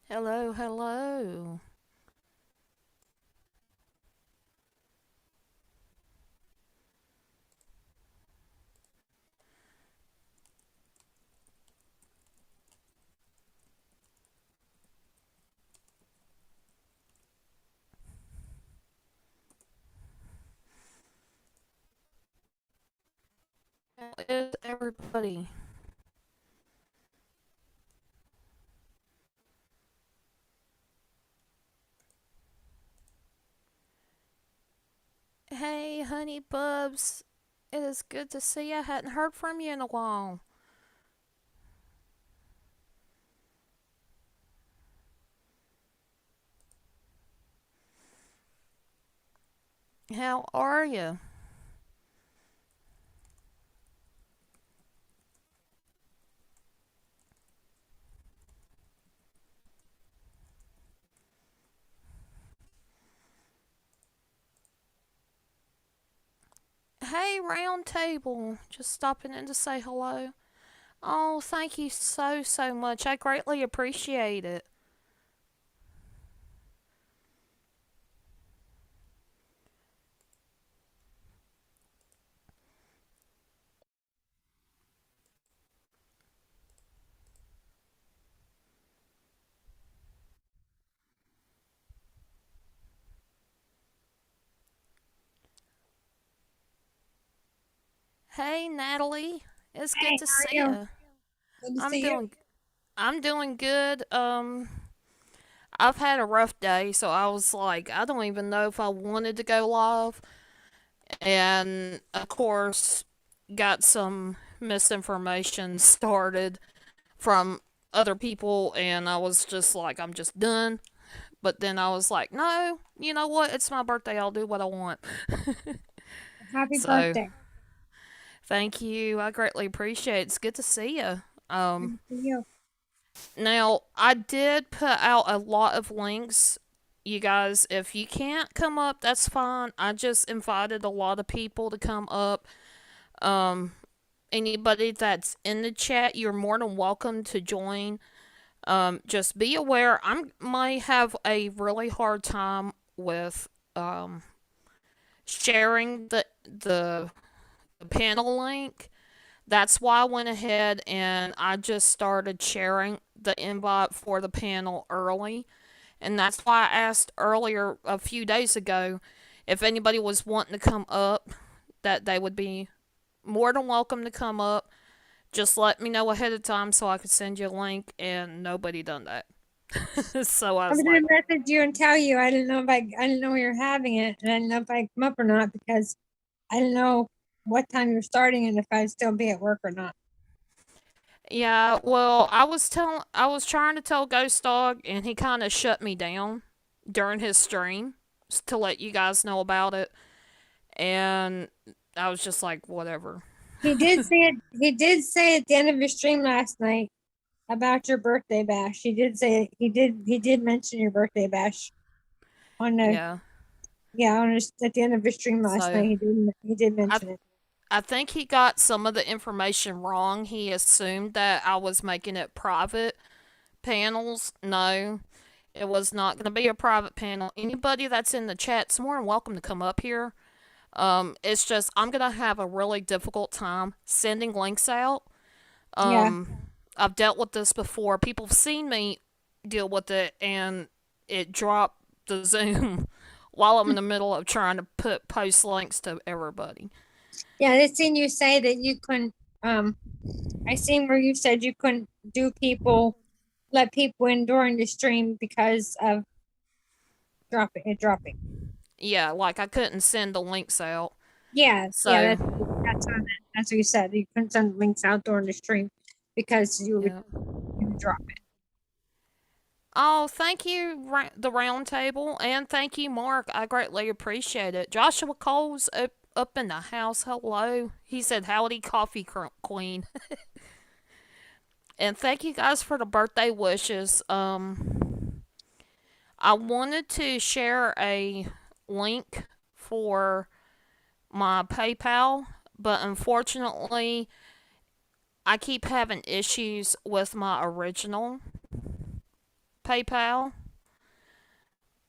Hello, hello. How is everybody? Hey, honey bubs. It is good to see you. I hadn't heard from you in a while. How are you? Hey, round table. Just stopping in to say hello. Oh, thank you so much. I greatly appreciate it. Hey, Natalie. It's good Hey, to how are see you? you. Good to I'm see you. doing I'm doing good. I've had a rough day, so I was like, I don't even know if I wanted to go live. And of course, got some misinformation started from other people, and I was just like, I'm just done. But then I was like, no, you know what? It's my birthday. I'll do what I want. Happy So birthday. thank you. I greatly appreciate it. It's good to see you. Good Um, to see you. Now, I did put out a lot of links. You guys, if you can't come up, that's fine. I just invited a lot of people to come up. Um, Anybody that's in the chat, you're more than welcome to join. Just be aware, I might have a really hard time with sharing the panel link. That's why I went ahead and I just started sharing the invite for the panel early. And that's why I asked earlier a few days ago if anybody was wanting to come up, that they would be more than welcome to come up. Just let me know ahead of time so I could send you a link, and nobody done that. So I I was was like, gonna message you and tell you I didn't know if I didn't know we were having it and I didn't know if I'd come up or not because I didn't know what time you're starting and if I'd still be at work or not. yeah, well, I was trying to tell Ghost Dog, and he kind of shut me down during his stream to let you guys know about it, and I was just like, whatever. He did say at the end of your stream last night about your birthday bash. He did mention your birthday bash on the Yeah, yeah, on his, at the end of his stream last so night. He did I mention it. I think he got some of the information wrong. He assumed that I was making it private panels. No, it was not going to be a private panel. Anybody that's in the chat's more than welcome to come up here. It's just I'm going to have a really difficult time sending links out. Yeah. Um, I've dealt with this before. People have seen me deal with it, and it dropped the Zoom while I'm in the middle of trying to post links to everybody. Yeah, I seen you say that you couldn't I seen where you said you couldn't do let people in during the stream because of dropping. Yeah, like I couldn't send the links out. Yeah, yeah, So, that's what I meant. That's what you said. You couldn't send links out during the stream because yeah. you would drop it. Oh, thank you, the round table, and thank you, Mark. I greatly appreciate it. Joshua Cole's up in the house. Hello. He said, "Howdy, coffee queen." And thank you guys for the birthday wishes. I wanted to share a link for my PayPal, but unfortunately, I keep having issues with my original PayPal.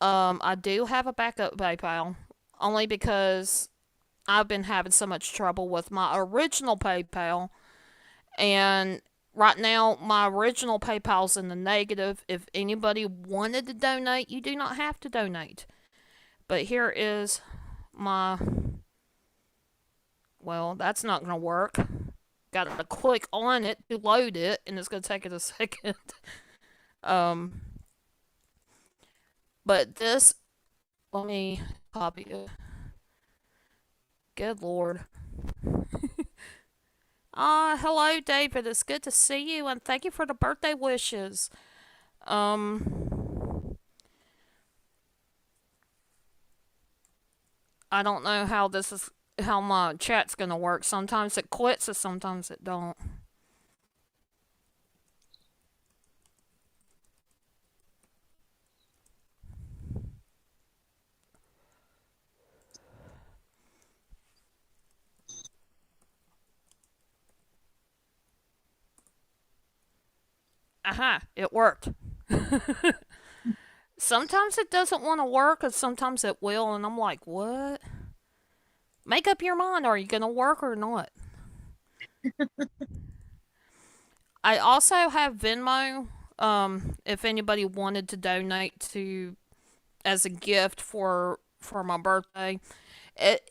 I do have a backup PayPal, only because I've been having so much trouble with my original PayPal. And right now, my original PayPal's in the negative. If anybody wanted to donate, you do not have to donate. But here is my. Well, that's not going to work. Got to click on it to load it, and it's going to take it a second. um, but this, let me copy it. Good lord. Hello, David. It's good to see you, and thank you for the birthday wishes. I don't know how my chat's gonna work. Sometimes it quits, and sometimes it don't. Aha, it worked. Sometimes it doesn't want to work, and sometimes it will, and I'm like, what? Make up your mind. Are you gonna work or not? I also have Venmo. If anybody wanted to donate to as a gift for my birthday,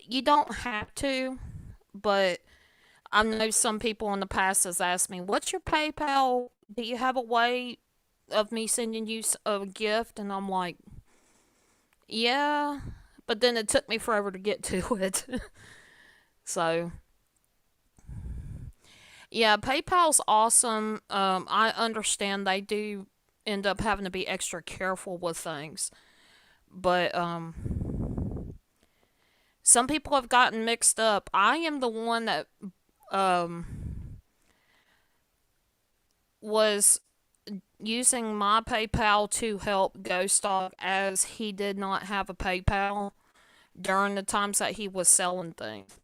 you don't have to, but I know some people in the past has asked me, "What's your PayPal? Do you have a way of me sending you a gift?" And I'm like, "Yeah," but then it took me forever to get to it. So yeah, PayPal's awesome. I understand they do end up having to be extra careful with things, but some people have gotten mixed up. I am the one that um, was using my PayPal to help Ghost Dog, as he did not have a PayPal during the times that he was selling things.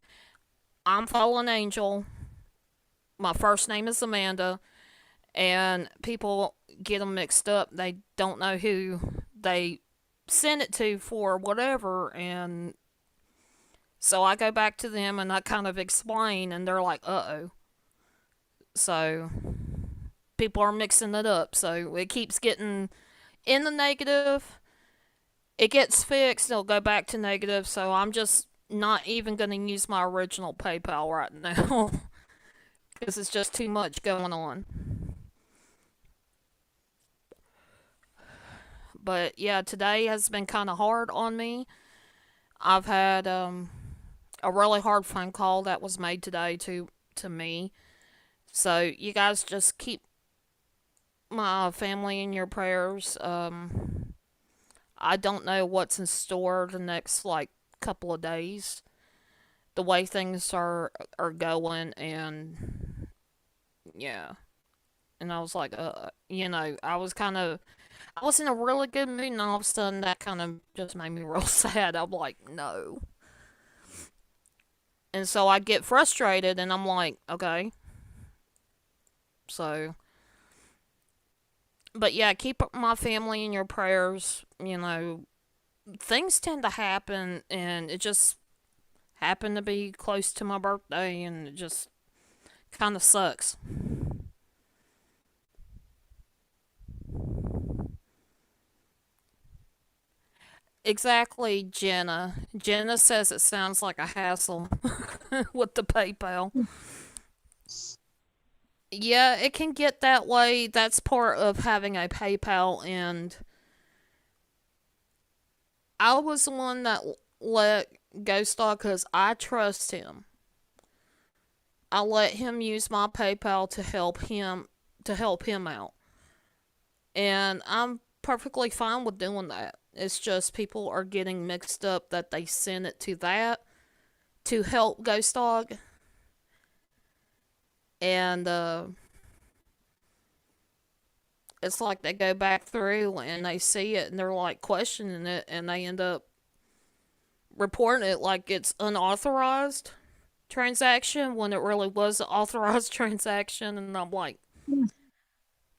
I'm Fallen Angel. My first name is Amanda, and people get them mixed up. They don't know who they sent it to for whatever, and so I go back to them and I kind of explain, and they're like, "Uh oh." So people are mixing it up, so it keeps getting in the negative. It gets fixed, it'll go back to negative, so I'm just not even going to use my original PayPal right now because it's just too much going on. But yeah, today has been kind of hard on me. I've had a really hard phone call that was made today to me. So you guys just keep my family in your prayers. I don't know what's in store the next like couple of days. The way things are going, and yeah. And I was like, I was in a really good mood, and all of a sudden that kind of just made me real sad. I'm like, no. And so I get frustrated, and I'm like, okay. So, but yeah, keep my family in your prayers. Things tend to happen, and it just happened to be close to my birthday, and it just kind of sucks. Exactly, Jenna. Jenna says it sounds like a hassle with the PayPal. Yeah, it can get that way. That's part of having a PayPal, and I was the one that let Ghost Dog because I trust him. I let him use my PayPal to help him out, and I'm perfectly fine with doing that. It's just people are getting mixed up that they send it to that to help Ghost Dog, and it's like they go back through and they see it and they're like questioning it, and they end up reporting it like it's unauthorized transaction when it really was an authorized transaction. And I'm like,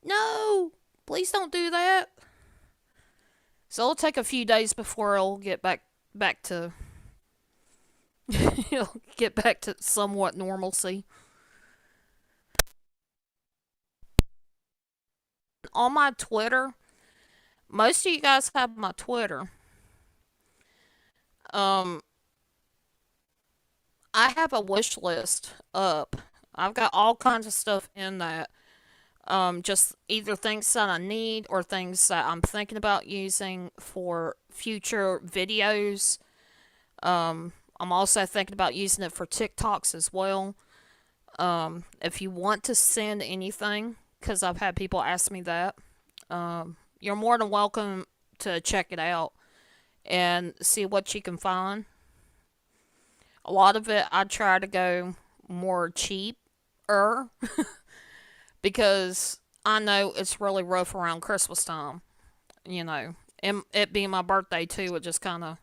no, please don't do that. So it'll take a few days before it'll get back to it'll get back to somewhat normalcy. On my Twitter, most of you guys have my Twitter. Um, I have a wish list up. I've got all kinds of stuff in that. Just either things that I need or things that I'm thinking about using for future videos. I'm also thinking about using it for TikToks as well. If you want to send anything, because I've had people ask me that, you're more than welcome to check it out and see what you can find. A lot of it I try to go more cheaper because I know it's really rough around Christmas time. You know, and it being my birthday too, it just kind of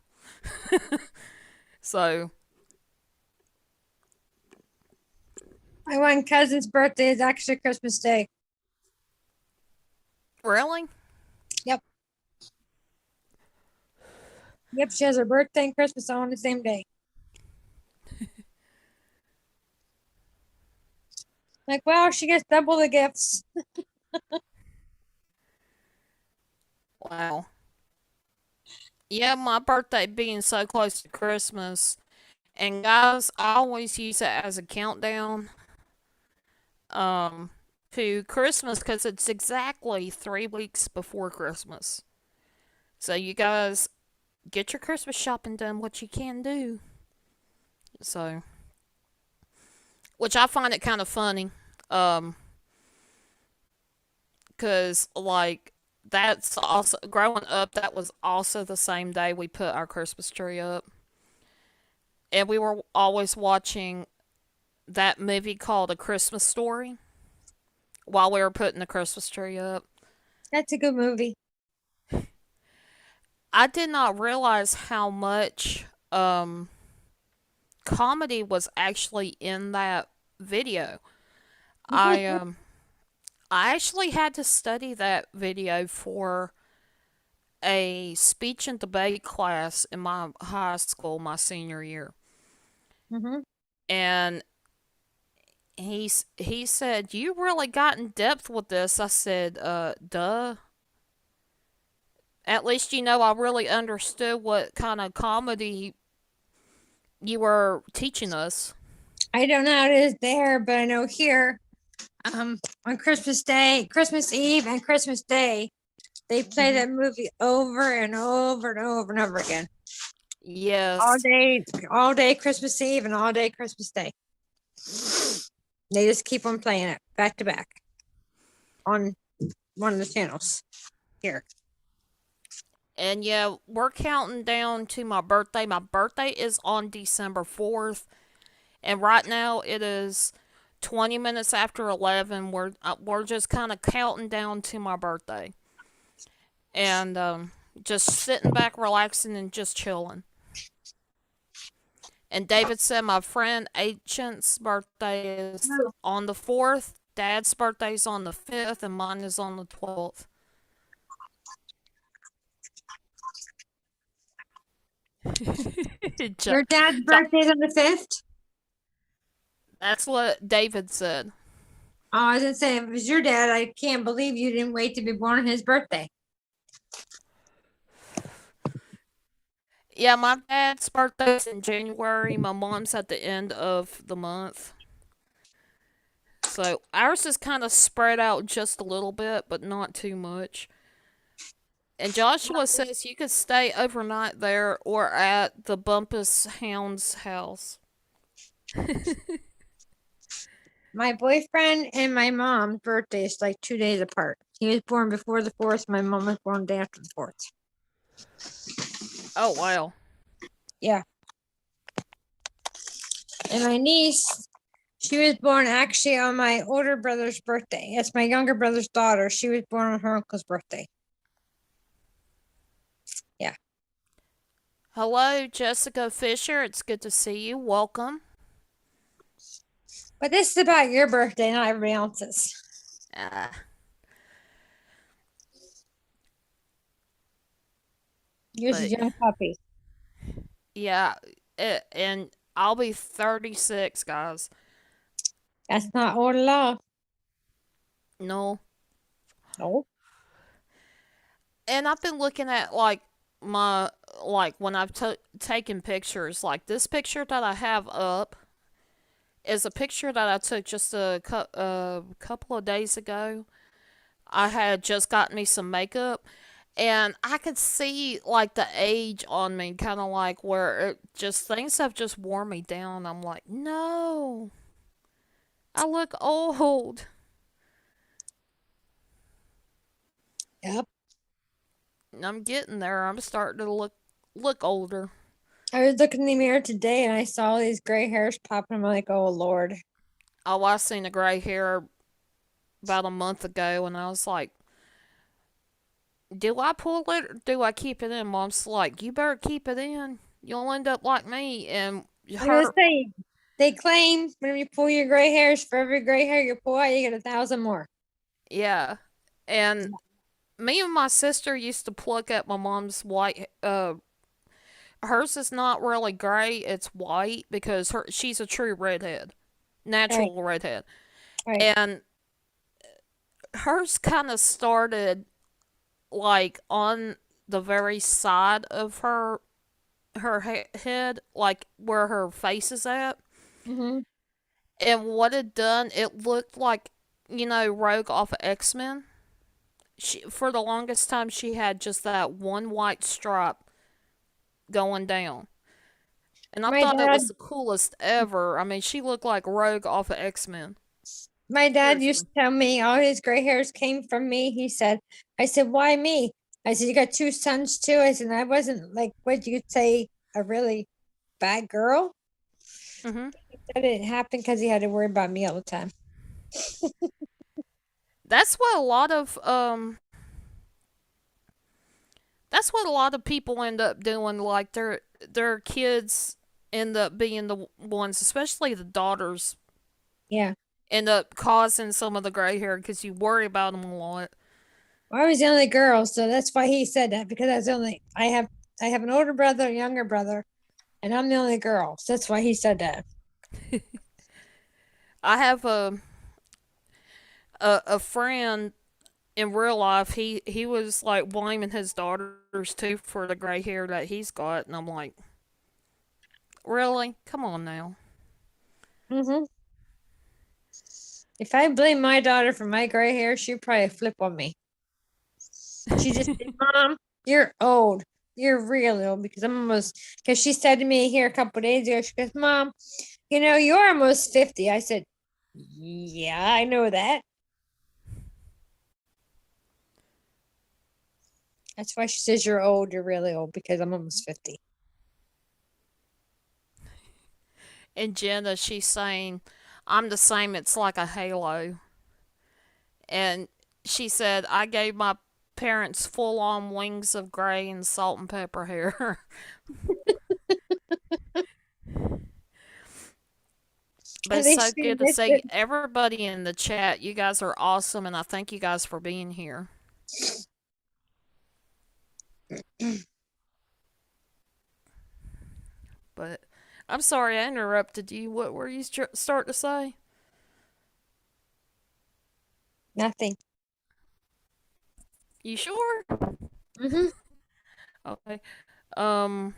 so My one cousin's birthday is actually Christmas Day. really. Yep. Yep, she has her birthday and Christmas on the same day. Like, wow, she gets double the gifts. Wow. Yeah, my birthday being so close to Christmas, and guys, I always use it as a countdown um to Christmas because it's exactly 3 weeks before Christmas. So you guys get your Christmas shopping done, what you can do. So, which I find it kind of funny, um, because like that's also growing up. That was also the same day we put our Christmas tree up, and we were always watching that movie called A Christmas Story while we were putting the Christmas tree up. That's a good movie. I did not realize how much comedy was actually in that video. I I actually had to study that video for a speech and debate class in my high school my senior year. Mm-hmm. And he said, "You really got in depth with this." I said, duh. At least you know I really understood what kind of comedy you were teaching us." I don't know how it is there, but I know here, on Christmas Day, Christmas Eve, and Christmas Day, they play Mhm. that movie over and over and over and over again. Yes. All day Christmas Eve and all day Christmas Day. They just keep on playing it back to back on one of the channels here. And yeah, we're counting down to my birthday. My birthday is on December 4th. And right now it is 20 minutes after 11. We're just kind of counting down to my birthday. And just sitting back, relaxing, and just chilling. And David said my friend Ancient's birthday is Oh. on the 4th. Dad's birthday is on the 5th, and mine is on the 12th. Your dad's birthday's on the 5th? That's what David said. Oh, I was gonna say, if it was your dad, I can't believe you didn't wait to be born on his birthday. Yeah, my dad's birthday's in January. My mom's at the end of the month. So ours is kind of spread out just a little bit, but not too much. And Joshua says you could stay overnight there or at the Bumpus Hound's house. My boyfriend and my mom's birthday is like 2 days apart. He was born before the 4th. My mom was born the day after the 4th. Oh, wow. Yeah. And my niece, she was born actually on my older brother's birthday. It's my younger brother's daughter. She was born on her uncle's birthday. Yeah. Hello, Jessica Fisher. It's good to see you. Welcome. But this is about your birthday, not everybody else's. Uh, Yours is But young puppy. yeah, and I'll be 36, guys. That's not old at all. No. No. And I've been looking at like my like when I've taken pictures, like this picture that I have up is a picture that I took just a couple of days ago. I had just gotten me some makeup, and I could see like the age on me, kind of like where it just things have just worn me down. I'm like, no, I look old. Yep. I'm getting there. I'm starting to look older. I was looking in the mirror today and I saw all these gray hairs popping. I'm like, oh Lord. Oh, I seen the gray hair about a month ago, and I was like, do I pull it or do I keep it in? Mom's like, you better keep it in. You'll end up like me. And I'm gonna her, say they claim when you pull your gray hairs, for every gray hair you pull out, you get 1,000 more. yeah. And me and my sister used to pluck at my mom's white. Hers is not really gray; it's white because she's a true redhead, Right, natural redhead, right. and hers kind of started like on the very side of her head, like where her face is at. Mm-hmm. And what it done, it looked like, Rogue off of X-Men. For the longest time, she had just that one white stripe going down. And I My thought that dad, was the coolest ever. I mean, she looked like Rogue off of X-Men. my dad used Seriously. to tell me all his gray hairs came from me. He said, I said, why me? I said, you got two sons too. I said, I wasn't like what you could say a really bad girl. Hmm. That didn't happen because he had to worry about me all the time. That's what a lot of that's what a lot of people end up doing. Like their kids end up being the ones, especially the daughters, Yeah. end up causing some of the gray hair because you worry about them a lot. Well, I was the only girl, so that's why he said that because I was the only I have an older brother, a younger brother, and I'm the only girl. So that's why he said that. I have a friend in real life. He was like blaming his daughters too for the gray hair that he's got, and I'm like, really? Come on now. Hmm. If I blame my daughter for my gray hair, she'd probably flip on me. She just said, Mom, you're old. You're really old because I'm almost because she said to me here a couple days ago, she goes, Mom, you're almost 50. I said, yeah, I know that. That's why she says you're old, you're really old because I'm almost 50. And Jenna, she's saying, I'm the same. It's like a halo. And she said, I gave my parents full on wings of gray and salt and pepper hair. But At it's so least she good to admits see it. everybody in the chat. You guys are awesome, and I thank you guys for being here. But I'm sorry I interrupted you. What were you start to say? Nothing. You sure? Hmm. Okay. Um,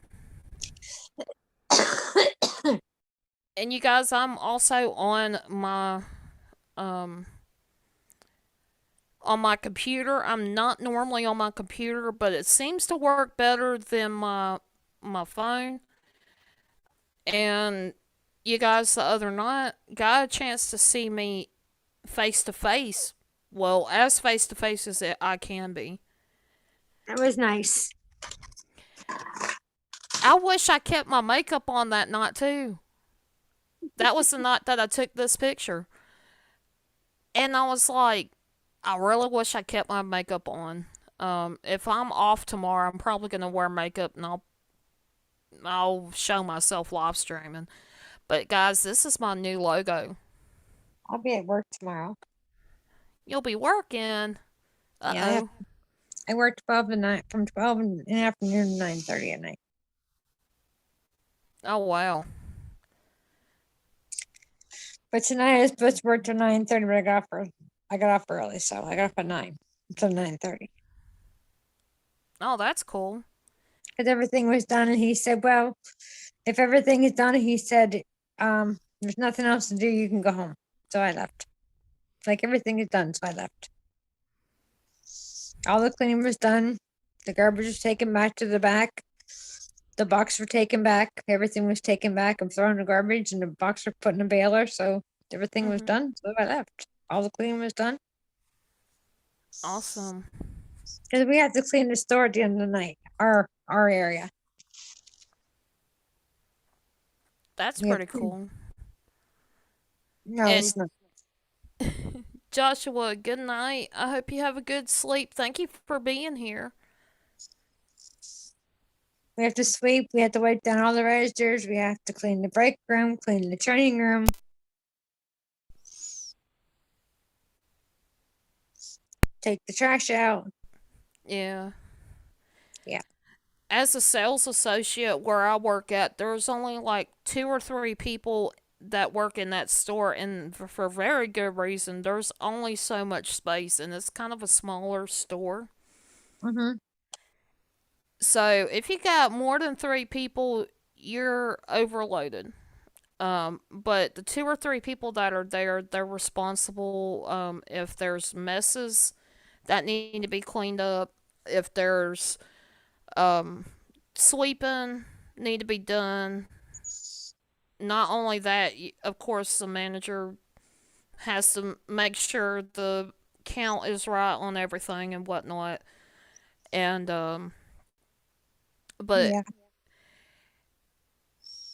and you guys, I'm also um on my computer. I'm not normally on my computer, but it seems to work better than my phone. And you guys, the other night got a chance to see me face to face. Well, as face to face as I can be. That was nice. I wish I kept my makeup on that night too. That was the night that I took this picture. And I was like, I really wish I kept my makeup on. If I'm off tomorrow, I'm probably gonna wear makeup and I'll show myself live streaming. But guys, this is my new logo. I'll be at work tomorrow. You'll be working. Uh Yeah, oh. I work 12 to 9, from 12 in the afternoon to 9:30 at night. Oh wow. But tonight I was supposed to work till 9:30, but I got off early, so I got off at 9 until 9:30 Oh, that's cool. because everything was done. And he said, "Well, if everything is done," he said, "there's nothing else to do. You can go home." So I left. Like everything is done, so I left. All the cleaning was done. The garbage was taken back to the back. The box were taken back. Everything was taken back and thrown in the garbage, and the box were put in a baler. So everything was Mhm. done. So I left. All the cleaning was done Awesome. because we have to clean the store at the end of the night. Our area. That's We have pretty to clean. cool. No, And it's not. Joshua, good night. I hope you have a good sleep. Thank you for being here. We have to sweep. We have to wipe down all the registers. We have to clean the break room, clean the training room, take the trash out. Yeah. Yeah. As a sales associate where I work at, there's only like two or three people that work in that store, and for very good reason. There's only so much space, and it's kind of a smaller store. Mm-hmm. So if you got more than three people, you're overloaded. But the two or three people that are there, they're responsible. If there's messes that need to be cleaned up, if there's um, sweeping need to be done. Not only that, of course, the manager has to make sure the count is right on everything and whatnot. And but Yeah.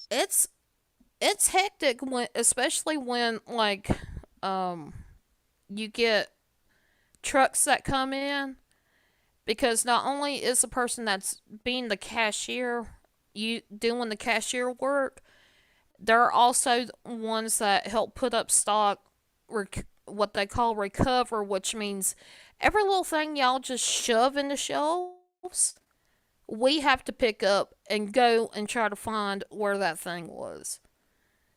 it's it's hectic when, especially when like um you get trucks that come in, because not only is the person that's being the cashier you doing the cashier work, there are also ones that help put up stock, what they call recover, which means every little thing y'all just shove in the shelves, we have to pick up and go and try to find where that thing was.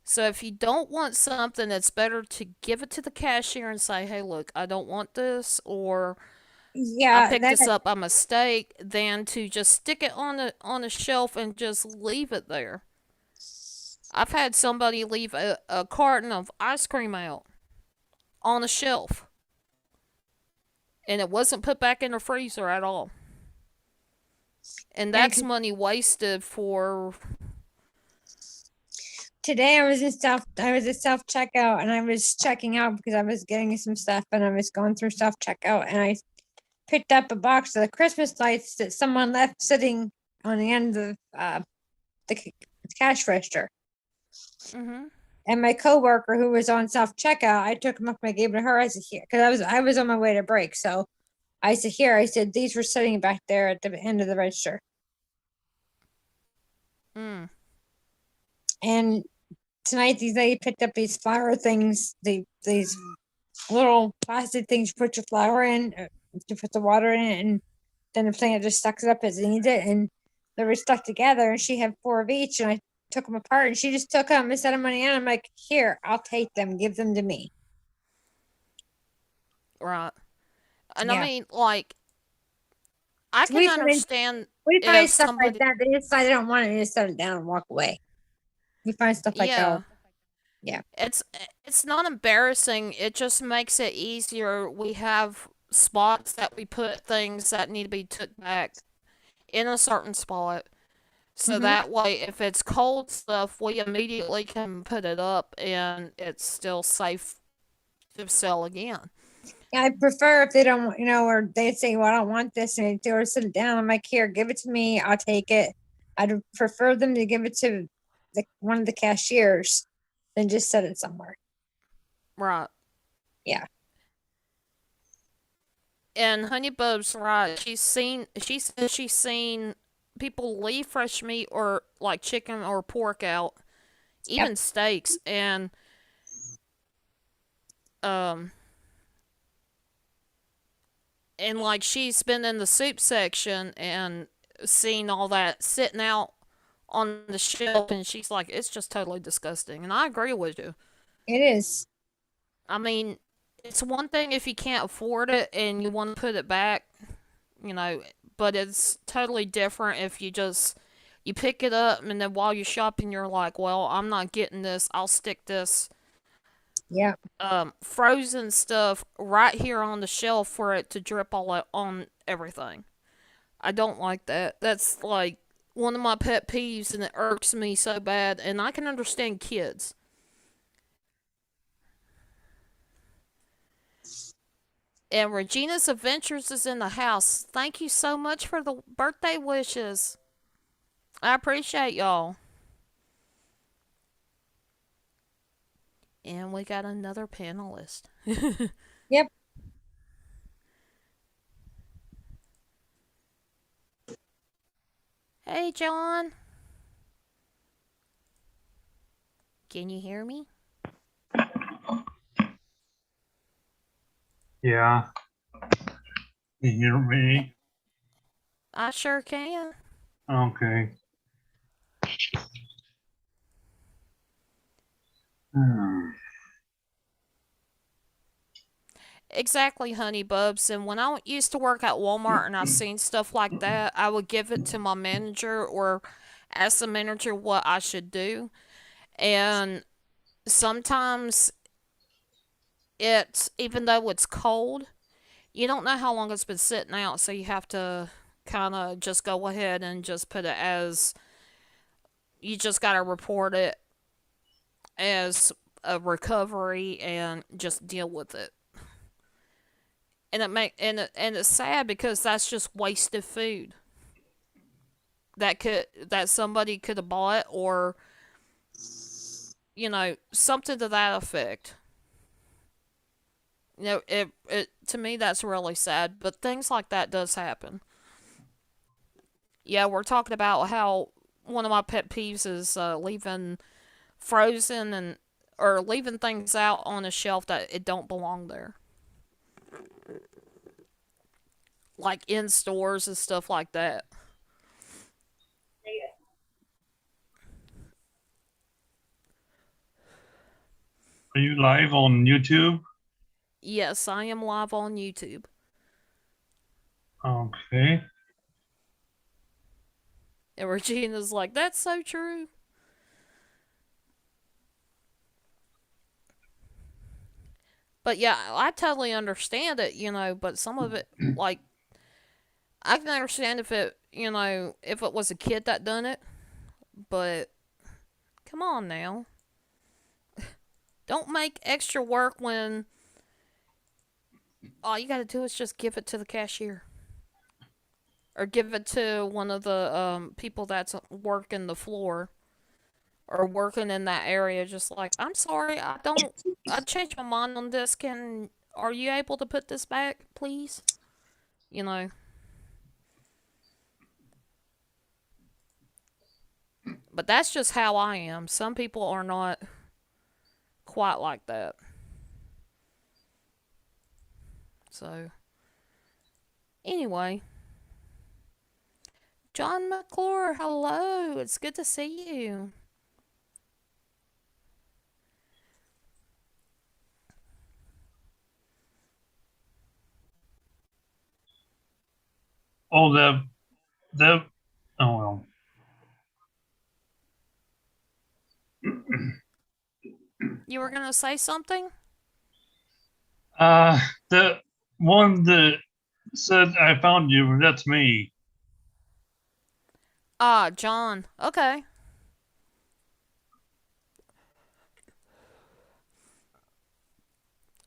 So if you don't want something, it's better to give it to the cashier and say, "Hey, look, I don't want this," or "I Yeah. picked That this up by mistake," than to just stick it on a shelf and just leave it there. I've had somebody leave a carton of ice cream out on a shelf, and it wasn't put back in the freezer at all. And yeah, that's money wasted for. today I was at self checkout and I was checking out because I was getting some stuff and I was going through self checkout and I picked up a box of the Christmas lights that someone left sitting on the end of the cash register. Mm-hmm. And my coworker who was on self checkout, I took them up and I gave them to her. I said, "Here," because I was on my way to break. So I said, "Here." I said, "These were sitting back there at the end of the register." Mm. And tonight these lady picked up these flower things, these little plastic things you put your flower in, to put the water in it, and then the plant just sucks it up as it needs it. And they were stuck together, and she had four of each, and I took them apart, and she just took them and set them on the end. I'm like, "Here, I'll take them, give them to me." Right. And I Yeah. mean, like, I So can understand we find if stuff like somebody. that. They decide they don't want it, they just set it down and walk away. We find stuff like that. Yeah. Yeah. It's it's not embarrassing. It just makes it easier. We have spots that we put things that need to be took back in a certain spot. So Mm-hmm. that way, if it's cold stuff, we immediately can put it up and it's still safe to sell again. Yeah, I prefer if they don't, or they say, "Well, I don't want this," and they or sit it down. I'm like, "Here, give it to me. I'll take it." I'd prefer them to give it to one of the cashiers than just set it somewhere. Right. Yeah. And Honeybub's right. She says she's seen people leave fresh meat or like chicken or pork out, Yep. even steaks, and um And like she's been in the soup section and seen all that sitting out on the shelf, and she's like, it's just totally disgusting. And I agree with you. It is. I mean, it's one thing if you can't afford it and you want to put it back, you know, but it's totally different if you pick it up and then while you're shopping you're like, well, I'm not getting this. I'll stick this Yeah. frozen stuff right here on the shelf for it to drip all out on everything. I don't like that. That's like one of my pet peeves, and it irks me so bad. And I can understand kids. And Regina's Adventures is in the house. Thank you so much for the birthday wishes. I appreciate y'all. And we got another panelist. Yep. Hey, John. Can you hear me? Yeah. You hear me? I sure can. Okay. Hmm. Exactly, honey bubs. And when I used to work at Walmart and I seen stuff like that, I would give it to my manager or ask the manager what I should do. And sometimes it's, even though it's cold, you don't know how long it's been sitting out, so you have to kind of just go ahead and just put it as, you just got to report it as a recovery and just deal with it. And it's sad because that's just wasted food that somebody could have bought, or something to that effect. It to me that's really sad, but things like that does happen. Yeah, we're talking about how one of my pet peeves is leaving frozen and or leaving things out on a shelf that it don't belong there, like in stores and stuff like that. Are you live on YouTube? Yes, I am live on YouTube. Okay. And Regina's like, that's so true. But yeah, I totally understand it, but some of it, like, I can understand if it was a kid that done it, but come on now. Don't make extra work when all you gotta do is just give it to the cashier. Or give it to one of the people that's working the floor or working in that area, just like, I'm sorry, I changed my mind on this. Are you able to put this back, please? You know. But that's just how I am. Some people are not quite like that. So, anyway. John McClure, hello. It's good to see you. Oh, the oh well. You were going to say something? The one that said I found you, that's me. Ah, John. Okay.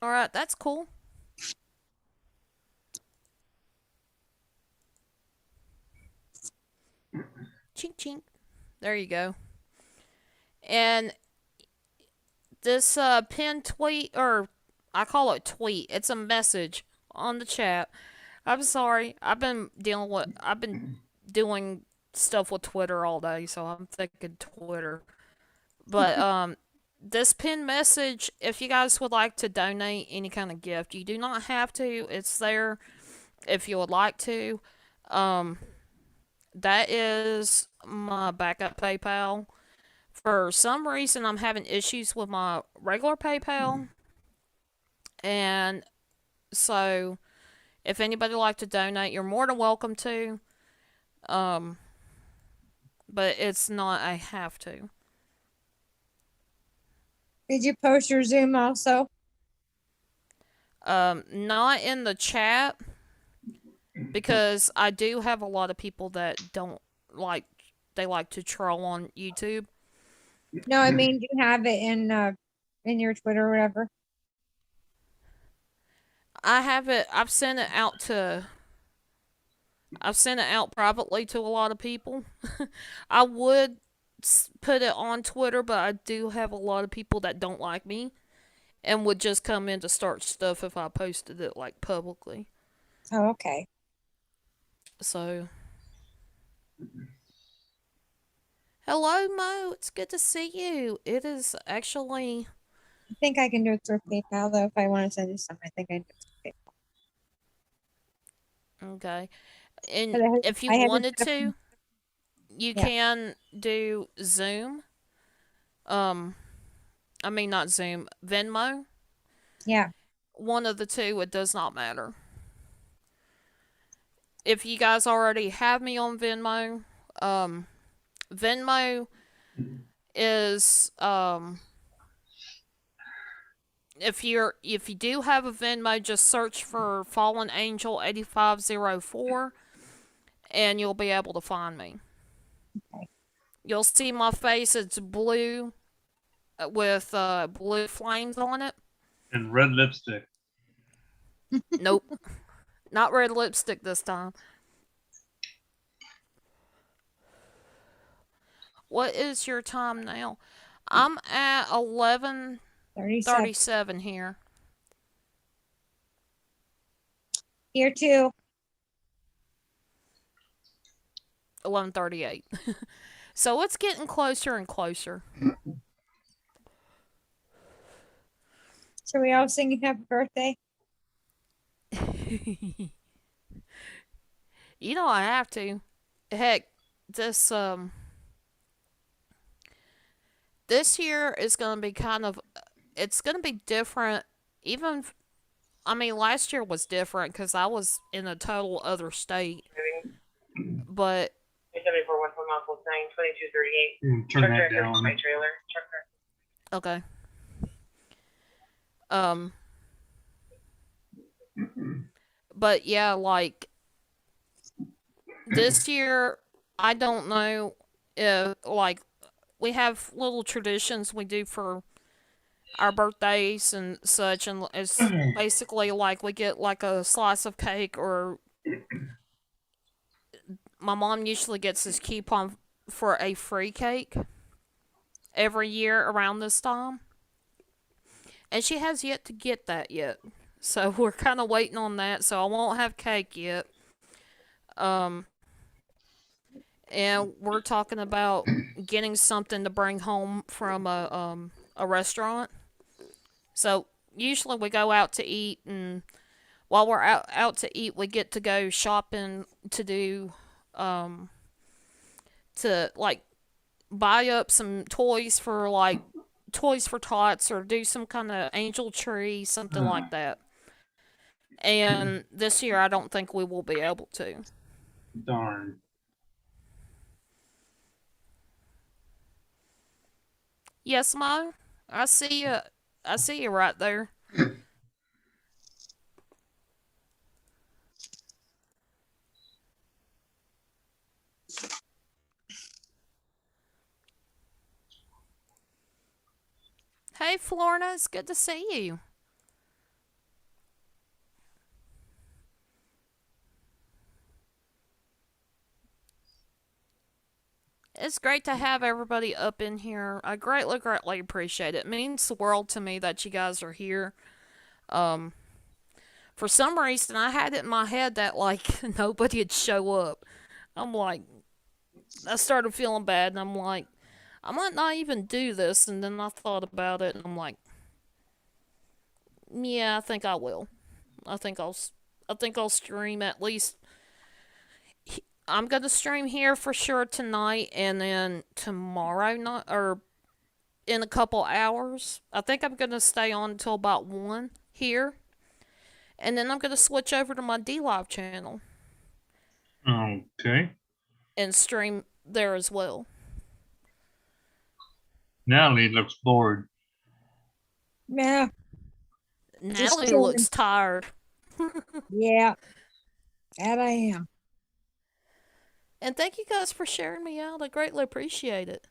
All right, that's cool. Chink chink. There you go. And this pinned tweet, or I call it tweet, it's a message on the chat. I'm sorry. I've been doing stuff with Twitter all day, so I'm thinking Twitter. But this pinned message, if you guys would like to donate any kind of gift, you do not have to. It's there. if you would like to. That is my backup PayPal. For some reason, I'm having issues with my regular PayPal, and so if anybody would like to donate, you're more than welcome to. Um, but it's not a have to. Did you post your Zoom also? Not in the chat because I do have a lot of people that don't like. They like to troll on YouTube. No, I mean, do you have it in your Twitter or whatever? I have it. I've sent it out to. I've sent it out privately to a lot of people. I would put it on Twitter, but I do have a lot of people that don't like me and would just come in to start stuff if I posted it like publicly. Oh, okay. So, hello, Mo. It's good to see you. It is actually. I think I can do it through PayPal though. If I want to send you something, I think I can do it through PayPal. Okay. And But if you I haven't wanted set up- to, you Yeah. can do Zoom. I mean, not Zoom, Venmo. Yeah. One of the two, it does not matter. If you guys already have me on Venmo, Venmo is if you do have a Venmo, just search for Fallen Angel 8504 and you'll be able to find me. Okay. You'll see my face, it's blue with blue flames on it. And red lipstick. Nope. Not red lipstick this time. What is your time now? I'm at 11:37 37. here. Here too. 11:38. So it's getting closer and closer. So we all singing happy birthday? You know I have to. Heck, this this year is gonna be it's gonna be different. Even I mean, last year was different because I was in a total other state. But 74 1 mile full 2238. Turn that down. My trailer. Trucker. okay. But yeah, like this year, I don't know if like we have little traditions we do for our birthdays and such, and it's basically like we get like a slice of cake, or my mom usually gets this coupon for a free cake every year around this time, and she has yet to get that yet. So we're kind of waiting on that. So I won't have cake yet. And we're talking about getting something to bring home from a restaurant. So usually we go out to eat, and while we're out to eat, we get to go shopping to do to like buy up some toys for like Toys for Tots, or do some kind of angel tree, something like that. And this year I don't think we will be able to. Darn. Yes, Mo? I see you. I see you right there. Hey, Florna, it's good to see you. It's great to have everybody up in here. I greatly, greatly appreciate it. It means the world to me that you guys are here. For some reason, I had it in my head that, like, nobody'd show up. I'm like, I started feeling bad, and I'm like, I might not even do this. And then I thought about it, and I'm like, yeah, I think I will. I think I think I'll stream at least. I'm gonna stream here for sure tonight, and then tomorrow night, or in a couple hours. I think I'm gonna stay on until about 1 here, and then I'm gonna switch over to my D Live channel Okay. and stream there as well. Natalie looks bored. Yeah, Natalie chilling. looks tired. yeah. That I am. And thank you guys for sharing me out. I greatly appreciate it.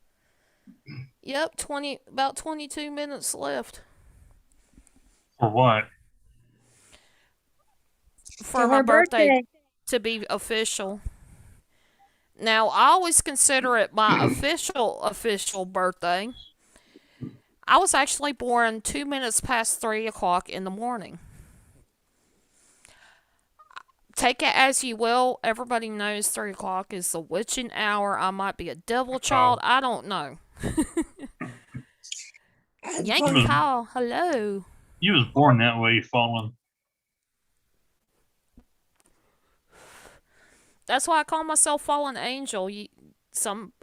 Yep, about 22 minutes left For what? for To my her birthday to be official. Now, I always consider it my official birthday. I was actually born 2 minutes past 3 o'clock in the morning. Take it as you will. Everybody knows 3 o'clock is the witching hour. I might be a devil child. I don't know. Yankee Kyle, hello. You was born that way, Fallen. That's why I call myself Fallen Angel.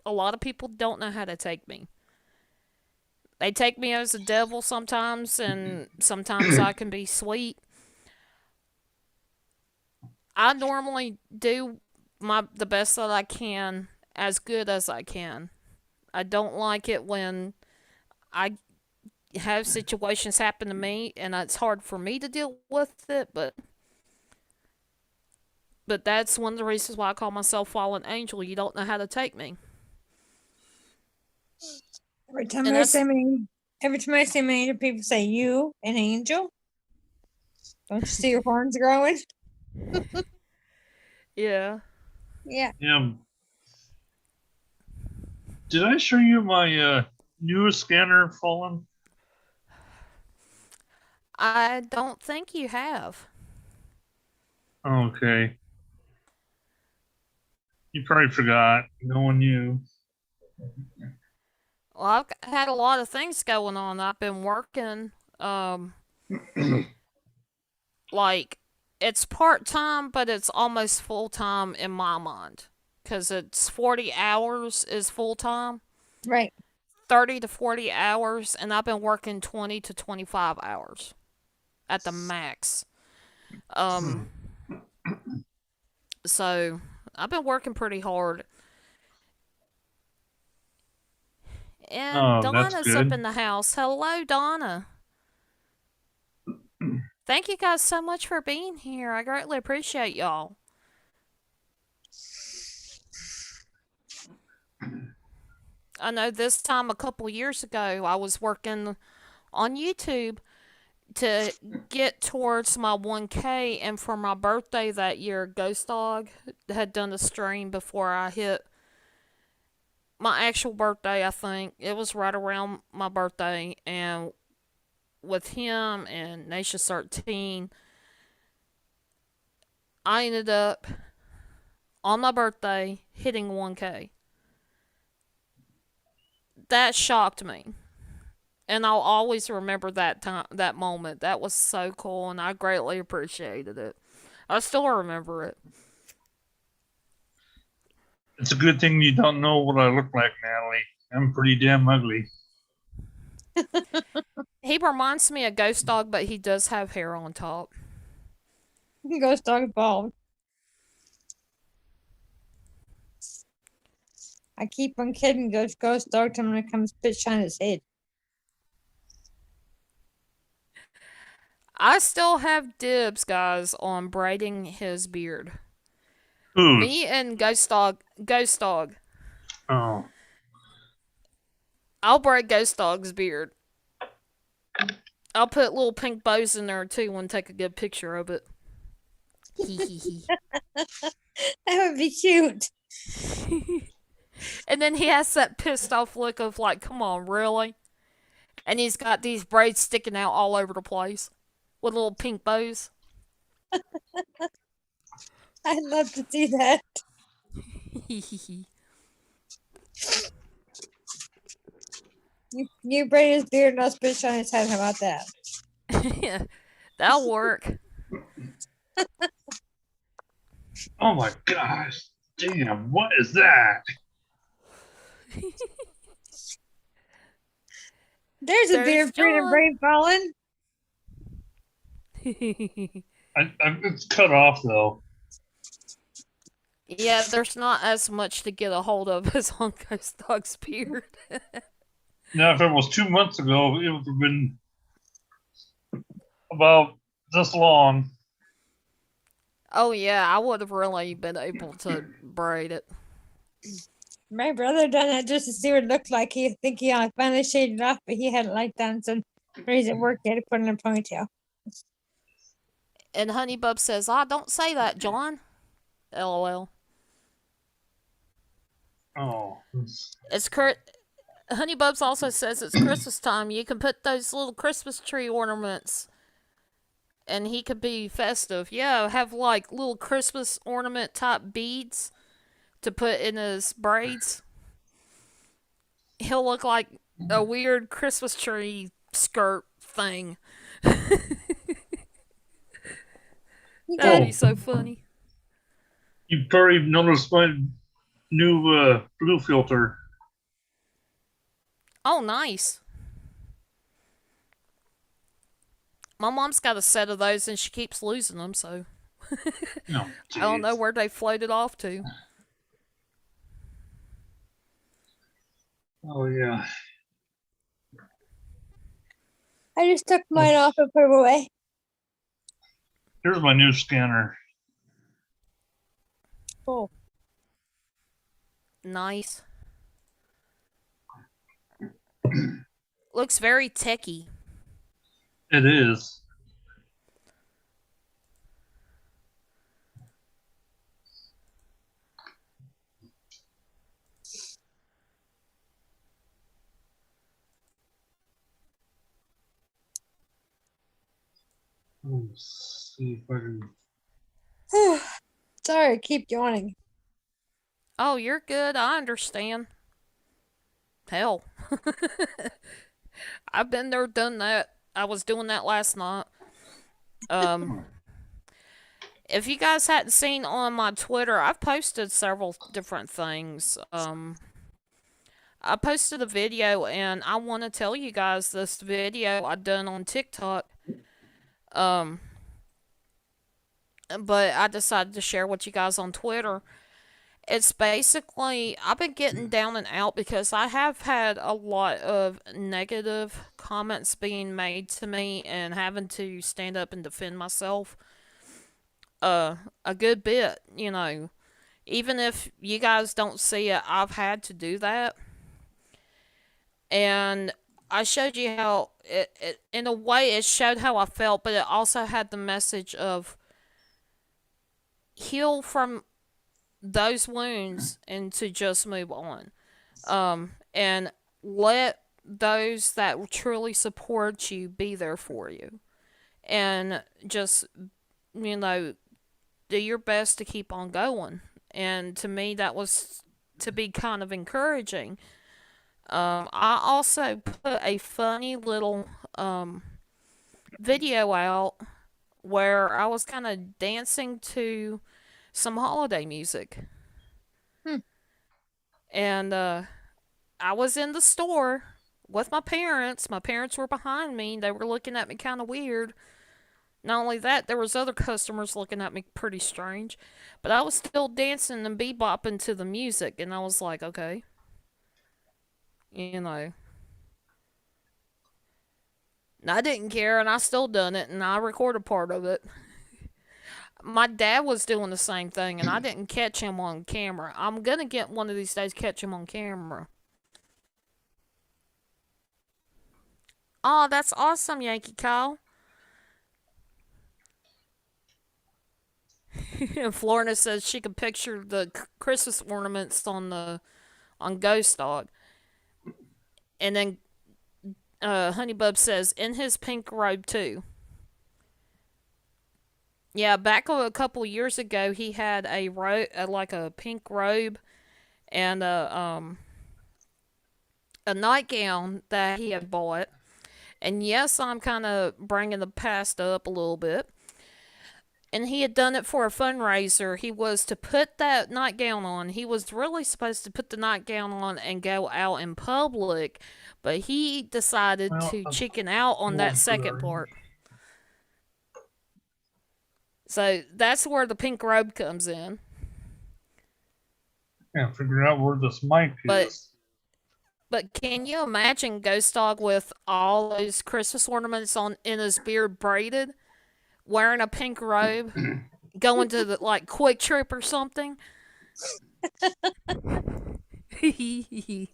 A lot of people don't know how to take me. They take me as a devil sometimes, and sometimes I can be sweet. I normally do the best that I can, as good as I can. I don't like it when I have situations happen to me, and it's hard for me to deal with it, but that's one of the reasons why I call myself Fallen Angel. You don't know how to take me. Every time And I say my angel, people say you an angel. Don't you see your horns growing? Yeah. Yeah. Yeah. Did I show you my new scanner, Fallen? I don't think you have. Okay. You probably forgot. Knowing you. Well, I've had a lot of things going on. I've been working, like, it's part-time, but it's almost full-time in my mind. Because it's 40 hours is full-time. Right. 30 to 40 hours, and I've been working 20 to 25 hours at the max. So I've been working pretty hard. And Oh, that's Donna's up good. in the house. Hello, Donna. Thank you guys so much for being here. I greatly appreciate y'all. I know this time a couple years ago, I was working on YouTube to get towards my 1K, and for my birthday that year, Ghost Dog had done a stream before I hit my actual birthday. I think it was right around my birthday, and with him and Nasha 13, I ended up on my birthday hitting 1K. That shocked me. And I'll always remember that moment. That was so cool, and I greatly appreciated it. I still remember it. It's a good thing you don't know what I look like, Natalie. I'm pretty damn ugly. He reminds me of Ghost Dog, but he does have hair on top. Ghost dog bald. I keep on kidding ghost dog till when it comes bitch on his head. I still have dibs, guys, on braiding his beard. Who? Me and Ghost Dog. Oh. I'll braid Ghost Dog's beard. I'll put little pink bows in there too and take a good picture of it. That would be cute. And then he has that pissed off look of like, come on, really? And he's got these braids sticking out all over the place with little pink bows. I'd love to see that. You braid his beard and I'll bitch on his head. How about that? Yeah, that'll work. Oh my gosh. Damn, what is that? There's a deer There's fruit and John. brain falling. It's cut off though. Yeah, there's not as much to get a hold of as on Ghost Dog's beard. Now, if it was 2 months ago, it would have been about this long. Oh yeah, I would have really been able to braid it. My brother done that just to see what it looked like. He think he finally shaved it off, but he hadn't like done. So when he's at work, he had to put in a ponytail. And Honeybub says, "Ah, don't say that, John." LOL. Oh, It's Honeybubs also says it's Christmas time. You can put those little Christmas tree ornaments, and he could be festive. Yeah, have like little Christmas ornament type beads to put in his braids. He'll look like a weird Christmas tree skirt thing. He That'd did. be so funny. you probably noticed my new blue filter. Oh, nice. My mom's got a set of those and she keeps losing them, so No, I don't know jeez. where they floated off to. Oh yeah. I just took mine off and put them away. Here's my new scanner. Cool. Nice. Looks very techy. It is. Let's see if I can. Sorry, keep yawning. Oh, you're good. I understand. Hell. I've been there, done that. I was doing that last night. If you guys hadn't seen on my Twitter, I've posted several different things. I posted a video, and I want to tell you guys this video I done on TikTok. But I decided to share with you guys on Twitter. It's basically, I've been getting down and out because I have had a lot of negative comments being made to me and having to stand up and defend myself a good bit, you know. Even if you guys don't see it, I've had to do that. And I showed you how, in a way, it showed how I felt, but it also had the message of heal from those wounds and to just move on. And let those that truly support you be there for you. And just, you know, do your best to keep on going. And to me, that was to be kind of encouraging. I also put a funny little video out where I was kind of dancing to some holiday music. And I was in the store with my parents. My parents were behind me. They were looking at me kind of weird. Not only that, there was other customers looking at me pretty strange. But I was still dancing and bebopping to the music, and I was like, okay. You know. And I didn't care, and I still done it, and I recorded part of it. My dad was doing the same thing, and I didn't catch him on camera. I'm gonna get one of these days catch him on camera. Oh, that's awesome, Yankee Kyle. Florina says she could picture the Christmas ornaments on Ghost Dog. And then Honeybub says, in his pink robe too. Yeah, back a couple years ago, he had a like a pink robe and a nightgown that he had bought. And yes, I'm kind of bringing the past up a little bit. and he had done it for a fundraiser. He was to put that nightgown on. He was really supposed to put the nightgown on and go out in public, but he decided Well, to chicken out on that second part. So that's where the pink robe comes in. Can't figure out where this mic But- is. But can you imagine Ghost Dog with all those Christmas ornaments on in his beard braided, wearing a pink robe, going to the like Quick Trip or something? And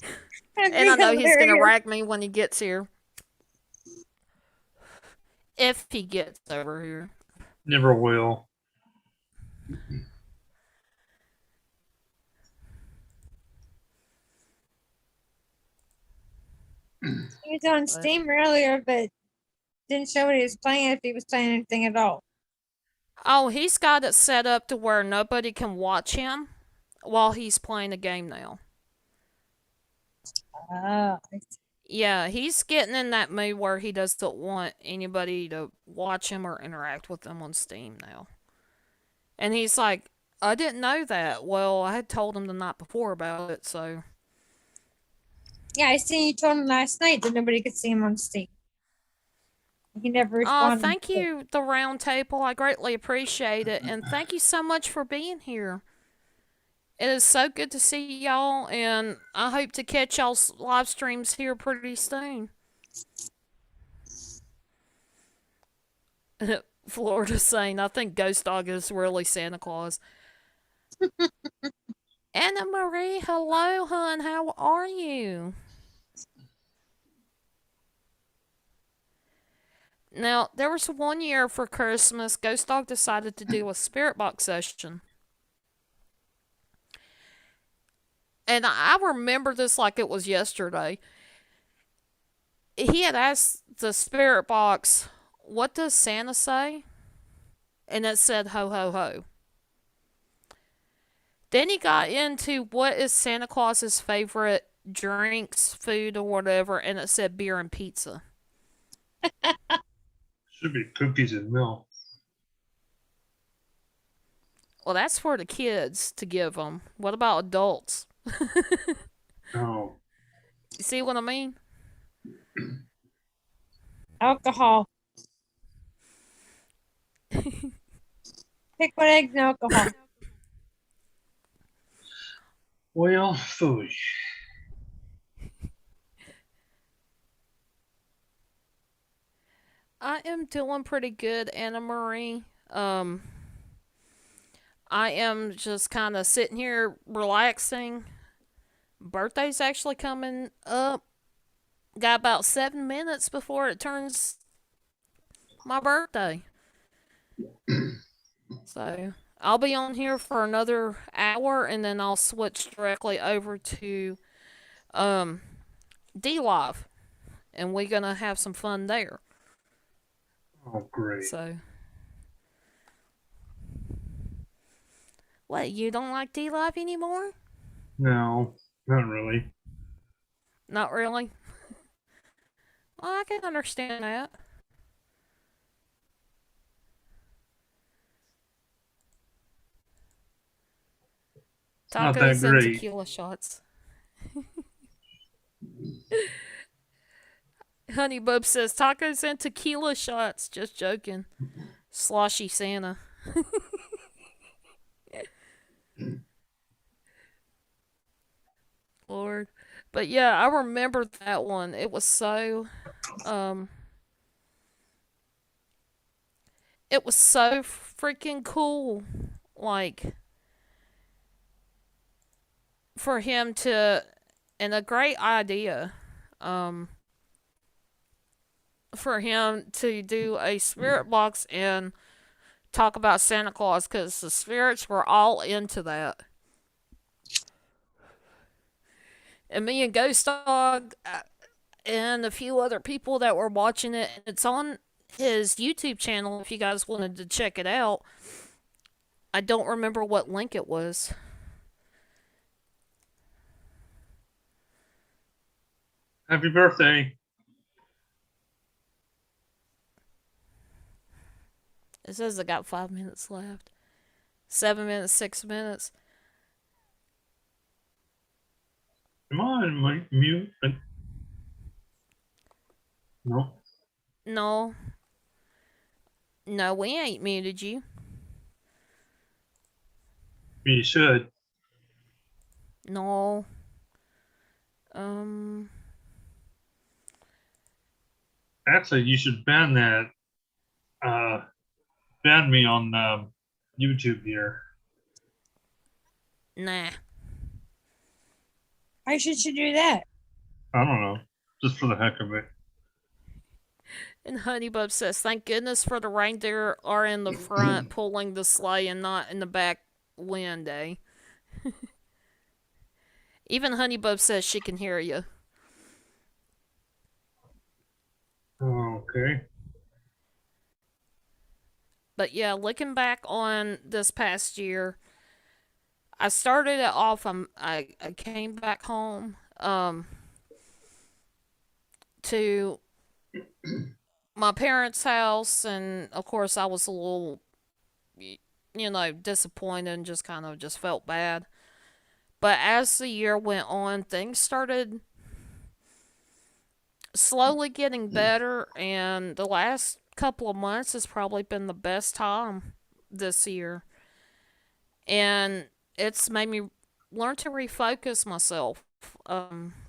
I know he's gonna rag me when he gets here. If he gets over here. Never will. He was on Steam earlier, but didn't show what he was playing, if he was playing anything at all. Oh, he's got it set up to where nobody can watch him while he's playing a game now. Ah, Yeah, he's getting in that mood where he doesn't want anybody to watch him or interact with him on Steam now. And he's like, I didn't know that. Well, I had told him the night before about it, so. yeah, I seen you told him last night that nobody could see him on Steam. He never Oh, responded. thank you, the round table. I greatly appreciate it. And thank you so much for being here. It is so good to see y'all, and I hope to catch y'all's live streams here pretty soon. Florida saying, I think Ghost Dog is really Santa Claus. Anna Marie, hello, hun. How are you? Now, there was one year for Christmas, Ghost Dog decided to do a spirit box session. And I remember this like it was yesterday. He had asked the spirit box, what does Santa say? And it said, ho, ho, ho. Then he got into what is Santa Claus's favorite drinks, food, or whatever, and it said beer and pizza. Should be cookies and milk. Well, that's for the kids to give them. What about adults? Oh, You see what I mean? Alcohol. Pick what eggs and alcohol. well, foolish. I am doing pretty good, Anna Marie. I am just kind of sitting here relaxing. Birthday's actually coming up. Got about 7 minutes before it turns my birthday. So I'll be on here for another hour, and then I'll switch directly over to D Live, and we're gonna have some fun there. Oh, great. So, what, you don't like D Live anymore? No, not really. Not really. Well, I can understand that. Not that Tacos and great. tequila shots. Honey Bub says tacos and tequila shots. Just joking. Sloshy Santa. Lord. But yeah, I remember that one. It was so it was so freaking cool. Like, for him to, and a great idea, for him to do a spirit box and talk about Santa Claus, because the spirits were all into that. And me and Ghost Dog and a few other people that were watching it. It's on his YouTube channel if you guys wanted to check it out. I don't remember what link it was. Happy birthday. It says I got 5 minutes left. 7 minutes, 6 minutes. Am I on mute? No. No. No, we ain't muted you. You should. No. Actually, you should ban that. Ban me on YouTube here. Nah. Why should you do that? I don't know. Just for the heck of it. And Honeybub says, thank goodness for the reindeer are in the front pulling the sleigh and not in the back window. Even Honeybub says she can hear you. Okay. But yeah, looking back on this past year, I started it off. I came back home to my parents' house, and of course I was a little, disappointed and just kind of just felt bad. But as the year went on, things started slowly getting better, and the last couple of months has probably been the best time this year. And it's made me learn to refocus myself.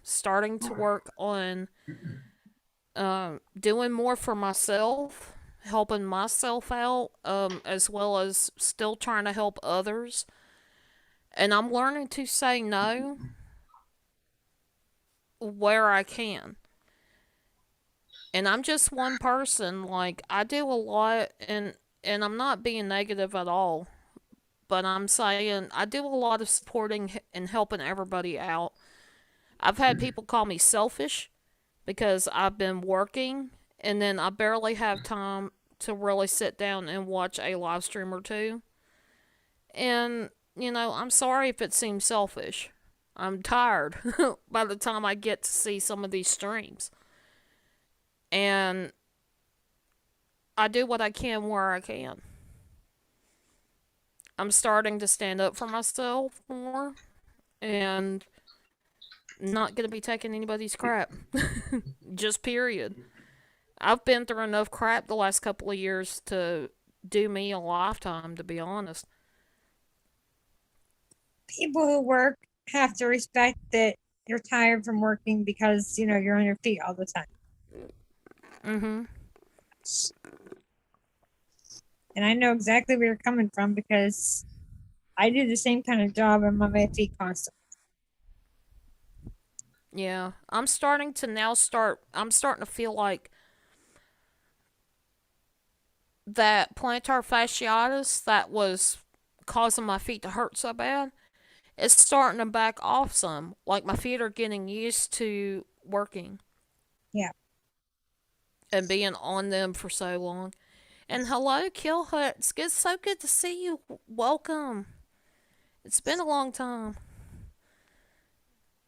Starting to work on doing more for myself, helping myself out, as well as still trying to help others. And I'm learning to say no where I can. And I'm just one person. Like, I do a lot, and I'm not being negative at all. But I'm saying I do a lot of supporting and helping everybody out. I've had people call me selfish because I've been working, and then I barely have time to really sit down and watch a live stream or two. And, I'm sorry if it seems selfish. I'm tired by the time I get to see some of these streams. And I do what I can where I can. I'm starting to stand up for myself more and not going to be taking anybody's crap. Just period. I've been through enough crap the last couple of years to do me a lifetime, to be honest. People who work have to respect that you're tired from working because, you're on your feet all the time. Mm-hmm. And I know exactly where you're coming from because I do the same kind of job and I'm on my feet constantly. Yeah. I'm starting to feel like that plantar fasciitis that was causing my feet to hurt so bad, it's starting to back off some. Like, my feet are getting used to working. Yeah. And being on them for so long. And hello, Kill Hut. It's so good to see you. Welcome. It's been a long time.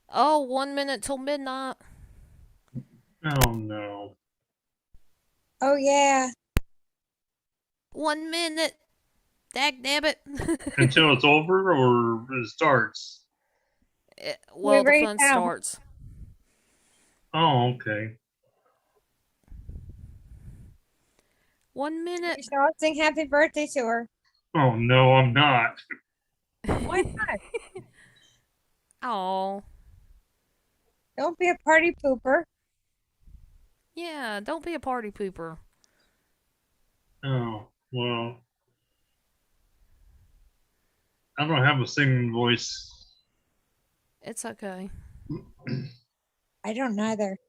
Oh, 1 minute till midnight. Oh no. Oh, yeah. 1 minute. Dagnabbit. Until it's over or it starts? Well, the right fun now. starts. Oh, okay. 1 minute. You should sing happy birthday to her. Oh no, I'm not. Why not? Oh. Don't be a party pooper. Yeah, don't be a party pooper. Oh, well. I don't have a singing voice. It's okay. I don't either.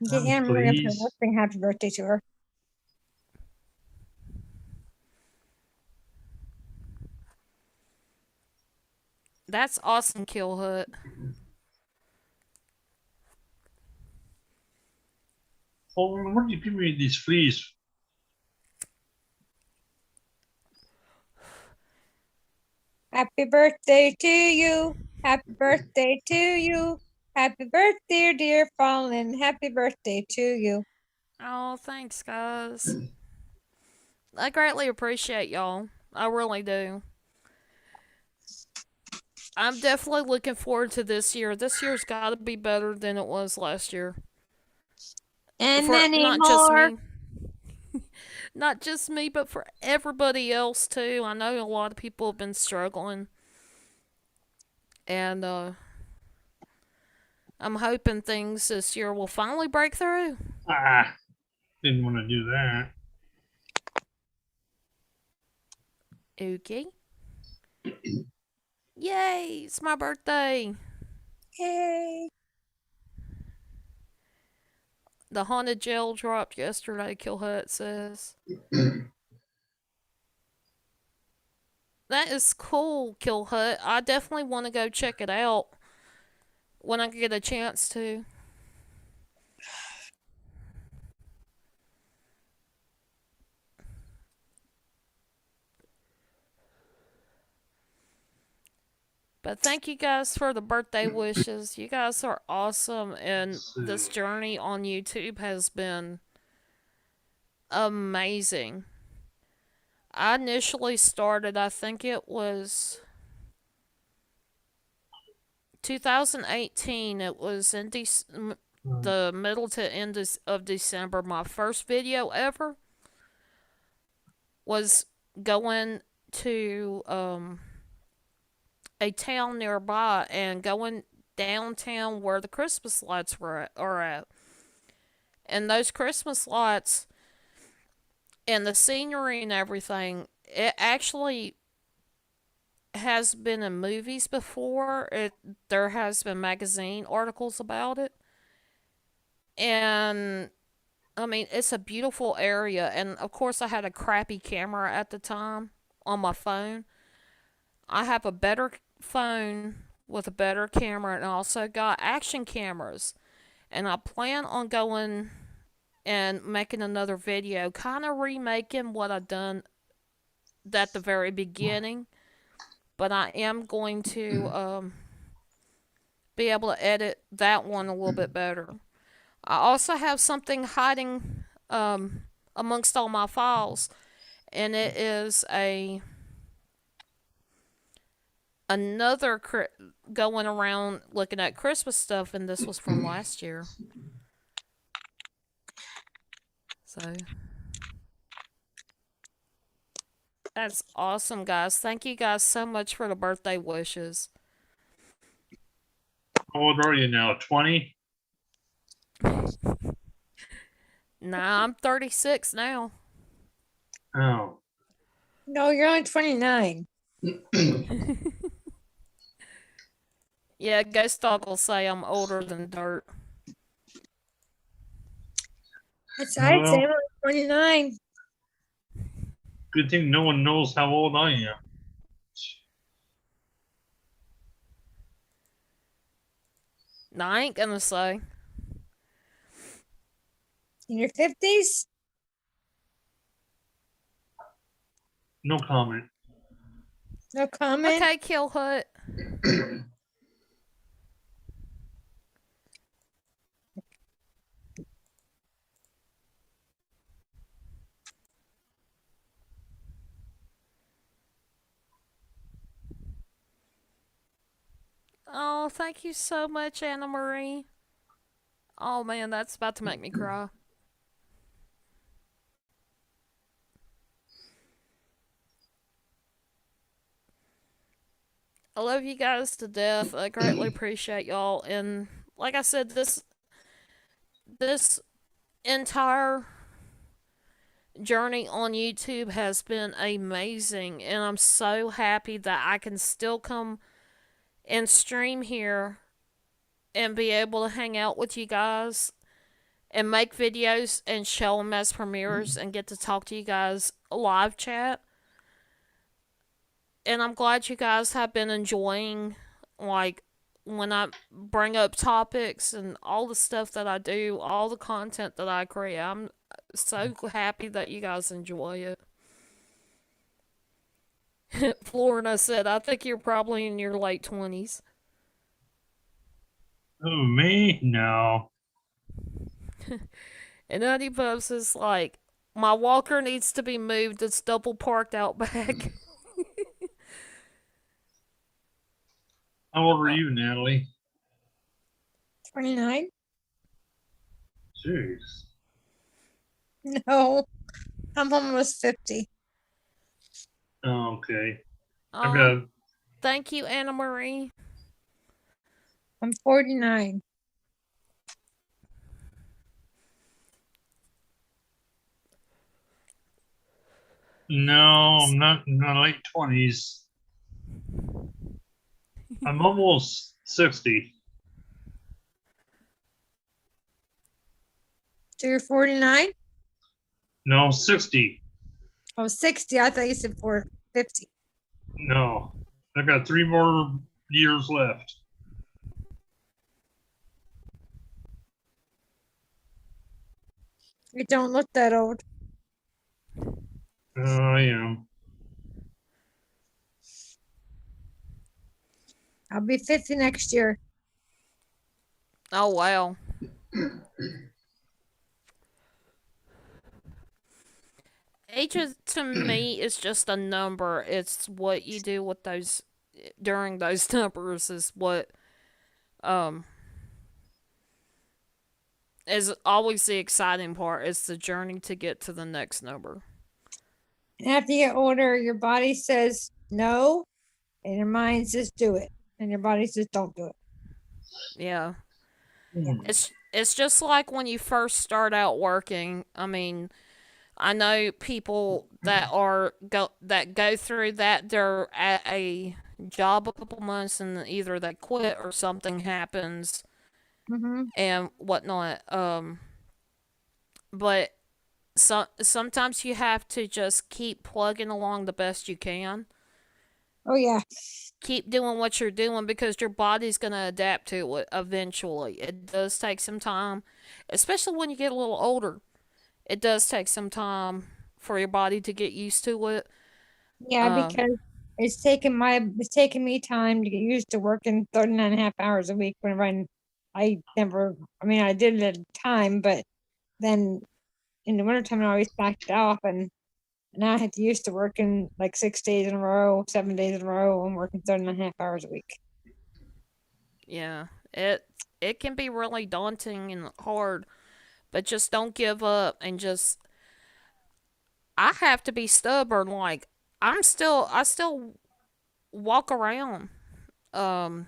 Get Anne Marie up here. Please. Let's sing happy birthday to her. That's awesome, Kill Hut. Oh, where did you give me these fleas? Happy birthday to you. Happy birthday to you. Happy birthday, dear Fallen. Happy birthday to you. Oh, thanks, guys. I greatly appreciate y'all. I really do. I'm definitely looking forward to this year. This year's got to be better than it was last year. And For many not just more. me. Not just me, but for everybody else too. I know a lot of people have been struggling. And I'm hoping things this year will finally break through. Ah, didn't want to do that. Okay. Yay! It's my birthday. Hey. The haunted jail dropped yesterday, Kill Hut says. That is cool, Kill Hut. I definitely want to go check it out when I get a chance to. But thank you guys for the birthday wishes. You guys are awesome, and this journey on YouTube has been amazing. I initially started, I think it was 2018. It was in the middle to end of December. My first video ever was going to a town nearby and going downtown where the Christmas lights are at. And those Christmas lights and the scenery and everything, it actually has been in movies before. There has been magazine articles about it. And I mean, it's a beautiful area, and of course I had a crappy camera at the time on my phone. I have a better phone with a better camera, and I also got action cameras. And I plan on going and making another video, kind of remaking what I done at the very beginning. But I am going to be able to edit that one a little bit better. I also have something hiding amongst all my files, and it is another going around looking at Christmas stuff, and this was from last year. So that's awesome, guys. Thank you guys so much for the birthday wishes. How old are you now? 20? Nah, I'm 36 now. Oh. No, you're only 29. Yeah, Ghost Dog will say I'm older than dirt. I'd say I'm Well, only 29. good thing no one knows how old I am. Nah, I ain't gonna say. In your 50s? No comment. No comment? Okay, Kill Hut. Oh, thank you so much, Anna Marie. Oh man, that's about to make me cry. I love you guys to death. I greatly appreciate y'all. And like I said, this entire journey on YouTube has been amazing, and I'm so happy that I can still come and stream here and be able to hang out with you guys and make videos and show them as premieres and get to talk to you guys live chat. And I'm glad you guys have been enjoying, like, when I bring up topics and all the stuff that I do, all the content that I create. I'm so happy that you guys enjoy it. Florina said, I think you're probably in your late 20s. Oh, me? No. And Honey Pups is like, my walker needs to be moved. It's double parked out back. How old are you, Natalie? 29? Jeez. No, I'm almost 50. Oh, okay. I've Oh, got thank you, Anna Marie. I'm 49. no. I'm not in my late 20s. I'm almost 60. So you're 49? No, 60. Oh, 60. I thought you said 50. No, I've got 3 more years left. You don't look that old. I am. I'll be 50 next year. Oh, wow. Age to me is just a number. It's what you do with those during those numbers is what um is always the exciting part. It's the journey to get to the next number. And after you get older, your body says no, and your mind says do it, and your body says don't do it. Yeah. Yeah. It's just like when you first start out working. I mean, I know people that go through that. They're at a job a couple months and either they quit or something happens Mm-hmm. and whatnot. But sometimes you have to just keep plugging along the best you can. Oh yeah. Keep doing what you're doing because your body's going to adapt to it eventually. It does take some time, especially when you get a little older. It does take some time for your body to get used to it. Yeah, Um, because it's taking me time to get used to working 39 and a half hours a week whenever I never, I mean, I did it at a time, but then in the wintertime, I always backed off, and now I had to used to working like 6 days in a row, 7 days in a row, and working 39 and a half hours a week. yeah, it can be really daunting and hard, but just don't give up and just I have to be stubborn. Like I still walk around. Um,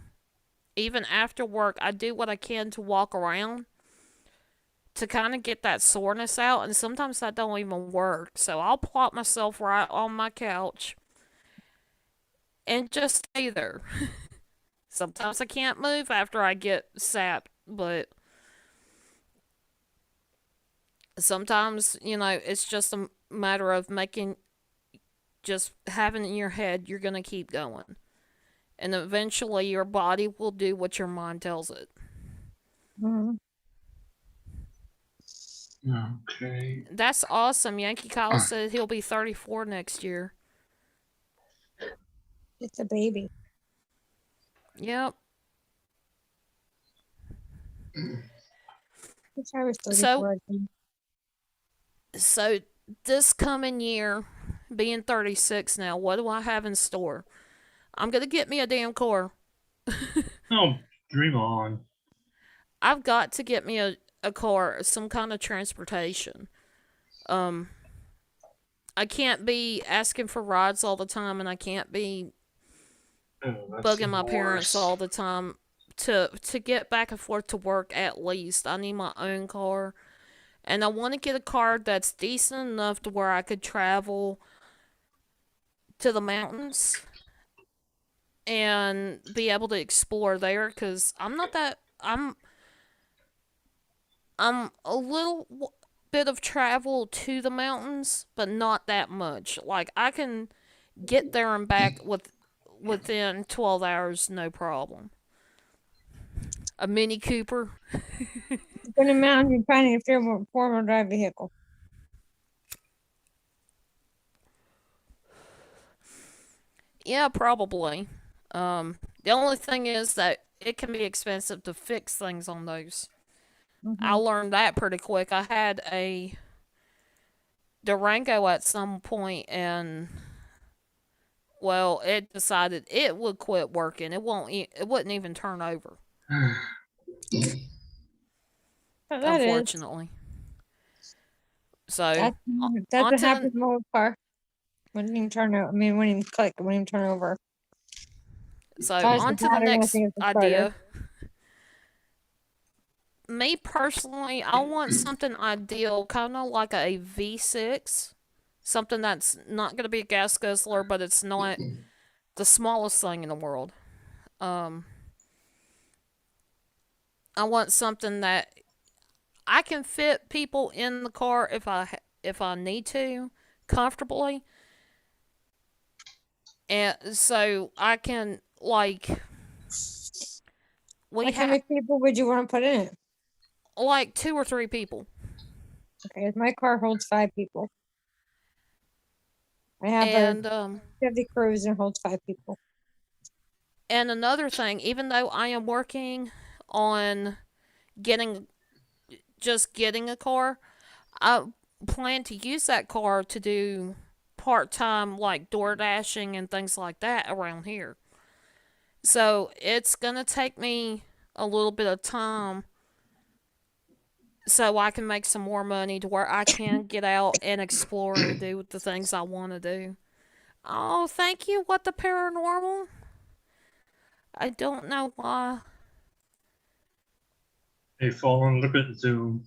Even after work, I do what I can to walk around to kind of get that soreness out, and sometimes that don't even work. So I'll plop myself right on my couch and just stay there. Sometimes I can't move after I get sapped, but sometimes, it's just a matter of just having in your head you're going to keep going. And eventually your body will do what your mind tells it. Mhm. Okay. That's awesome. Yankee Kyle said he'll be 34 next year. It's a baby. Yep. Wish I was So 34 again. so this coming year, being 36 now, what do I have in store? I'm going to get me a damn car. Oh, dream on. I've got to get me a car, some kind of transportation. Um, I can't be asking for rides all the time, and I can't be Oh, that's bugging my the parents worst. all the time to get back and forth to work. At least I need my own car, and I want to get a car that's decent enough to where I could travel to the mountains and be able to explore there. Because I'm a little bit of travel to the mountains, but not that much. Like I can get there and back within 12 hours, no problem. A Mini Cooper. When a mountain, you're trying to figure out four-wheel drive vehicle. Yeah, probably. The only thing is that it can be expensive to fix things on those. Mhm. I learned that pretty quick. I had a Durango at some point, and well, it decided it would quit working. It wouldn't even turn over. Oh, that is. Unfortunately. So That's on what to happens in my old car. Wouldn't even turn over. I mean, wouldn't even click. Wouldn't even turn over. so Charge on the to the battery, I next think it's a starter. idea. Me personally, I want something ideal, kind of like a V6, something that's not going to be a gas guzzler, but it's not the smallest thing in the world. I want something that I can fit people in the car if I need to comfortably, and so I can like we Like, how have many people would you want to put in it? like 2 or 3 people. Okay, my car holds 5 people. I have a And Chevy Cruze and it holds 5 people. and another thing, even though I am working on getting getting a car, I plan to use that car to do part-time like door dashing and things like that around here. So it's gonna take me a little bit of time so I can make some more money to where I can get out and explore and do the things I want to do. Oh, thank you. What the paranormal? I don't know why. Hey, Fallen, look at Zoom.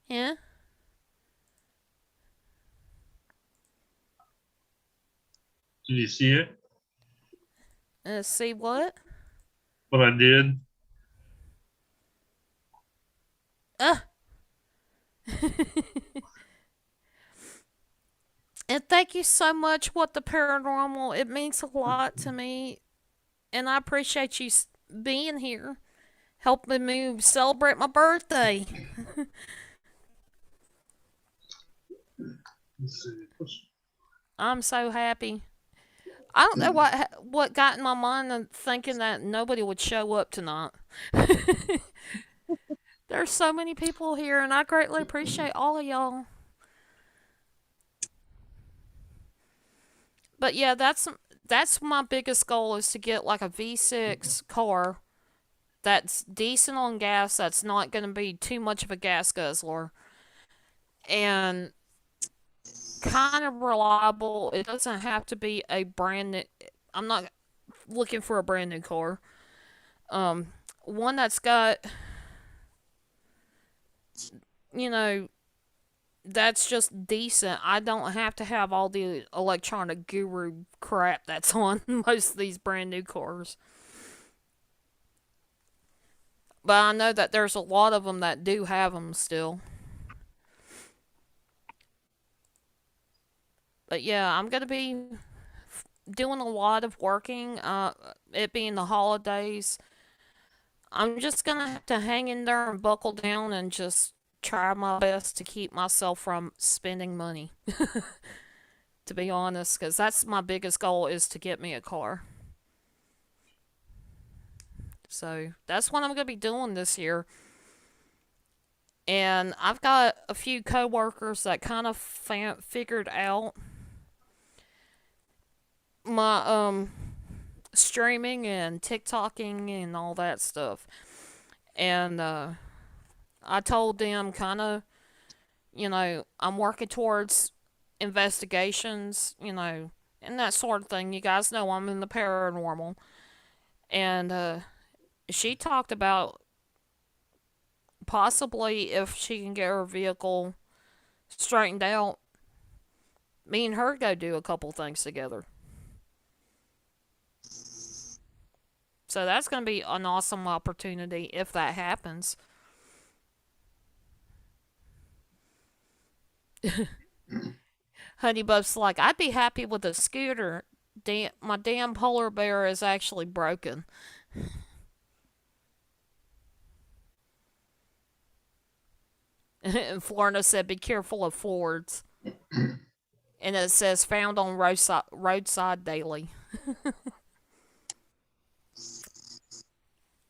Yeah. Did you see it? See what? What I did? And thank you so much, What the Paranormal. It means a lot to me. And I appreciate you being here, helping me celebrate my birthday. Let's see. I'm so happy. I don't know what got in my mind of thinking that nobody would show up tonight. There's so many people here, and I greatly appreciate all of y'all. But yeah, that's my biggest goal is to get like a V6 car that's decent on gas, that's not going to be too much of a gas guzzler, and kind of reliable. It doesn't have to be a brand new. I'm not looking for a brand new car. One that's got, you know, that's just decent. I don't have to have all the electronic guru crap that's on most of these brand new cars. But I know that there's a lot of them that do have them still. But yeah, I'm going to be doing a lot of working. It being the holidays, I'm just going to have to hang in there and buckle down and just try my best to keep myself from spending money. To be honest, because that's my biggest goal is to get me a car. So that's what I'm going to be doing this year. And I've got a few coworkers that kind of figured out my streaming and TikToking and all that stuff. And I told them kind of, I'm working towards investigations, and that sort of thing. You guys know I'm in the paranormal. And she talked about possibly if she can get her vehicle straightened out, me and her go do a couple things together. So that's going to be an awesome opportunity if that happens. Honeybub's like, I'd be happy with a scooter. My damn polar bear is actually broken. And Florida said, be careful of Fords. And it says, found on roadside daily.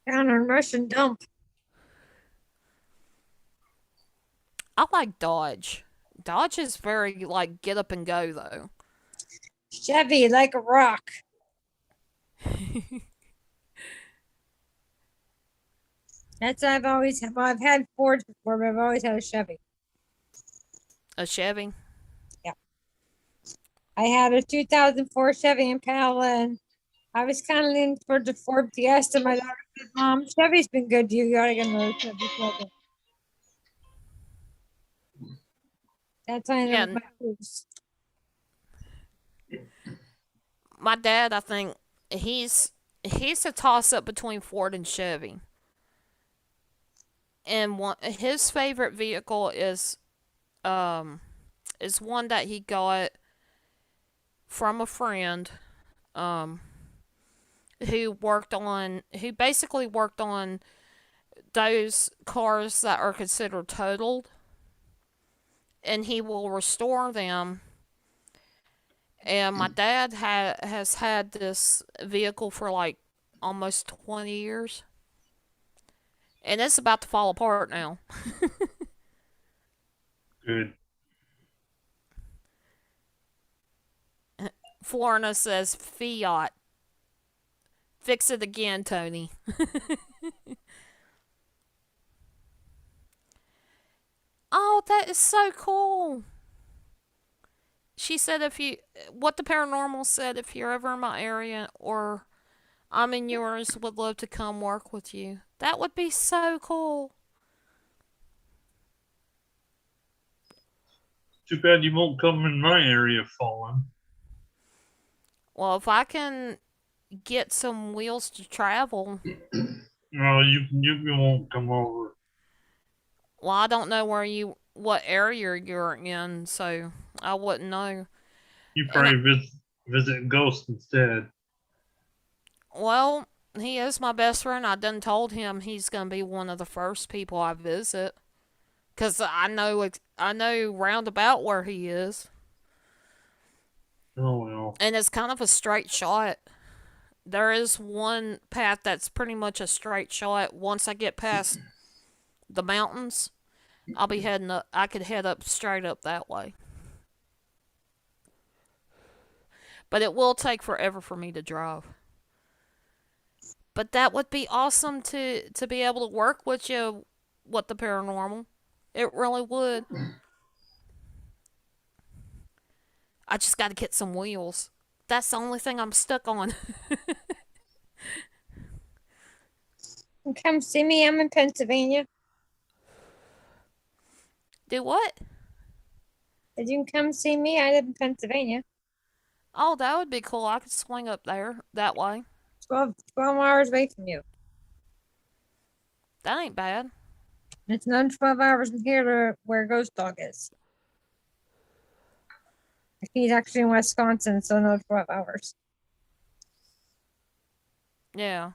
Down on Russian dump. I like Dodge. Dodge is very like get up and go though. Chevy like a rock. That's I've always well, I've had Fords before, but I've always had a Chevy. A Chevy. I had a 2004 Chevy Impala, and I was kind of leaning towards the Ford Fiesta. My daughter said, "Mom, Chevy's been good to you. You gotta get another Chevy." That's how I ended Yeah, up with my moves. my dad, I think he's a toss up between Ford and Chevy. And his favorite vehicle is one that he got from a friend um who basically worked on those cars that are considered totaled, and he will restore them. And my dad has had this vehicle for like almost 20 years, and it's about to fall apart now. Good. Florina says Fiat. Fix it again, Tony. Oh, that is so cool. She said what the paranormal said, if you're ever in my area or I'm in yours, would love to come work with you. That would be so cool. Too bad you won't come in my area, Fallen. Well, if I can get some wheels to travel, No, you won't come over. well, I don't know what area you're in, so I wouldn't know. You And probably visit Ghost instead. well, he is my best friend. I done told him he's gonna be one of the first people I visit, 'cause I know roundabout where he is, Oh well. and it's kind of a straight shot. There is one path that's pretty much a straight shot. Once I get past the mountains, I'll be heading up. I could head up straight up that way, but it will take forever for me to drive. But that would be awesome to be able to work with you with the paranormal. It really would. I just got to get some wheels. That's the only thing I'm stuck on. Come see me. I'm in Pennsylvania. Do what? Did you come see me? I live in Pennsylvania. Oh, that would be cool. I could swing up there that way. 12 hours away from you. That ain't bad. It's another 12 hours from here to where Ghost Dog is. He's actually in Wisconsin, so another 12 hours. Yeah.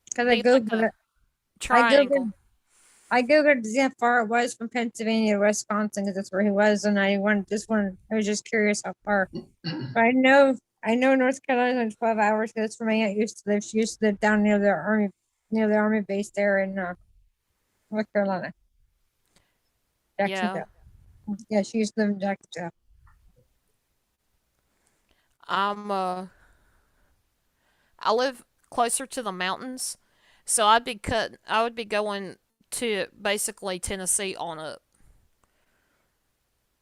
Because I Be like googled a it. triangle. I googled to see how far it was from Pennsylvania to Wisconsin because that's where he was, and I was just curious how far. But I know North Carolina is 12 hours because that's where my aunt used to live. She used to live down near the army base there in North Carolina, Yeah. Jacksonville. Yeah, she used to live in Jacksonville. I'm I live closer to the mountains, so I would be going to basically Tennessee on up.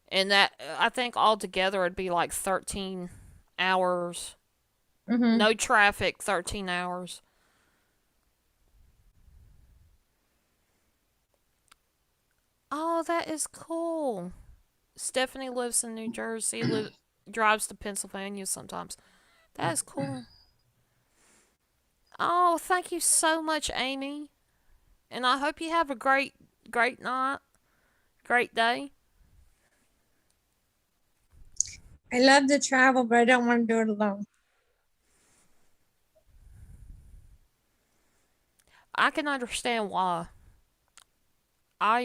And that I think altogether it'd be like 13 hours. Mm-hmm. No traffic, 13 hours. Oh, that is cool. Stephanie lives in New Jersey, drives to Pennsylvania sometimes. That is cool. Oh, thank you so much, Amy. And I hope you have a great night, great day. I love to travel, but I don't want to do it alone. I can understand why. I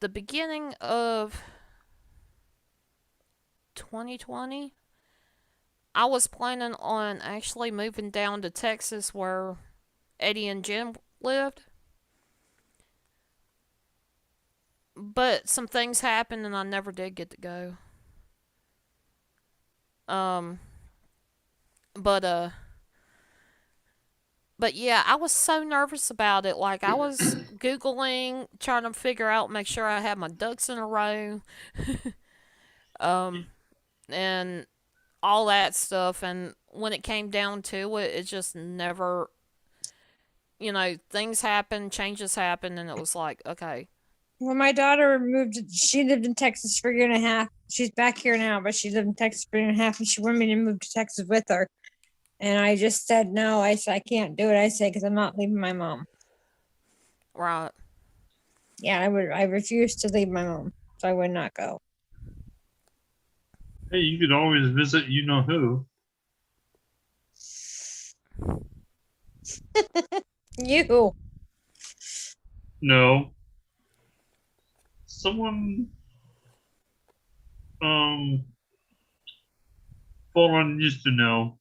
the beginning of 2020, I was planning on actually moving down to Texas where Eddie and Jim lived. But some things happened and I never did get to go. Um but But yeah, I was so nervous about it. Like I was googling, trying to figure out, make sure I had my ducks in a row, um, and all that stuff. And when it came down to it, it just never, things happen, changes happen, and it was like, okay, Well, my daughter moved. She lived in Texas for a year and a half. She's back here now, but she lived in Texas for a year and a half, and she wanted me to move to Texas with her. And I just said no. I said I can't do it. I said because I'm not leaving my mom. right. Yeah, I would. I refused to leave my mom, so I would not go. Hey, you could always visit you know who. You. No. Someone Fallen used to know.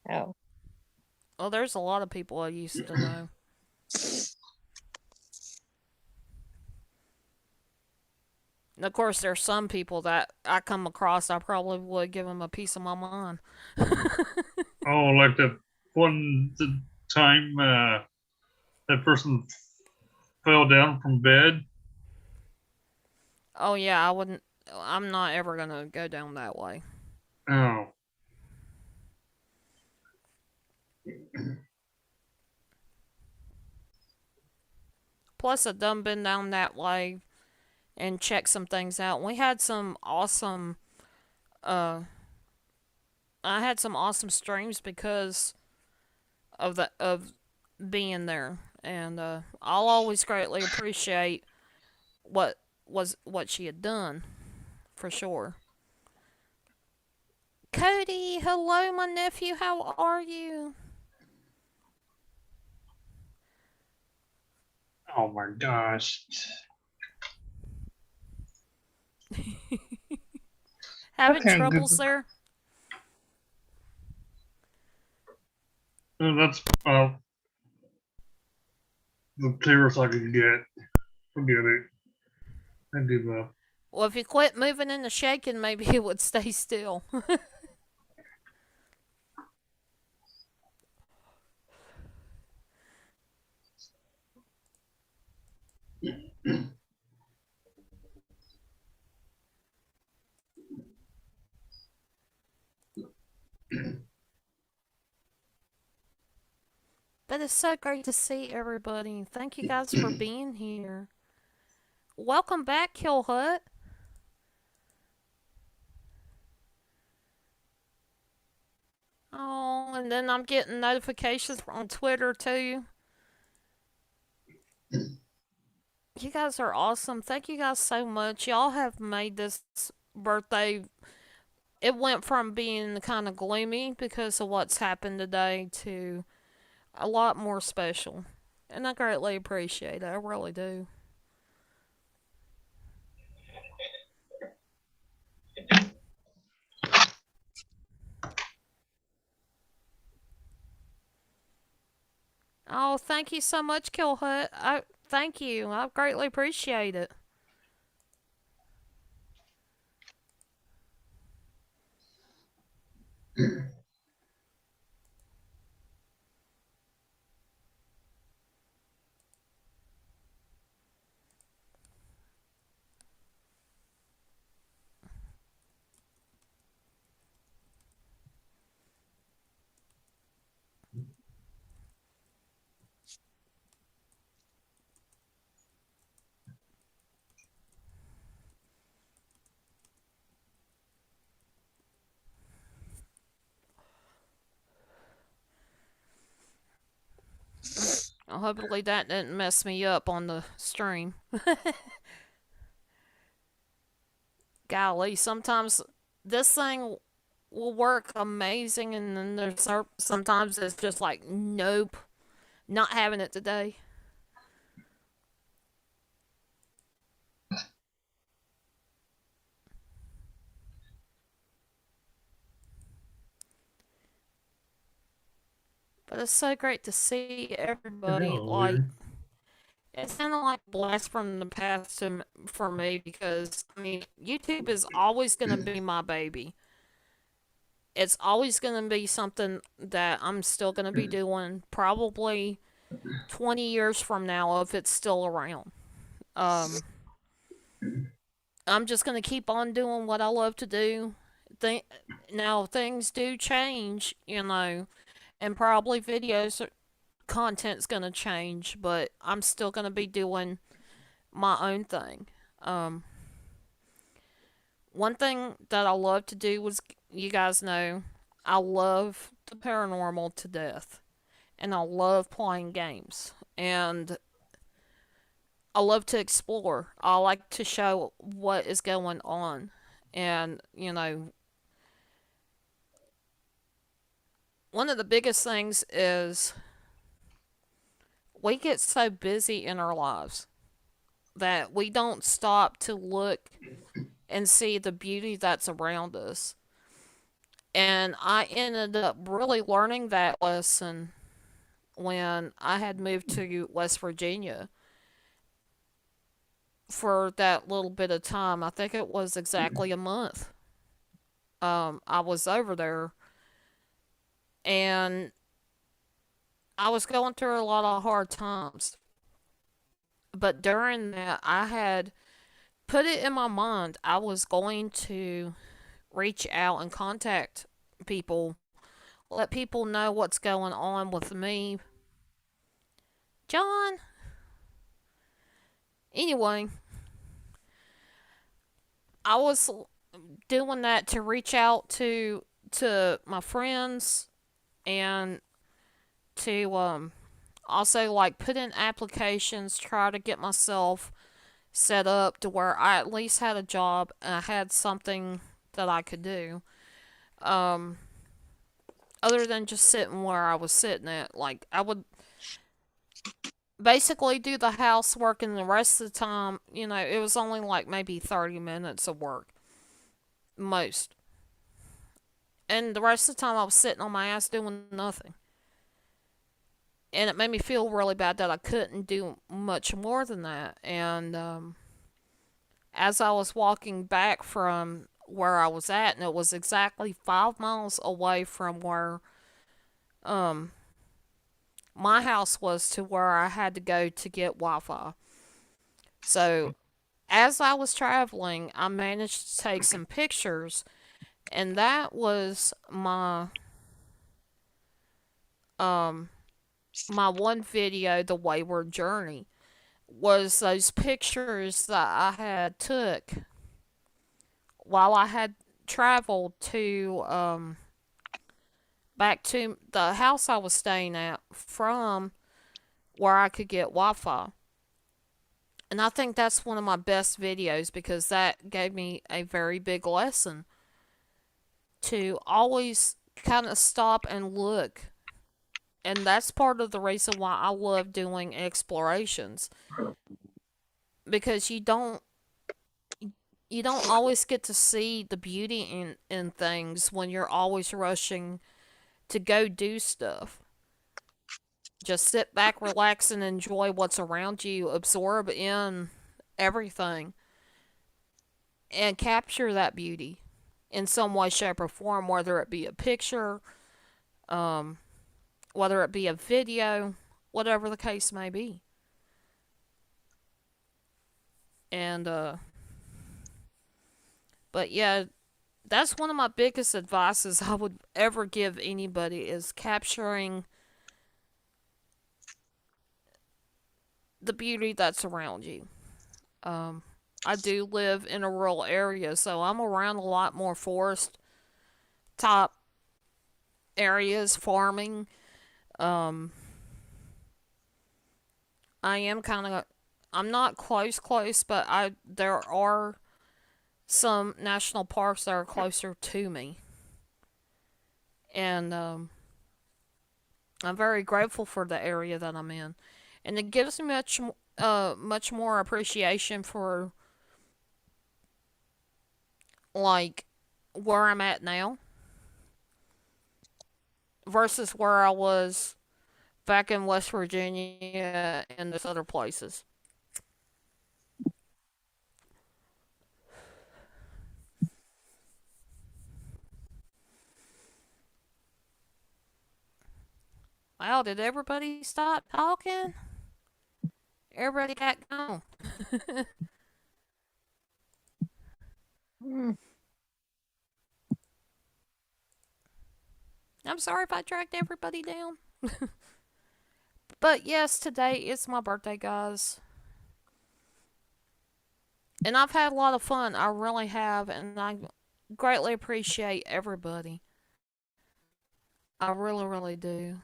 Oh. Well, there's a lot of people I used to know. And of course, there's some people that I come across, I probably would give them a piece of my mind. Oh, like that one time that person fell down from bed. Oh yeah, I'm not ever gonna go down that way. Oh, Plus, I've done been down that way and checked some things out. We had some awesome, uh, I had some awesome streams because of being there, and I'll always greatly appreciate what she had done, for sure. Cody, hello, my nephew. How are you? oh my gosh. Having Okay, troubles there? That's the clearest I could get. Forget it. I give up. Well, if you quit moving and shaking, maybe it would stay still. But it's so great to see everybody. Thank you guys for being here. Welcome back, Kill Hut. Oh, and then I'm getting notifications on Twitter too. You guys are awesome. Thank you guys so much. Y'all have made this birthday. It went from being kind of gloomy because of what's happened today to a lot more special. And I greatly appreciate it. I really do. Oh, thank you so much, Kill Hut. Thank you. I greatly appreciate it. Hopefully that didn't mess me up on the stream. Golly, sometimes this thing will work amazing, and then sometimes it's just like, nope, not having it today. But it's so great to see I everybody. know, Like, weird. it's kind of like a blast from the past for me because, I mean, YouTube is always going to be my baby. It's always going to be something that I'm still going to be doing probably 20 years from now if it's still around. Um, I'm just going to keep on doing what I love to do. Th- Now, things do change, and probably content's going to change, but I'm still going to be doing my own thing. Um, One thing that I love to do was, you guys know, I love the paranormal to death, and I love playing games, and I love to explore. I like to show what is going on, and one of the biggest things is we get so busy in our lives that we don't stop to look and see the beauty that's around us. And I ended up really learning that lesson when I had moved to West Virginia for that little bit of time. I think it was exactly a month. I was over there, and I was going through a lot of hard times. But during that, I had put it in my mind I was going to reach out and contact people, let people know what's going on with me. John. Anyway, I was doing that to reach out to my friends and to also like put in applications, try to get myself set up to where I at least had a job and I had something that I could do. Um, Other than just sitting where I was sitting at, like I would basically do the housework, and the rest of the time, it was only like maybe 30 minutes of work, most. And the rest of the time I was sitting on my ass doing nothing. And it made me feel really bad that I couldn't do much more than that. And as I was walking back from where I was at, and it was exactly 5 miles away from where um, my house was to where I had to go to get Wi Fi. So as I was traveling, I managed to take some pictures, and that was um my one video, The Wayward Journey, was those pictures that I had took while I had traveled to back to the house I was staying at from where I could get Wi-Fi. And I think that's one of my best videos because that gave me a very big lesson to always kind of stop and look. And that's part of the reason why I love doing explorations, because you don't always get to see the beauty in things when you're always rushing to go do stuff. Just sit back, relax, and enjoy what's around you, absorb in everything, and capture that beauty in some way, shape, or form, whether it be a picture, um, whether it be a video, whatever the case may be. And, but yeah, that's one of my biggest advices I would ever give anybody is capturing the beauty that's around you. I do live in a rural area, so I'm around a lot more forest type areas, farming. Um, I am kind of, I'm not close, but there are some national parks that are closer to me, and I'm very grateful for the area that I'm in, and it gives me much more appreciation for like where I'm at now versus where I was back in West Virginia and those other places. Wow, did everybody stop talking? Everybody got gone. Mm. I'm sorry if I dragged everybody down. But yes, today is my birthday, guys. And I've had a lot of fun. I really have. And I greatly appreciate everybody. I really, really do.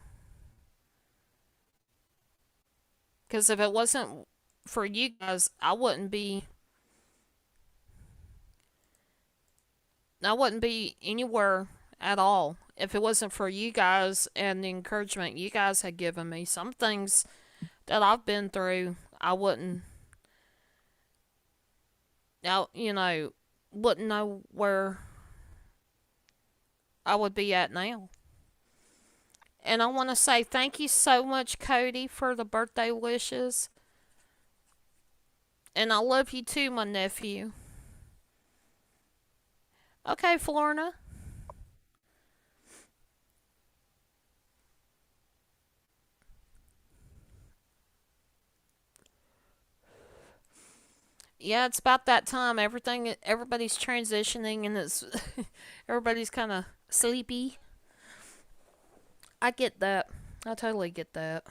Because if it wasn't for you guys, I wouldn't be anywhere at all if it wasn't for you guys and the encouragement you guys had given me. Some things that I've been through, I wouldn't know where I would be at now. And I want to say thank you so much, Cody, for the birthday wishes. And I love you too, my nephew. Okay, Florina. Yeah, it's about that time. Everybody's transitioning, and it's everybody's kind of sleepy. I get that. I totally get that.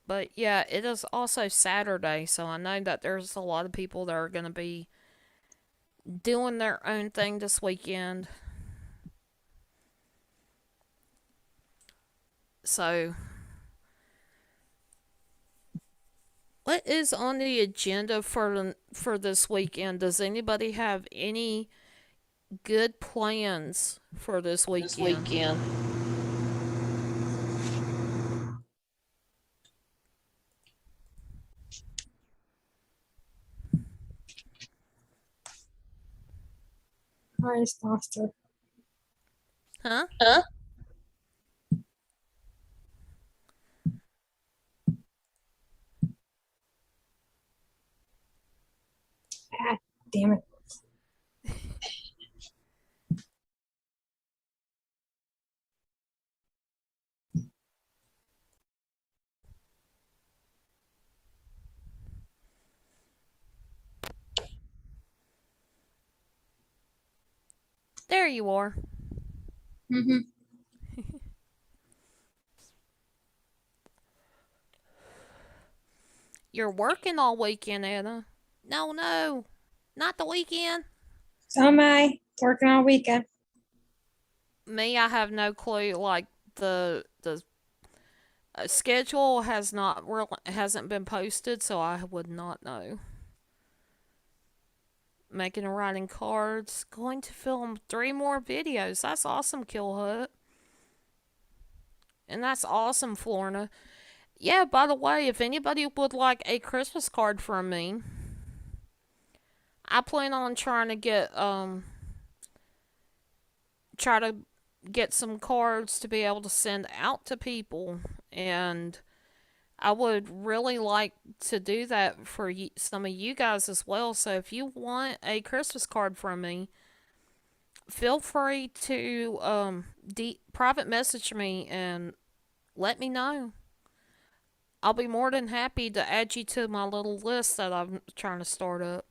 But yeah, it is also Saturday, so I know that there's a lot of people that are going to be doing their own thing this weekend. So, what is on the agenda for this weekend? Does anybody have any good plans for this weekend? I just lost her. Huh? Ah, damn it. There you are. Mm-hmm. You're working all weekend, Anna. No, not the weekend. So am I. Working all weekend. Me, I have no clue. Like the schedule hasn't been posted, so I would not know. Making and writing cards. Going to film 3 more videos. That's awesome, Kill Hut. And that's awesome, Florina. Yeah, by the way, if anybody would like a Christmas card from me, I plan on trying to get some cards to be able to send out to people, and I would really like to do that for some of you guys as well. So if you want a Christmas card from me, feel free to private message me and let me know. I'll be more than happy to add you to my little list that I'm trying to start up.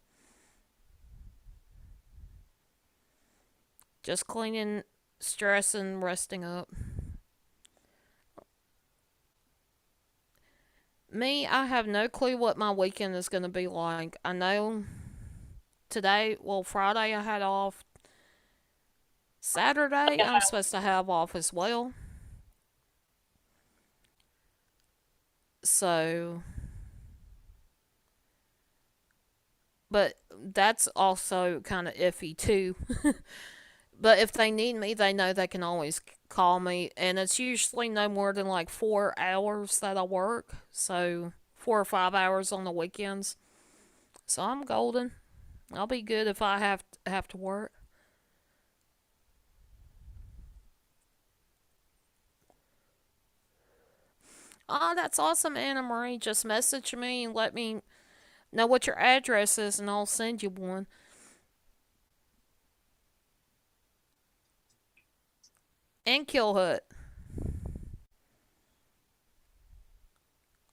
Just cleaning, stressing, resting up. Me, I have no clue what my weekend is going to be like. I know Friday I had off. Saturday, I'm supposed to have off as well. So, but that's also kind of iffy too. But if they need me, they know they can always call me, and it's usually no more than like 4 hours that I work, so 4 or 5 hours on the weekends. So I'm golden. I'll be good if I have to work. Oh, that's awesome, Anna Marie. Just message me and let me know what your address is, and I'll send you one. And Kill Hut.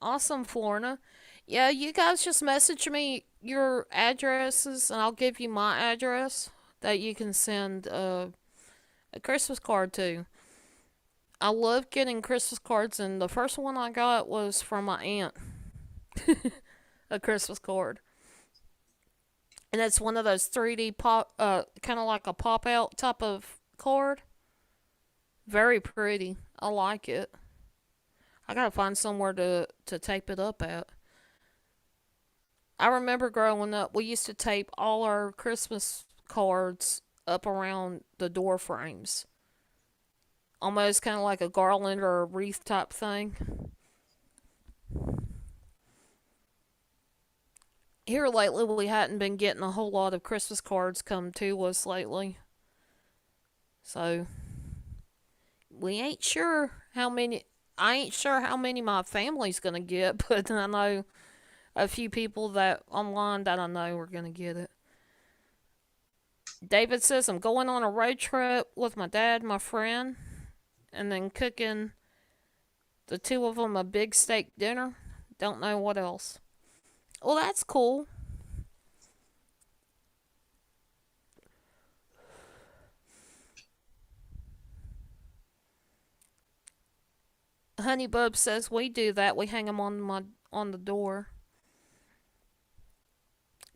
Awesome, Florna. Yeah, you guys just message me your addresses, and I'll give you my address that you can send a Christmas card to. I love getting Christmas cards, and the first one I got was from my aunt. A Christmas card. And it's one of those 3D pop, kind of like a pop out type of card. Very pretty. I like it. I gotta find somewhere to tape it up at. I remember growing up, we used to tape all our Christmas cards up around the door frames. Almost kind of like a garland or a wreath type thing. Here lately, we hadn't been getting a whole lot of Christmas cards come to us lately. So, we ain't sure how many. I ain't sure how many my family's gonna get, but I know a few people that online that I know are gonna get it. David says I'm going on a road trip with my dad, my friend, and then cooking the two of them a big steak dinner. Don't know what else. Well, that's cool. Honeybub says we do that. We hang them on the door.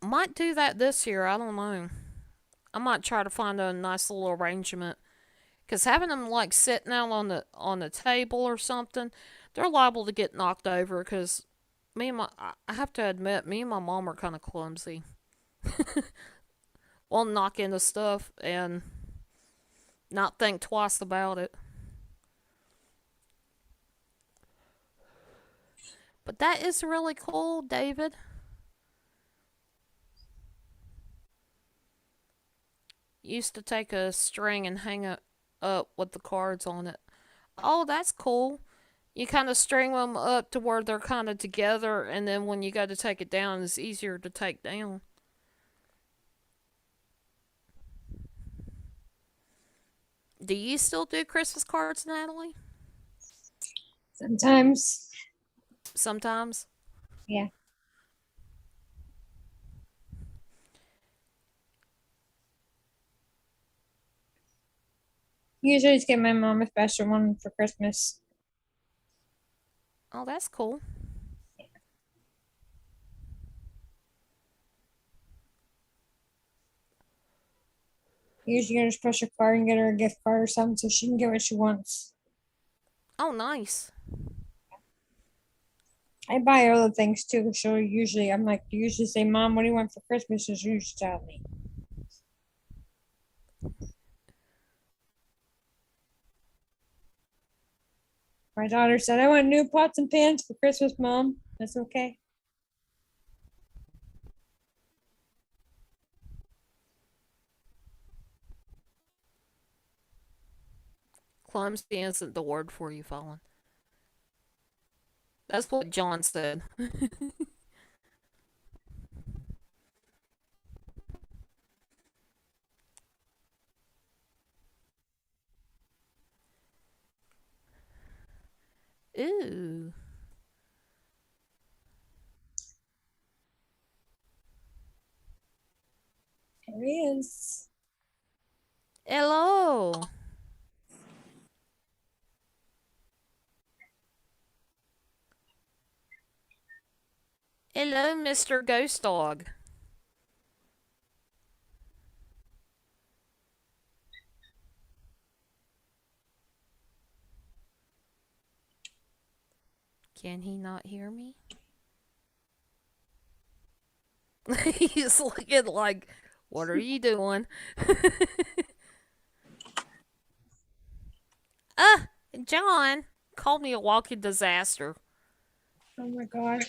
Might do that this year. I don't know. I might try to find a nice little arrangement. Cause having them like sitting out on the table or something, they're liable to get knocked over. Cause I have to admit, me and my mom are kind of clumsy. We'll knock into stuff and not think twice about it. But that is really cool, David. Used to take a string and hang it up with the cards on it. Oh, that's cool. You kind of string them up to where they're kind of together, and then when you go to take it down, it's easier to take down. Do you still do Christmas cards, Natalie? Sometimes. Sometimes? Yeah. Usually just get my mom a special one for Christmas. Oh, that's cool. Usually get her a special card and get her a gift card or something so she can get what she wants. Oh, nice. I buy her other things too. So usually I'm like, usually say, Mom, what do you want for Christmas? And she usually tell me. My daughter said, I want new pots and pans for Christmas, Mom. That's okay. Clumsy isn't the word for you, Fallen. That's what John said. Ooh. There he is. Hello. Hello, Mr. Ghost Dog. Can he not hear me? He's looking like, what are you doing? John called me a walking disaster. Oh my god.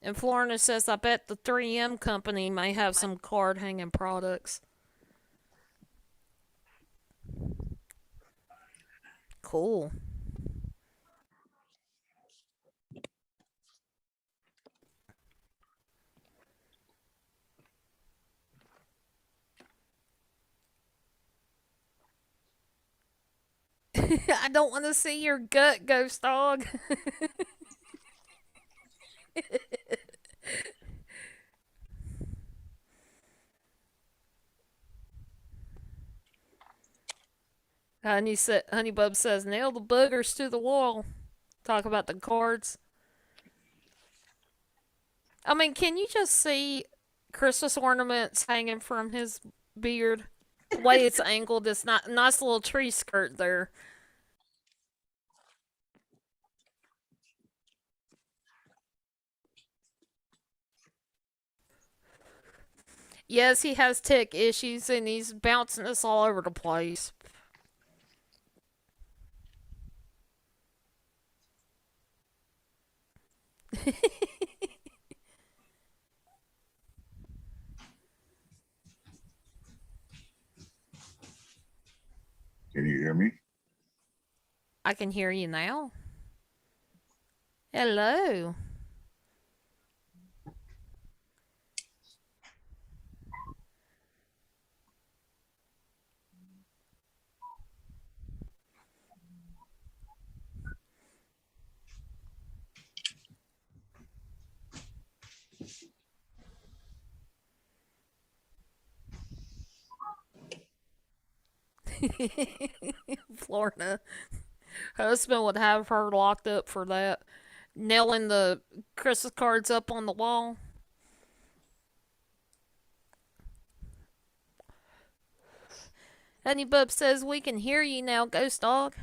And Florina says, I bet the 3M company may have some card hanging products. Cool. I don't want to see your gut, ghost dog. Honeybub says, nail the boogers to the wall. Talk about the cards. I mean, can you just see Christmas ornaments hanging from his beard? The way it's angled, it's not nice little tree skirt there. Yes, he has tick issues and he's bouncing us all over the place. Can you hear me? I can hear you now. Hello. Florida. Husband would have her locked up for that. Nailing the Christmas cards up on the wall. Honeybub says we can hear you now, ghost dog.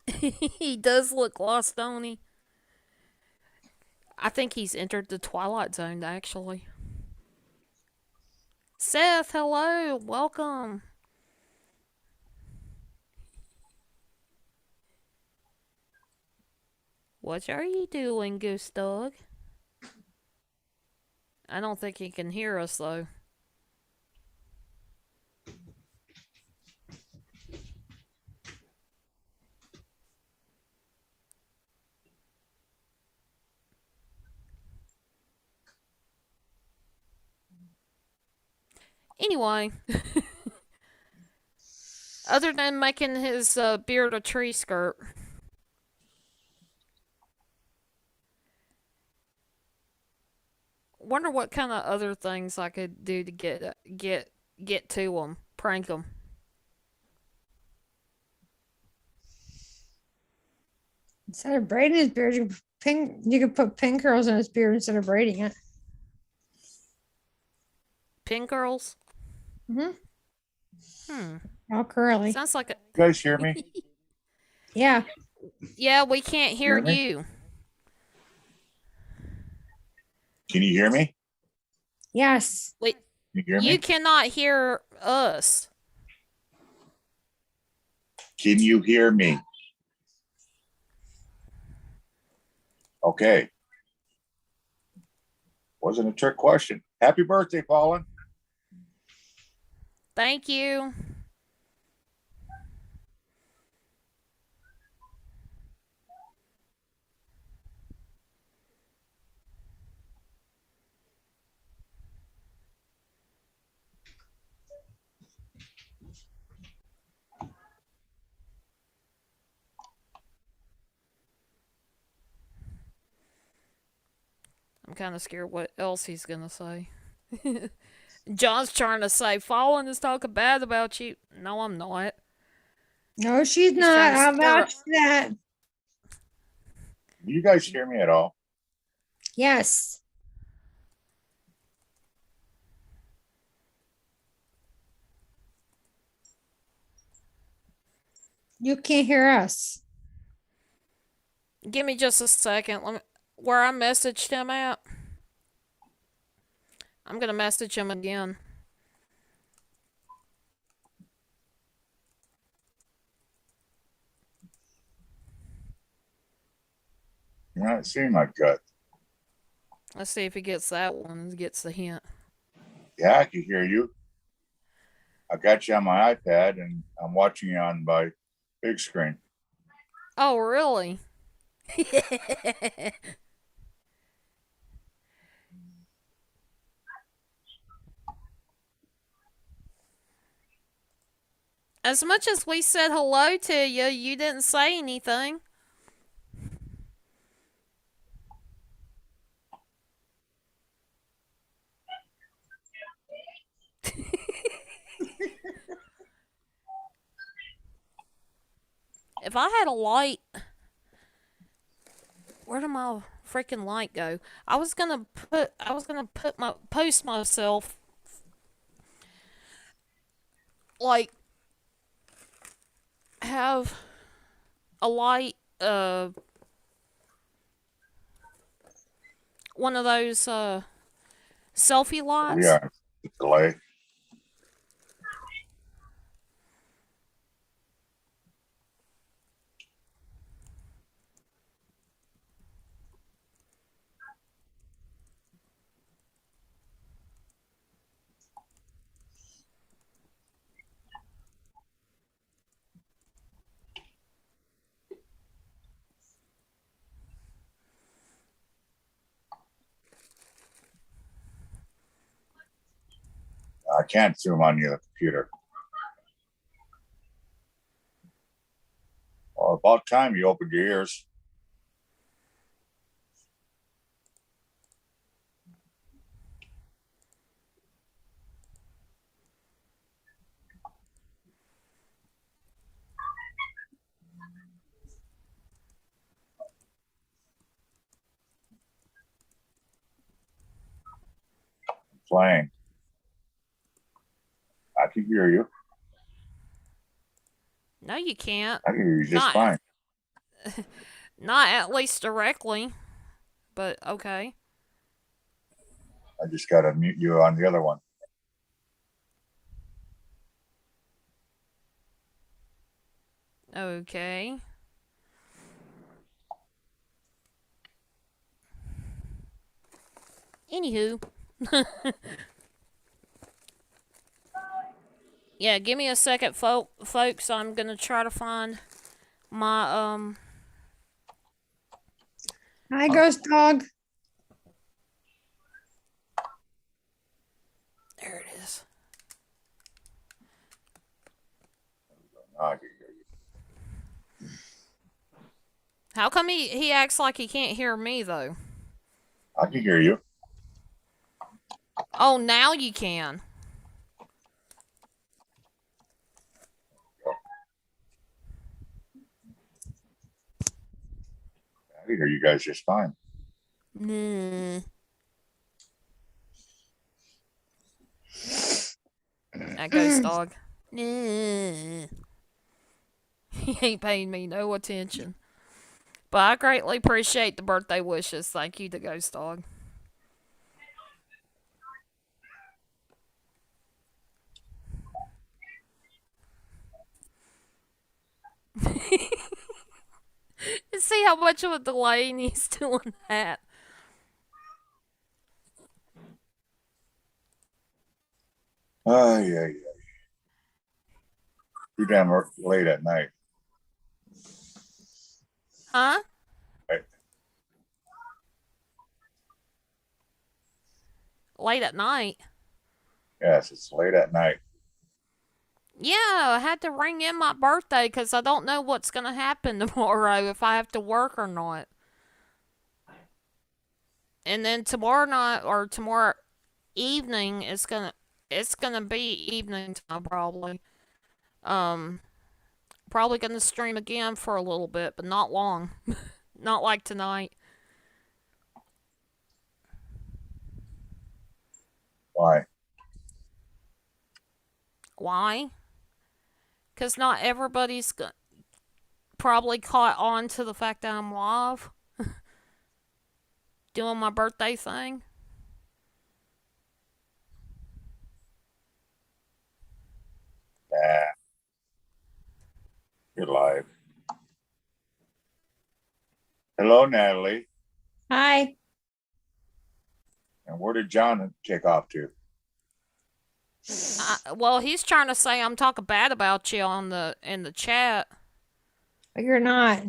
He does look lost, don't he? I think he's entered the Twilight Zone, actually. Seth, hello. Welcome. What are you doing, Goose Dog? I don't think he can hear us, though. Anyway, other than making his beard a tree skirt, wonder what kind of other things I could do to get to him, prank him. Instead of braiding his beard, you could put pin curls in his beard instead of braiding it. Pin curls? Mm-hmm. All curly. Sounds like a. You guys hear me? Yeah. Yeah, we can't hear Hear me? you. Can you hear me? Yes. Wait, Can you hear you me? cannot hear us. Can you hear me? Okay. Wasn't a trick question. Happy birthday, Paulin. Thank you. I'm kind of scared what else he's gonna say. John's trying to say, Fallen is talking bad about you. No, I'm not. No, she's He's trying not. to I'll stir vouch for that. Do you guys hear me at all? Yes. You can't hear us. Give me just a second. Let me, where I messaged him at. I'm gonna message him again. You're not seeing my gut. Let's see if he gets that one and gets the hint. Yeah, I can hear you. I got you on my iPad and I'm watching you on my big screen. Oh, really? As much as we said hello to you, you didn't say anything. If I had a light, where did my freaking light go? I was gonna post myself like have a light, one of those selfie lights. We are delay. I can't zoom on your computer. Well, about time you opened your ears. Playing. I can hear you. No, you can't. I can hear you just Not- fine. Not at least directly. But okay. I just got to mute you on the other one. Okay. Anywho. Yeah, give me a second, folks. I'm gonna try to find my Hi, ghost dog. there it is. I can hear you. How come he acts like he can't hear me though? I can hear you. Oh, now you can. I can hear you guys just fine. Nah. That ghost dog. Nah. He ain't paying me no attention. But I greatly appreciate the birthday wishes. Thank you, the ghost dog. See how much of a delay he's doing that. Oh, yeah. Too damn late at night. Huh? Right. Late at night? Yes, it's late at night. Yeah, I had to ring in my birthday because I don't know what's going to happen tomorrow, if I have to work or not. And then tomorrow night or tomorrow evening it's gonna be evening time probably. Probably gonna stream again for a little bit, but not long. Not like tonight. Why? Why? Because not everybody's probably caught on to the fact that I'm live doing my birthday thing. Nah. You're live. Hello, Natalie. Hi. And where did John kick off to? Well, he's trying to say I'm talking bad about you in the chat. But you're not.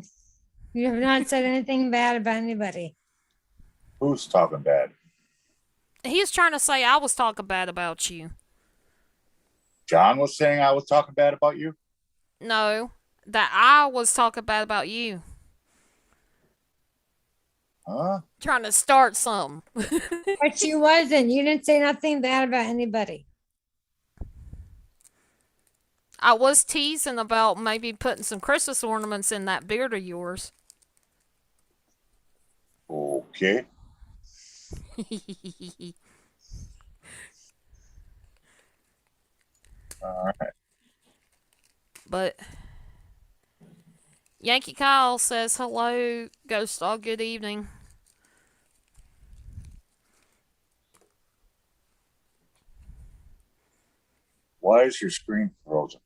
You have not said anything bad about anybody. Who's talking bad? He's trying to say I was talking bad about you. John was saying I was talking bad about you? No, that I was talking bad about you. Huh? Trying to start something. But you wasn't. You didn't say nothing bad about anybody. I was teasing about maybe putting some Christmas ornaments in that beard of yours. Okay. All right. But Yankee Kyle says hello, Ghost Dog. Good evening. Why is your screen frozen?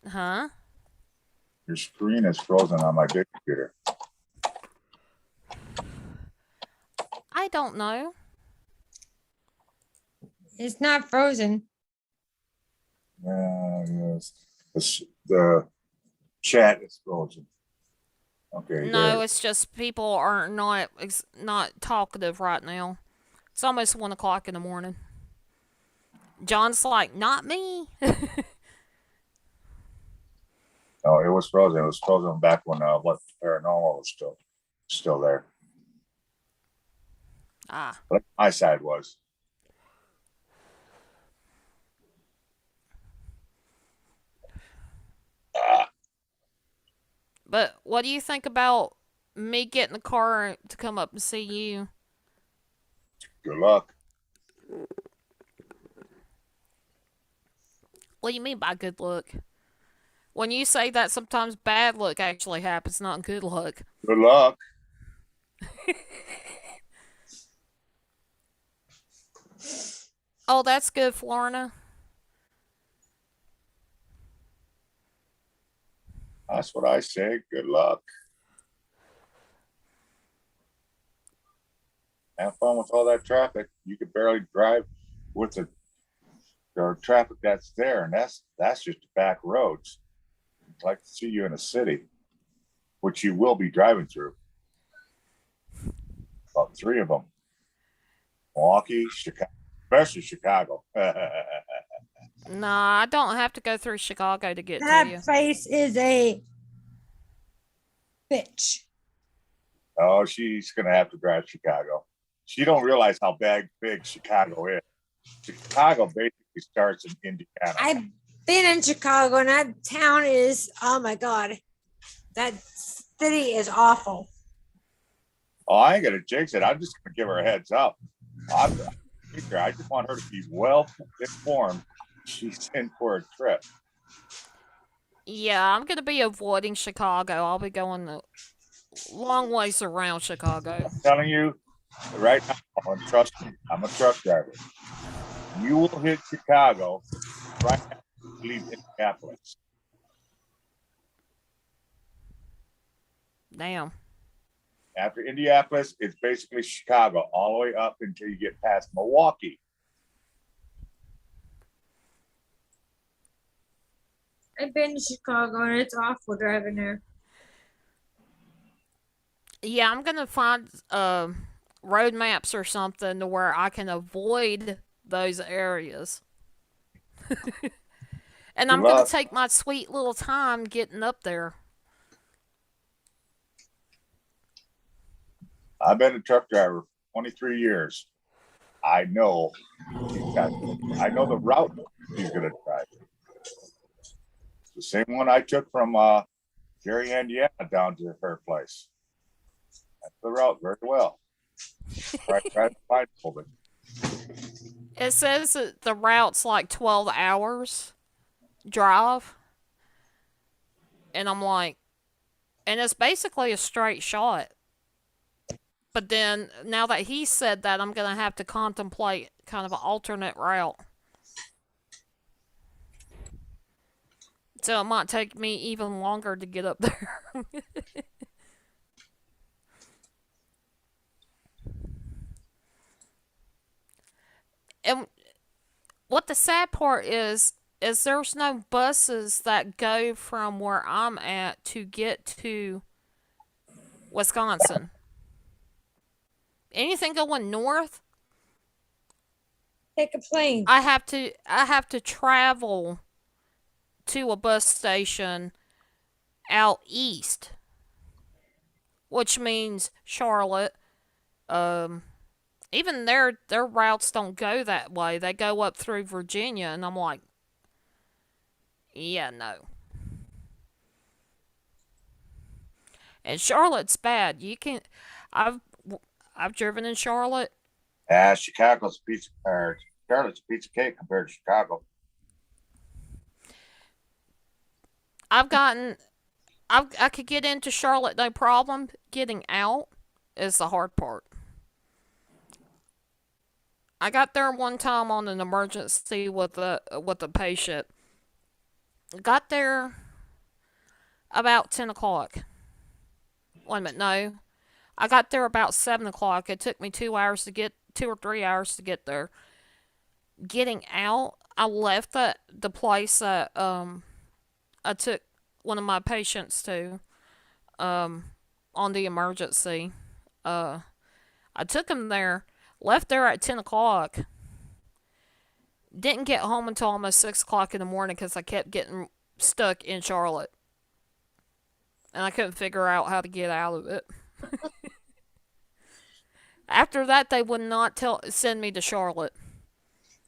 Huh? Your screen is frozen on my big computer. I don't know. It's not frozen. Yes. The chat is frozen. Okay. No, there. it's just people are not talkative right now. It's almost 1 o'clock in the morning. John's like, not me. No, it was frozen. It was frozen back when what paranormal was still there. Ah. But my side was. But what do you think about me getting the car to come up and see you? Good luck. What do you mean by good luck? When you say that, sometimes bad luck actually happens, not good luck. Good luck. Oh, that's good, Florina. That's what I say. Good luck. Have fun with all that traffic. You could barely drive with the traffic that's there, and that's just back roads. I'd like to see you in a city, which you will be driving through. About 3 of them: Milwaukee, Chicago, especially Chicago. Nah, I don't have to go through Chicago to get to you. That place is a bitch. Oh, she's gonna have to drive Chicago. She don't realize how big Chicago is. Chicago basically starts in Indiana. I've been in Chicago and that town is, oh my God, that city is awful. Oh, I ain't gonna jinx it. I'm just gonna give her a heads up. I just want her to be well informed. She's in for a trip. Yeah, I'm gonna be avoiding Chicago. I'll be going the long ways around Chicago. I'm telling you right now, and trust me, I'm a truck driver. You will hit Chicago right after you leave Indianapolis. Damn. After Indianapolis, it's basically Chicago all the way up until you get past Milwaukee. I've been to Chicago and it's awful driving there. Yeah, I'm gonna find road maps or something to where I can avoid those areas. And I'm gonna take my sweet little time getting up there. I've been a truck driver for 23 years. I know the route he's going to drive. The same one I took from Gary, Indiana down to her place. That's the route very well. Right, blindfolded. It says that the route's like 12 hours drive. And I'm like, and it's basically a straight shot. But then now that he said that, I'm going to have to contemplate kind of an alternate route. So it might take me even longer to get up there. And what the sad part is there's no buses that go from where I'm at to get to Wisconsin. Anything going north, Take a plane. I have to travel to a bus station out east, which means Charlotte. Even their routes don't go that way. They go up through Virginia, and I'm like, yeah, no. And Charlotte's bad. You can, I've driven in Charlotte. Chicago's a piece or Charlotte's a piece of cake compared to Chicago. I could get into Charlotte no problem. Getting out is the hard part. I got there one time on an emergency with a patient. Got there about 10 o'clock. Wait a minute, no. I got there about 7 o'clock. It took me 2 or 3 hours to get there. Getting out, I left the place that I took one of my patients to on the emergency. I took him there, left there at 10 o'clock. Didn't get home until almost 6 o'clock in the morning because I kept getting stuck in Charlotte. And I couldn't figure out how to get out of it. After that, they would not send me to Charlotte.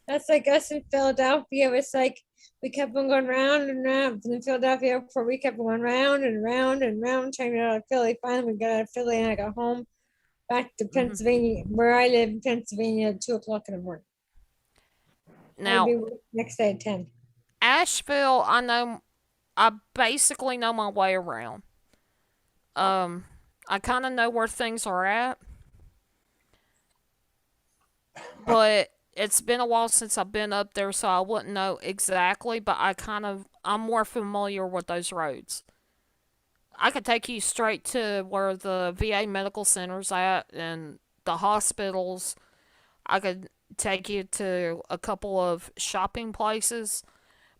That's like us in Philadelphia. It's like we kept on going round and round. In Philadelphia before we kept going round and round and round trying to get out of Philly. Finally, we got out of Philly and I got home back to Pennsylvania, where I live in Pennsylvania at 2 o'clock in the morning. Now, next day at 10. Asheville, I basically know my way around. I kind of know where things are at. But it's been a while since I've been up there, so I wouldn't know exactly, but I'm more familiar with those roads. I could take you straight to where the VA medical center's at and the hospitals. I could take you to a couple of shopping places,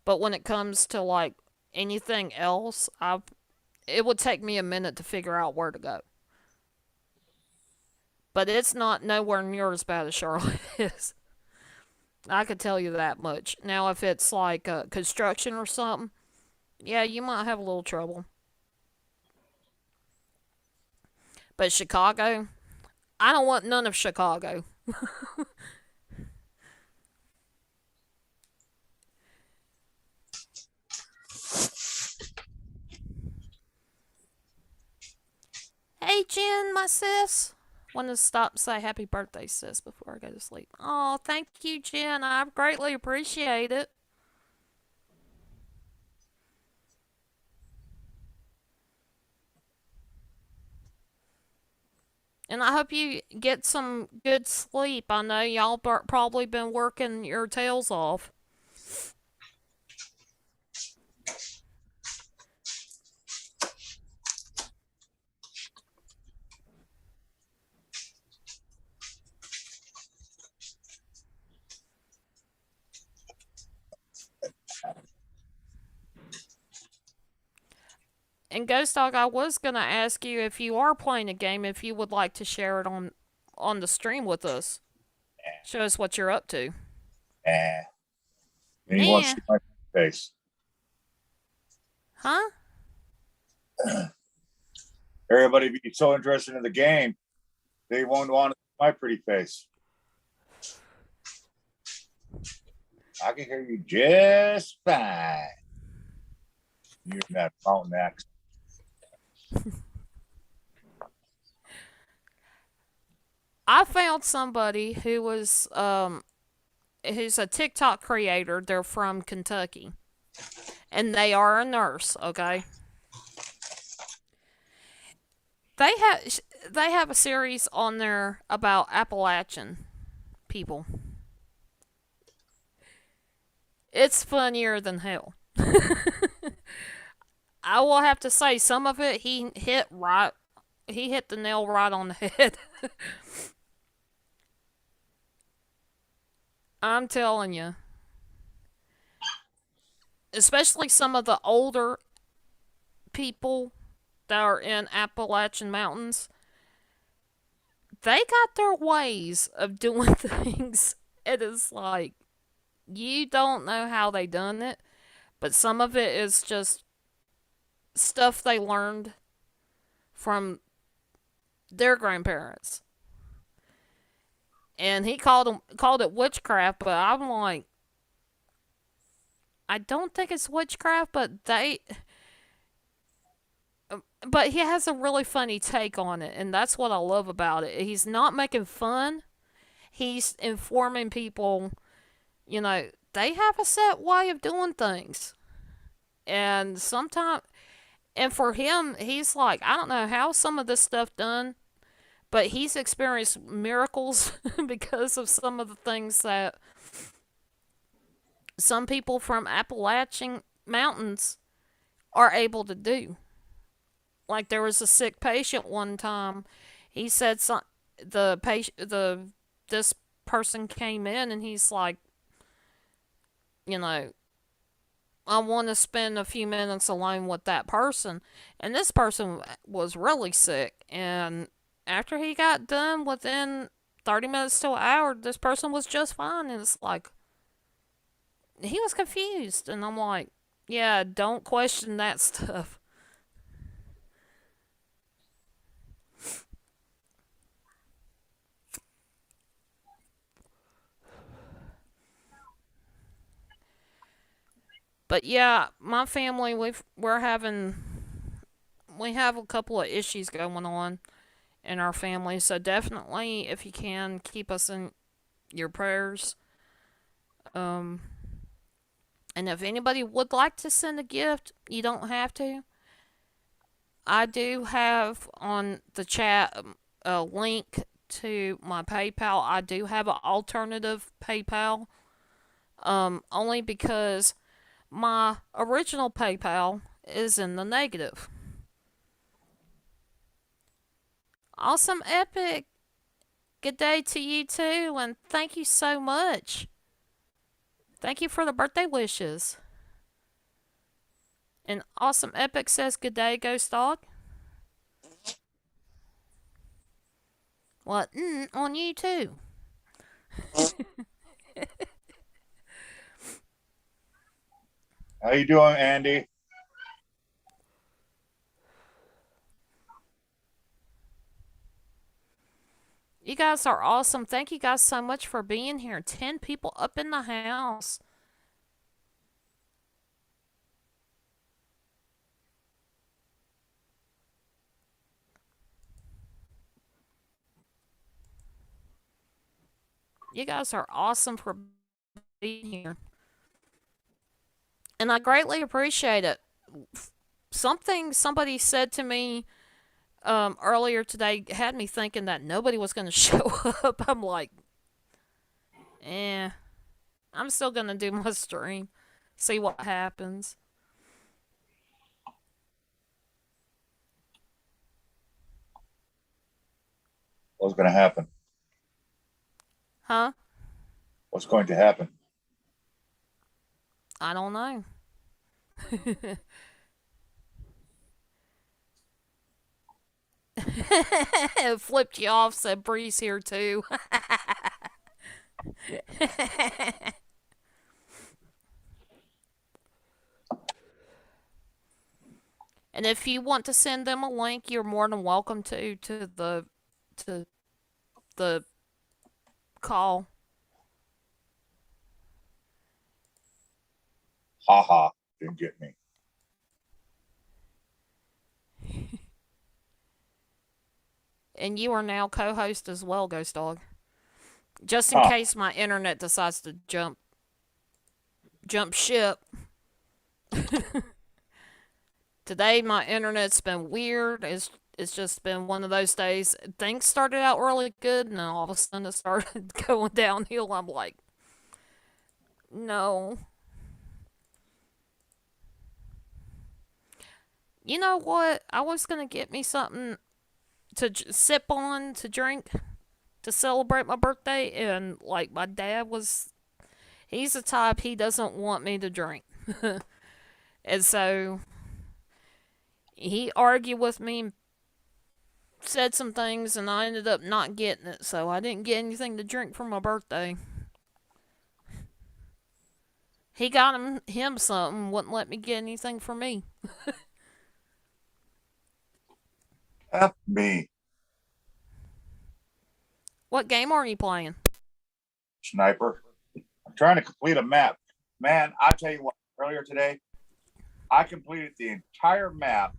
but when it comes to like anything else, it would take me a minute to figure out where to go. But it's not nowhere near as bad as Charlotte is. I could tell you that much. Now, if it's like construction or something, yeah, you might have a little trouble. But Chicago, I don't want none of Chicago. Hey, Jen, my sis. Want to stop and say happy birthday, sis, before I go to sleep. Oh, thank you, Jen. I greatly appreciate it. And I hope you get some good sleep. I know y'all probably been working your tails off. And Ghost Dog, I was gonna ask you if you are playing a game, if you would like to share it on the stream with us. Show us what you're up to. He wants to see my face. Huh? Everybody be so interested in the game, they won't want to see my pretty face. I can hear you just fine. You're that mountain accent. I found somebody who was he's a TikTok creator. They're from Kentucky, and they are a nurse. Okay, they have a series on there about Appalachian people. It's funnier than hell. I will have to say, some of it he hit right. He hit the nail right on the head. I'm telling you. Especially some of the older people that are in Appalachian Mountains. They got their ways of doing things. It is like, you don't know how they done it, but some of it is just stuff they learned from their grandparents. And he called it witchcraft, but I'm like, I don't think it's witchcraft, but he has a really funny take on it, and that's what I love about it. He's not making fun. He's informing people, they have a set way of doing things. And for him, he's like, I don't know how some of this stuff done, but he's experienced miracles because of some of the things that some people from Appalachian Mountains are able to do. Like, there was a sick patient one time. He said this person came in, and he's like, I want to spend a few minutes alone with that person. And this person was really sick. And after he got done, within 30 minutes to an hour, this person was just fine. And it's like, he was confused. And I'm like, yeah, don't question that stuff. But yeah, my family, we have a couple of issues going on in our family, so definitely, if you can, keep us in your prayers. And if anybody would like to send a gift, you don't have to. I do have on the chat a link to my PayPal. I do have an alternative PayPal, only because my original PayPal is in the negative. Awesome Epic. Good day to you too, and thank you so much. Thank you for the birthday wishes. And Awesome Epic says, good day, Ghost Dog. What? On you too. How you doing, Andy? You guys are awesome. Thank you guys so much for being here. 10 people up in the house. You guys are awesome for being here. And I greatly appreciate it. Something somebody said to me earlier today had me thinking that nobody was going to show up. I'm like, I'm still going to do my stream. See what happens. What's going to happen? Huh? What's going to happen? I don't know. Flipped you off, said Breeze here too. And if you want to send them a link, you're more than welcome to the call. Ha, didn't get me. And you are now co-host as well, Ghost Dog. just in Huh. case my internet decides to jump ship. Today my internet's been weird. It's just been one of those days. Things started out really good, and then all of a sudden it started going downhill. I'm like, no. You know what? I was gonna get me something to sip on, to drink, to celebrate my birthday, and like my dad he's the type, he doesn't want me to drink. And so he argued with me, said some things, and I ended up not getting it, so I didn't get anything to drink for my birthday. He got him something, wouldn't let me get anything for me. F me, What game are you playing? sniper. I'm trying to complete a map. Man, I tell you what, earlier today, I completed the entire map.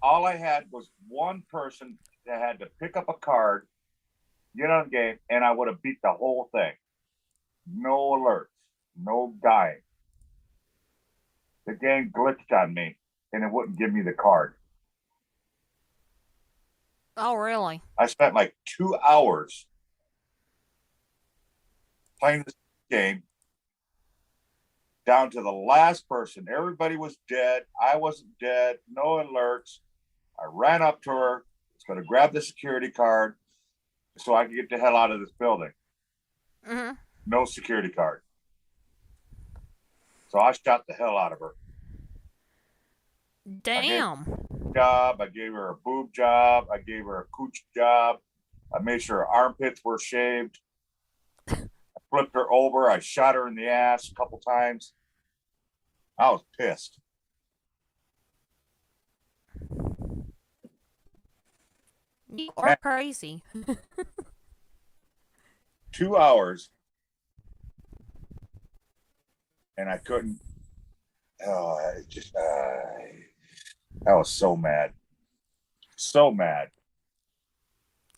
All I had was one person that had to pick up a card, get on the game, and I would have beat the whole thing. No alerts, no dying. The game glitched on me and it wouldn't give me the card. Oh, really? I spent like 2 hours playing this game down to the last person. Everybody was dead. I wasn't dead. No alerts. I ran up to her. I was going to grab the security card so I could get the hell out of this building. Mm-hmm. No security card. So I shot the hell out of her. Damn. Job. I gave her a boob job. I gave her a cooch job. I made sure her armpits were shaved. I flipped her over. I shot her in the ass a couple times. I was pissed. You are crazy. 2 hours. And I couldn't. Oh, I just. I was so mad. So mad.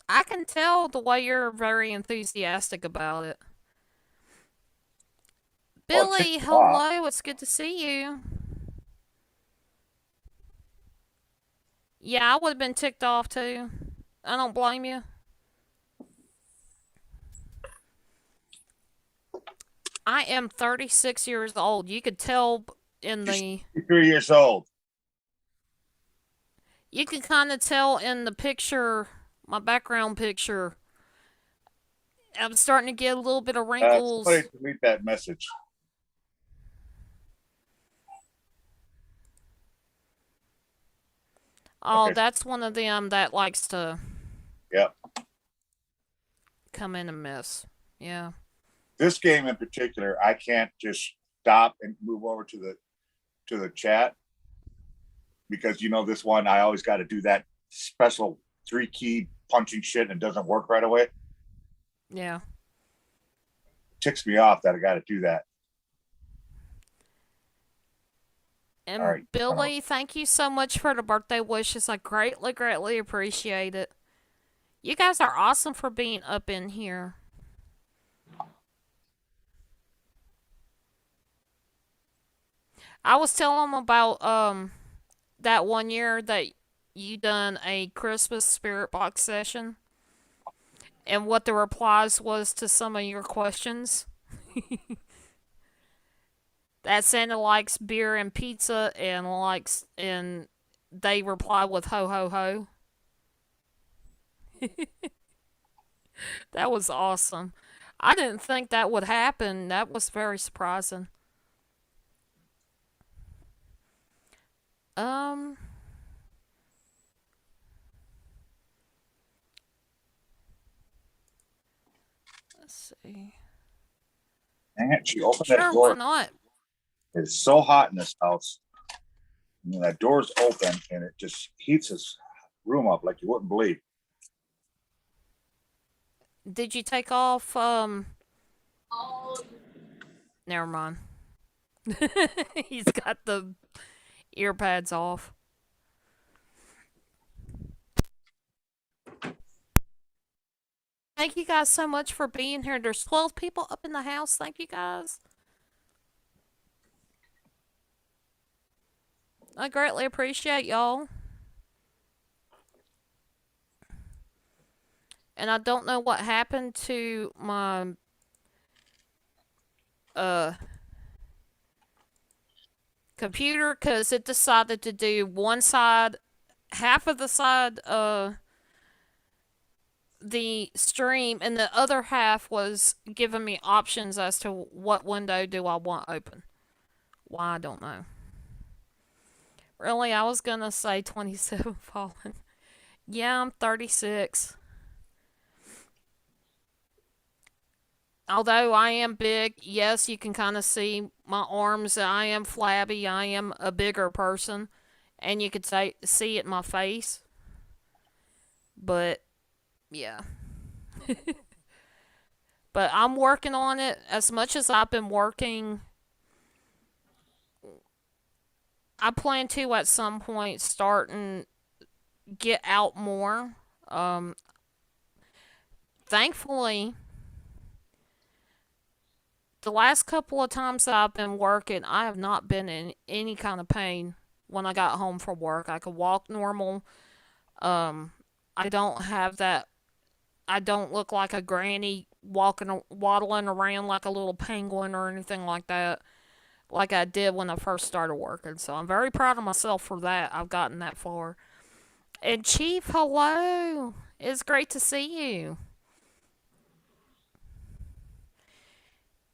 I can tell the way you're very enthusiastic about it. Well, it Billy, ticked me off. hello, it's good to see you. Yeah, I would have been ticked off too. I don't blame you. I am 36 years old. You could tell in the. 3 years old. You can kind of tell in the picture, my background picture. I'm starting to get a little bit of wrinkles. Somebody delete that message. Oh, Okay. that's one of them that likes to. Yep. Come in and miss. Yeah. This game in particular, I can't just stop and move over to the chat because this one I always got to do that special 3-key punching shit and it doesn't work right away. Yeah. It ticks me off that I got to do that. And All right. Billy, thank you so much for the birthday wishes. I greatly, greatly appreciate it. You guys are awesome for being up in here. I was telling them about that one year that you done a Christmas spirit box session and what the replies was to some of your questions. That Santa likes beer and pizza and they reply with ho ho ho. That was awesome. I didn't think that would happen. That was very surprising. Let's see. Dang it, she opened Sure, that why door. not? It's so hot in this house. That door's open and it just heats this room up like you wouldn't believe. Did you take off never mind. He's got the ear pads off. Thank you guys so much for being here. There's 12 people up in the house. Thank you guys. I greatly appreciate y'all. And I don't know what happened to my computer because it decided to do one side, half of the side the stream, and the other half was giving me options as to what window do I want open. Why, I don't know. Really, I was gonna say 27 Fallen. Yeah, I'm 36. Although I am big, yes, you can kind of see my arms. I am flabby. I am a bigger person, and you could see it in my face. But yeah. But I'm working on it as much as I've been working. I plan to at some point start and get out more. Thankfully, the last couple of times that I've been working, I have not been in any kind of pain when I got home from work. I could walk normal. I don't have that. I don't look like a granny waddling around like a little penguin or anything like that, like I did when I first started working. So I'm very proud of myself for that. I've gotten that far. And Chief, hello. It's great to see you.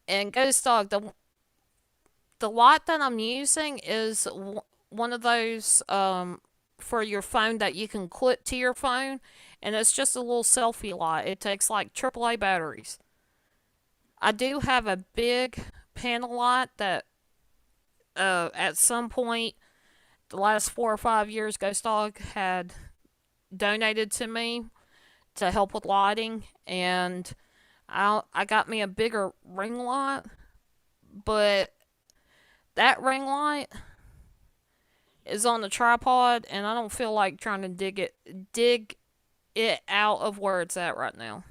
And Ghost Dog, the light that I'm using is one of those for your phone that you can clip to your phone, and it's just a little selfie light. It takes like AAA batteries. I do have a big panel light that at some point the last 4 or 5 years Ghost Dog had donated to me to help with lighting, and I got me a bigger ring light, but that ring light is on the tripod, and I don't feel like trying to dig it out of where it's at right now.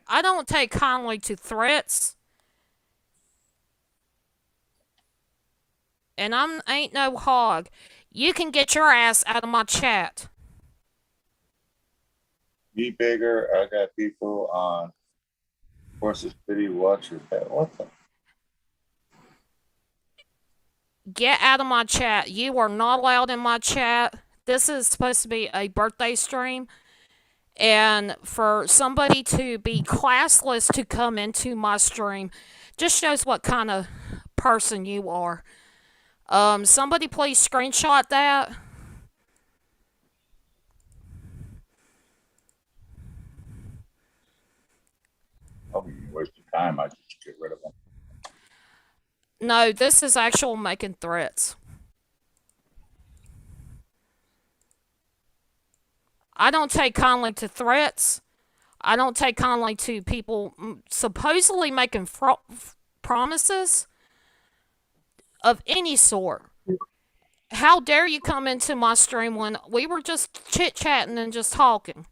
I don't take kindly to threats, and ain't no hog. You can get your ass out of my chat. Be bigger. I got people on Horses City Watcher. What the? Get out of my chat. You are not allowed in my chat. This is supposed to be a birthday stream. And for somebody to be classless to come into my stream just shows what kind of person you are. Somebody please screenshot that. Probably wasting time. I just get rid of them. No, this is actual making threats. I don't take kindly to threats. I don't take kindly to people supposedly making promises of any sort. How dare you come into my stream when we were just chit-chatting and just talking?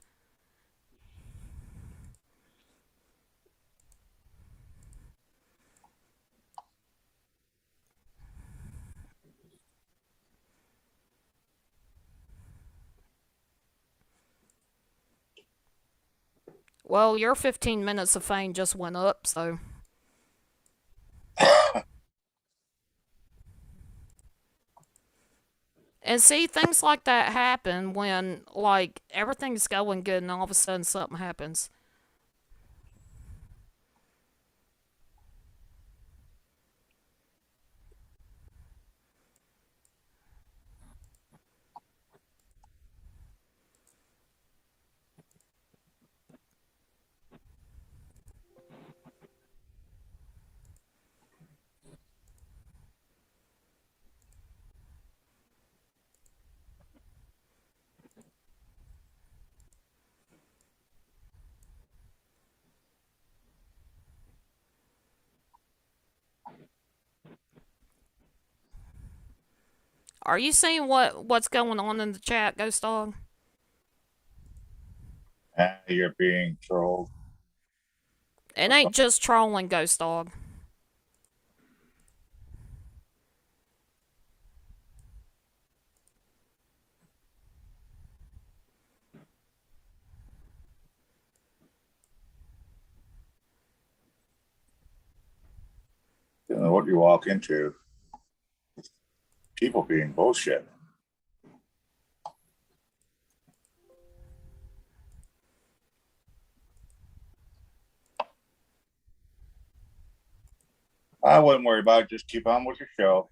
Well, your 15 minutes of fame just went up, so. And see, things like that happen when, like, everything's going good and all of a sudden something happens. Are you seeing what's going on in the chat, Ghost Dog? You're being trolled. It ain't just trolling, Ghost Dog. You know what you walk into. People being bullshit. I wouldn't worry about it. Just keep on with your show.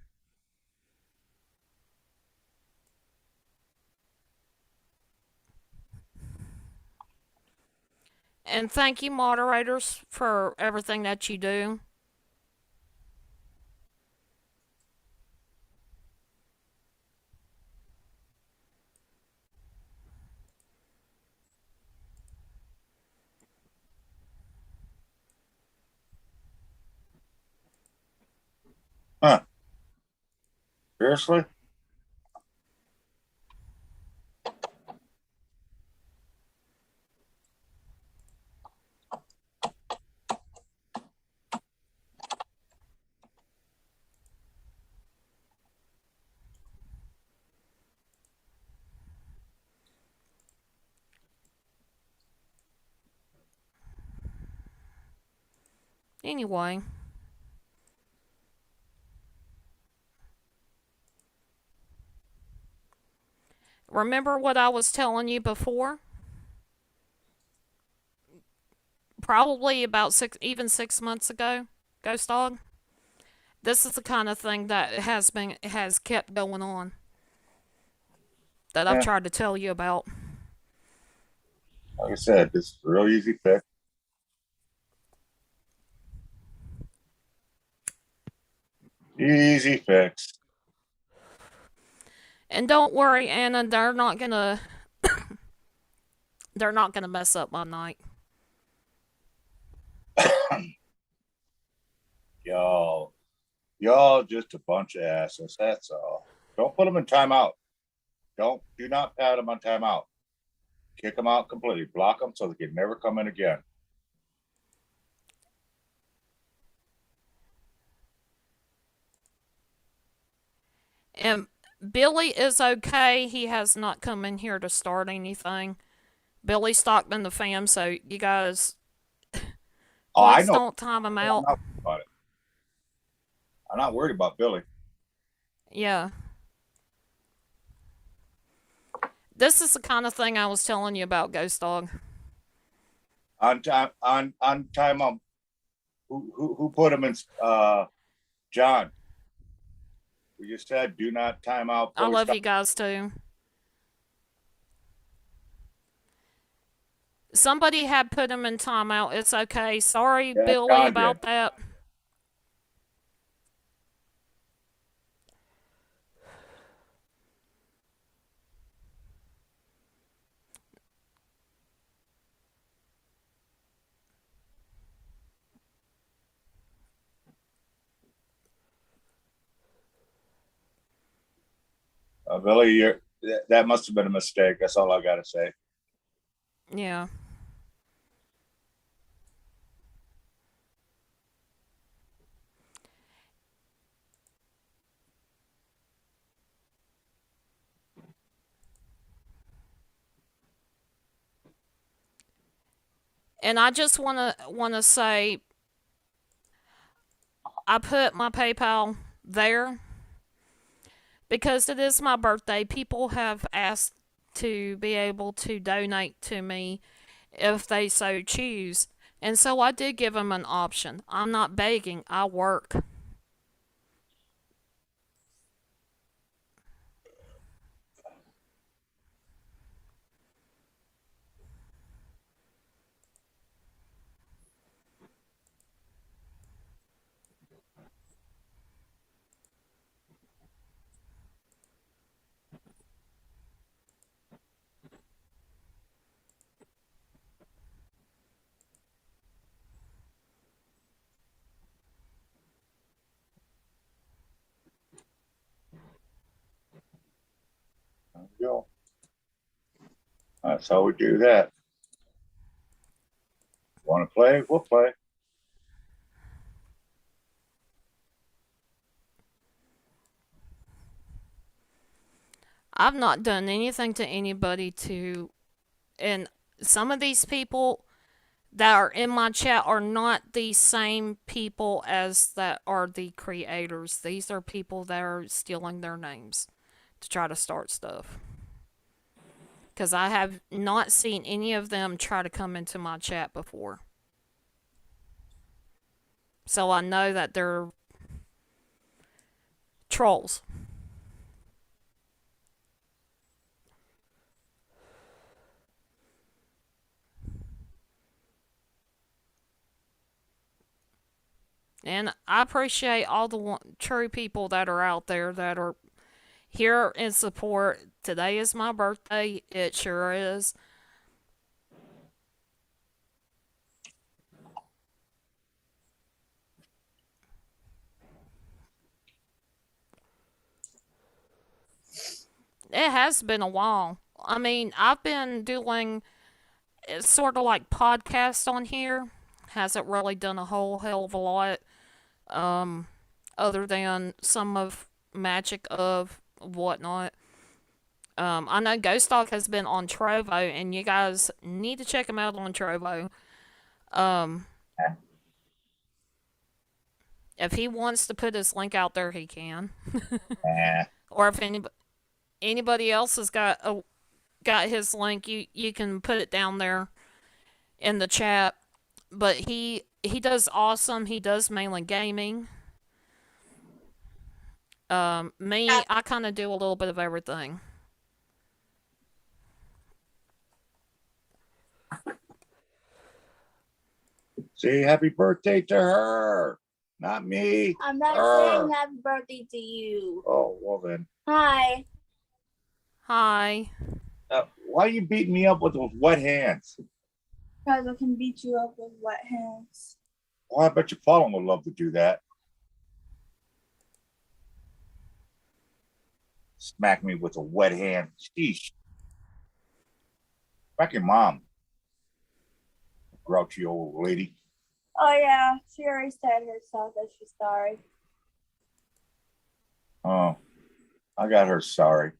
And thank you, moderators, for everything that you do. Huh. Seriously? Anyway. Remember what I was telling you before? Probably about 6 months ago, Ghost Dog. This is the kind of thing that has kept going on. That I've Yeah. tried to tell you about. Like I said, this is a real easy fix. Easy fix. And don't worry, Anna, they're not gonna they're not gonna mess up my night. Y'all just a bunch of asses. That's all. Don't put them in timeout. Do not pat them on timeout. Kick them out completely. Block them so they can never come in again. And Billy is okay. He has not come in here to start anything. Billy Stockman, the fam, so you guys Oh, I please know. don't time him I'm out. not worried about it. I'm not worried about Billy. Yeah. This is the kind of thing I was telling you about, Ghost Dog. On time. Who put him in? John. We just said do not time out. I love you guys too. Somebody had put him in timeout. It's okay. Sorry, Yeah, Billy, John about did. that. Billy, that must have been a mistake. That's all I got to say. Yeah. And I just wanna say I put my PayPal there because it is my birthday. People have asked to be able to donate to me if they so choose. And so I did give them an option. I'm not begging, I work. go. That's how we do that. Want to play? We'll play. I've not done anything to anybody to, and some of these people that are in my chat are not the same people as that are the creators. These are people that are stealing their names to try to start stuff. Because I have not seen any of them try to come into my chat before. So I know that they're trolls. And I appreciate all the true people that are out there that are here in support. Today is my birthday. It sure is. It has been a while. I mean, I've been doing sort of like podcasts on here. Hasn't really done a whole hell of a lot. Other than some of Magic of whatnot. I know Ghost Dog has been on Trovo, and you guys need to check him out on Trovo. If he wants to put his link out there, he can. Or if anybody else has got his link, you can put it down there in the chat. But he does awesome. He does mainly gaming. Me, I kind of do a little bit of everything. Say happy birthday to her, not me. I'm not Her. saying happy birthday to you. Oh, well then. Hi. Hi. Why are you beating me up with those wet hands? Because I can beat you up with wet hands. Well, I bet your Fallen would love to do that. Smack me with a wet hand. Sheesh. Smack your mom. Grouchy old lady. Oh yeah, she already said herself that she's sorry. Oh, I got her sorry.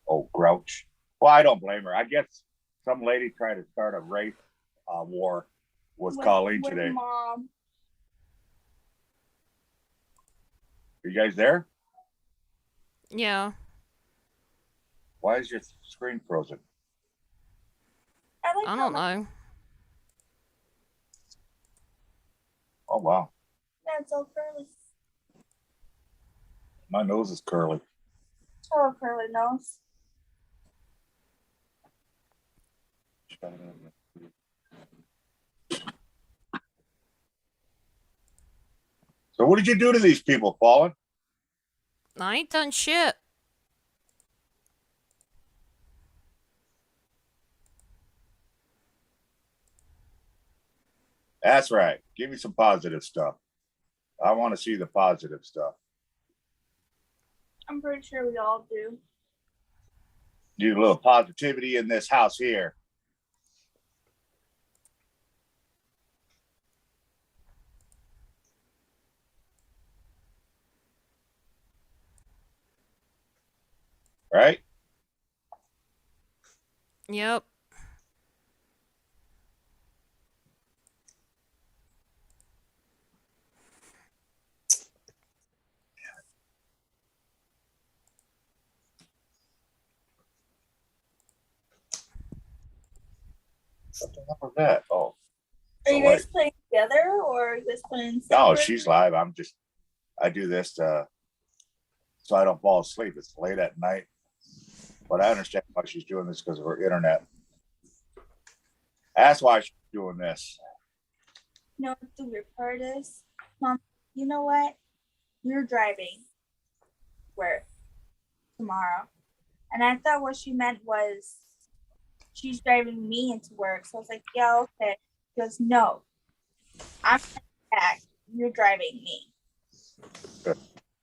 Oh, grouch. Well, I don't blame her. I guess some lady tried to start a race war with Colleen with today. Mom. Are you guys there? Yeah. Why is your screen frozen? I I don't know. Oh, wow. That's so curly. My nose is curly. Oh, curly nose. So what did you do to these people, Fallen? I ain't done shit. That's right. Give me some positive stuff. I want to see the positive stuff. I'm pretty sure we all do. Need a little positivity in this house here. Right? Yep. What the hell was that? Oh. Are you So guys playing together or are you guys playing No, separate? she's live. I do this so I don't fall asleep. It's late at night. But I understand why she's doing this because of her internet. That's why she's doing this. You know what the weird part is? Mom, you know what? You're driving work tomorrow. And I thought what she meant was she's driving me into work. So I was like, yeah, okay. She goes, no. I'm back. You're driving me. Good.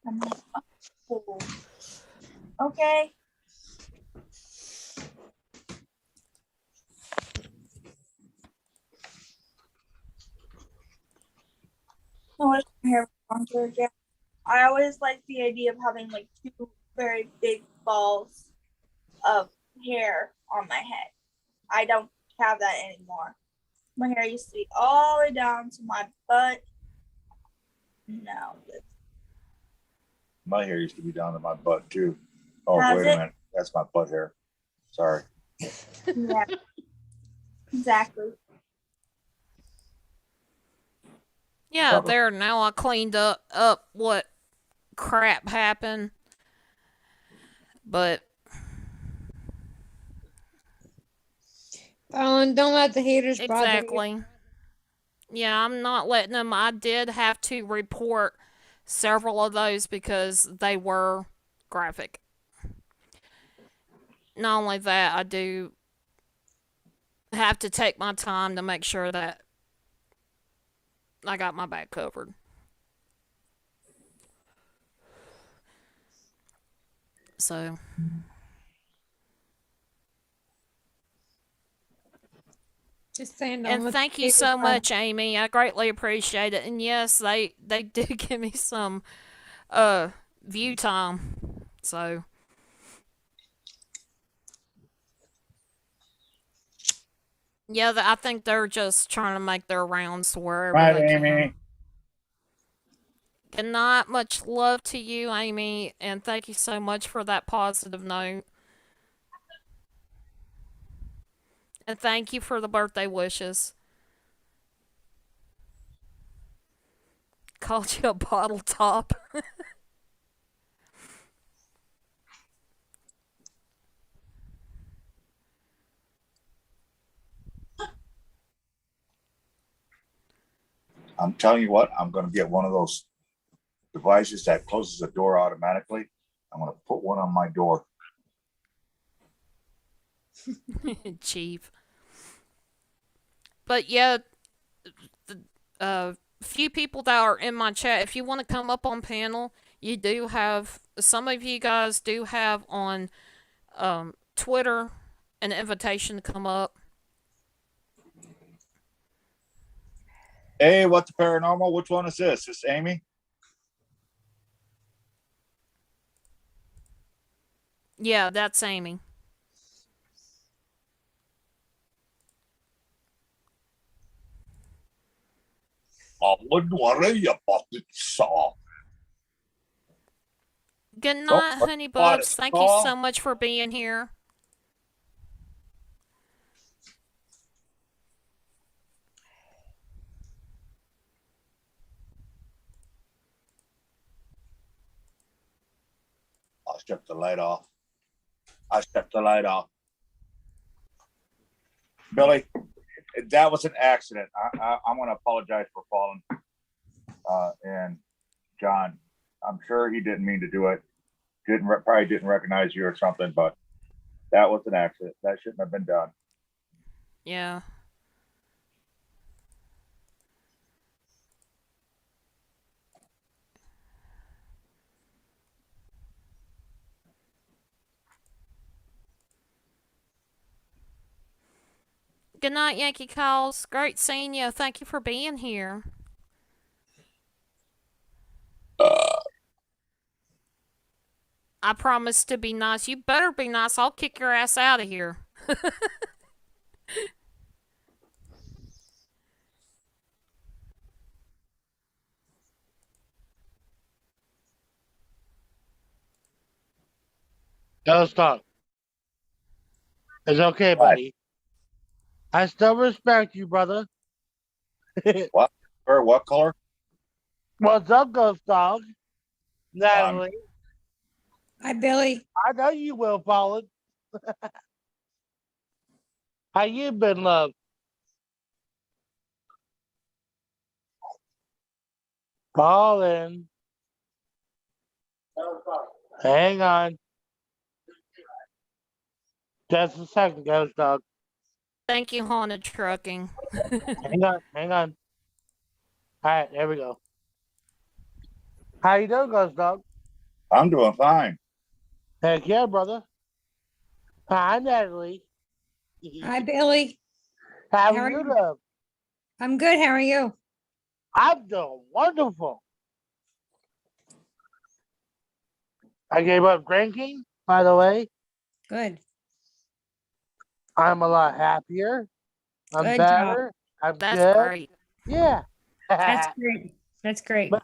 I'm like, oh. pool. Okay? I wish my hair was longer again. I always liked the idea of having like two very big balls of hair on my head. I don't have that anymore. My hair used to be all the way down to my butt. No. My hair used to be down to my butt too. Oh, Has wait a it? minute. That's my butt hair. Sorry. Yeah. Exactly. Yeah, Uh-oh. there. Now I cleaned up what crap happened. But Fallon, don't let the haters bother you. exactly. Yeah, I'm not letting them. I did have to report several of those because they were graphic. Not only that, I do have to take my time to make sure that I got my back covered. So, Just saying, don't and let thank the you haters so bother much, Amy. I greatly appreciate it. And yes, they do give me some view time. So, yeah, I think they're just trying to make their rounds wherever Right, they Amy. can. Good night. Much love to you, Amy, and thank you so much for that positive note. And thank you for the birthday wishes. Called you a bottle top. I'm telling you what, I'm gonna get one of those devices that closes the door automatically. I'm gonna put one on my door. Chief. But yeah, the few people that are in my chat, if you want to come up on panel, you do have, some of you guys do have on Twitter an invitation to come up. Hey, what the paranormal? Which one is this? This Amy? Yeah, that's Amy. I wouldn't worry about it, so. Good Don't night, worry honey about bugs. it, Thank you Saul. so much for being here. I'll shut the light off. I shut the light off. Billy, that was an accident. I'm going to apologize for falling. And John, I'm sure he didn't mean to do it. Probably didn't recognize you or something, but that was an accident. That shouldn't have been done. Yeah. Good night, Yankee Calls. Great seeing you. Thank you for being here. I promise to be nice. You better be nice. I'll kick your ass out of here. Ghost Dog. It's okay, buddy. I still respect you, brother. Or what color? What's up, Ghost Dog? Natalie. Hi, Billy. I know you will, Fallen. How you been, love? Fallen. Hang on. Just a second, Ghost Dog. Thank you, Haunted Trucking. Hang on, hang on. All right, there we go. How you doing, Ghost Dog? I'm doing fine. Heck yeah, brother. Hi, Natalie. Hi, Billy. How How are are you, you? love? I'm good. How are you? I'm doing wonderful. I gave up drinking, by the way. Good. I'm a lot happier. I'm Good job. better. I'm That's good. great. Yeah. That's great. That's great. But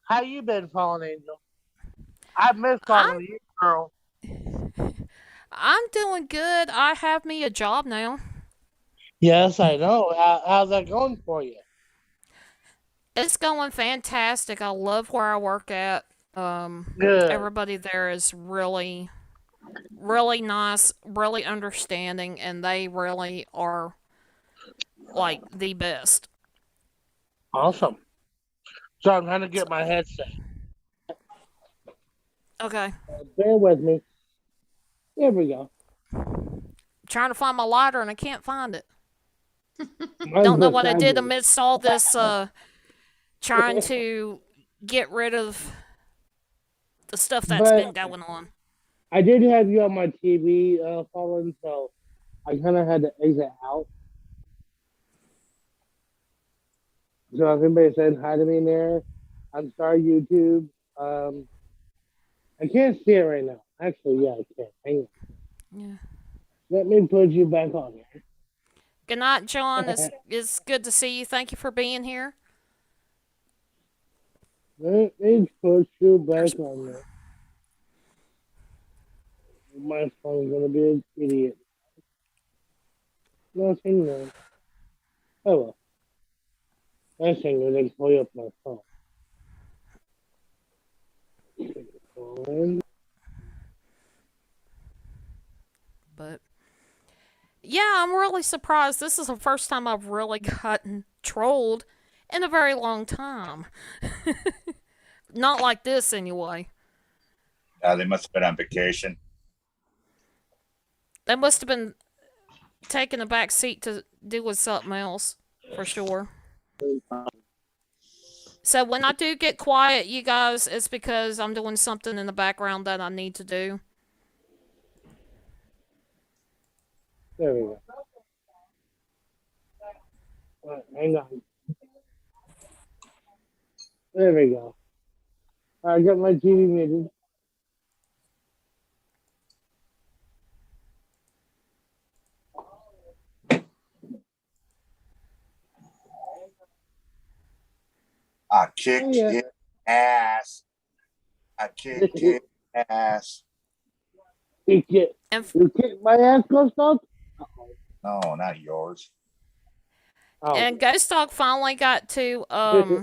how you been, Fallen Angel? I miss I'm talking to you, girl. I'm doing good. I have me a job now. Yes, I know. How's that going for you? It's going fantastic. I love where I work at. Good. Everybody there is really, really nice, really understanding, and they really are like the best. Awesome. So I'm trying to get my headset. Okay. Bear with me. Here we go. Trying to find my lighter and I can't find it. Mine's Don't know just what I did fabulous. amidst all this trying to get rid of the stuff that's But been going on. I did have you on my TV, Fallen, so I kind of had to exit out. So if anybody said hi to me in there, I'm sorry, YouTube. I can't see it right now. Actually, yeah, I can. Hang on. Yeah. Let me put you back on here. Good night, John. It's good to see you. Thank you for being here. Let me put you back on there. My phone's gonna be an idiot. Nothing wrong. Oh well. That thing will then pull up my phone. But yeah, I'm really surprised. This is the first time I've really gotten trolled in a very long time. Not like this, anyway. They must have been on vacation. They must have been taking a back seat to do with something else, for sure. So when I do get quiet, you guys, it's because I'm doing something in the background that I need to do. There we go. Right, hang on. There we go. I got my TV muted. I kick Oh, yeah. it ass. I kick it ass. You kick my ass, Ghost Dog? No, not yours. Oh. And Ghost Dog finally got to Why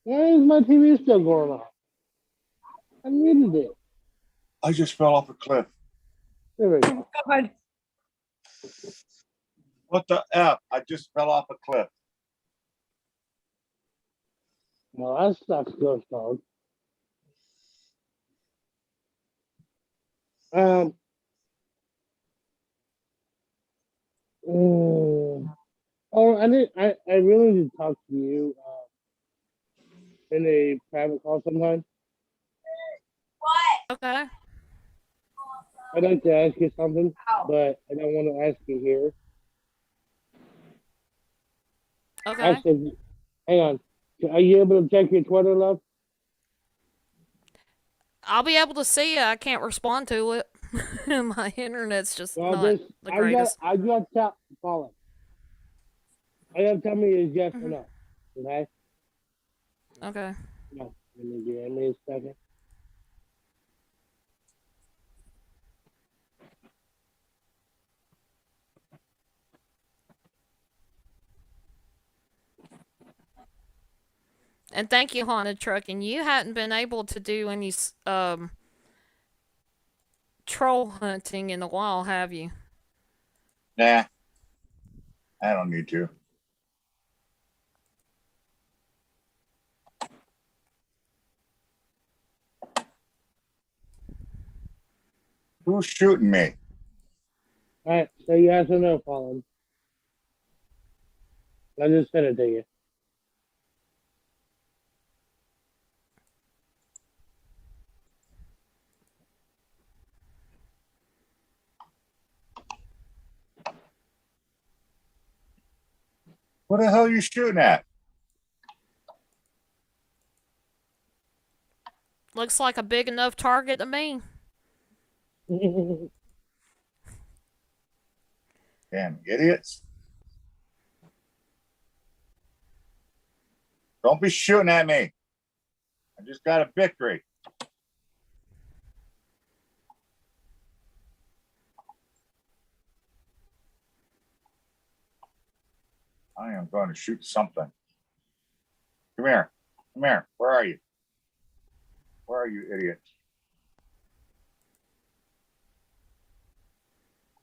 is my TV still going off? I muted it. I just fell off a cliff. There we go. God. What the F? I just fell off a cliff. Well, that sucks, Ghost Dog. Oh, I really need to talk to you in a private call sometime. okay. I'd like to ask you something, but I don't want to ask you here. Okay. Actually, hang on. Are you able to check your Twitter, love? I'll be able to see it. I can't respond to it. My internet's just Well, not this the greatest. I got to tell Colin. I got to tell me is yes or no. Okay. Okay. No. Give me a second. And thank you, Haunted Trucking. You hadn't been able to do any troll hunting in a while, have you? Nah, I don't need to. Who's shooting me? All right. Say yes or no, Colin. I just said it to you. What the hell are you shooting at? Looks like a big enough target to me. Damn idiots. Don't be shooting at me. I just got a victory. I am going to shoot something. Come here. Come here. Where are you? Where are you, idiot?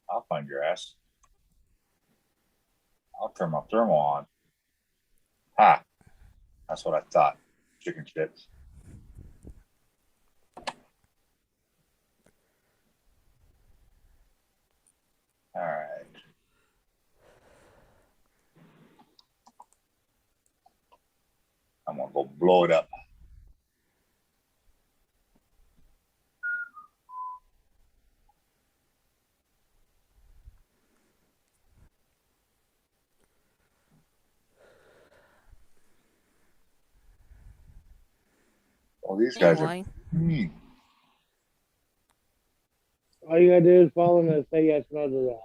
I'll find your ass. I'll turn my thermal on. Ha. That's what I thought. Chicken shits. All right. I'm gonna go blow it up. Well, these guys Anyway, are mean. All you gotta do is follow and say yes or no to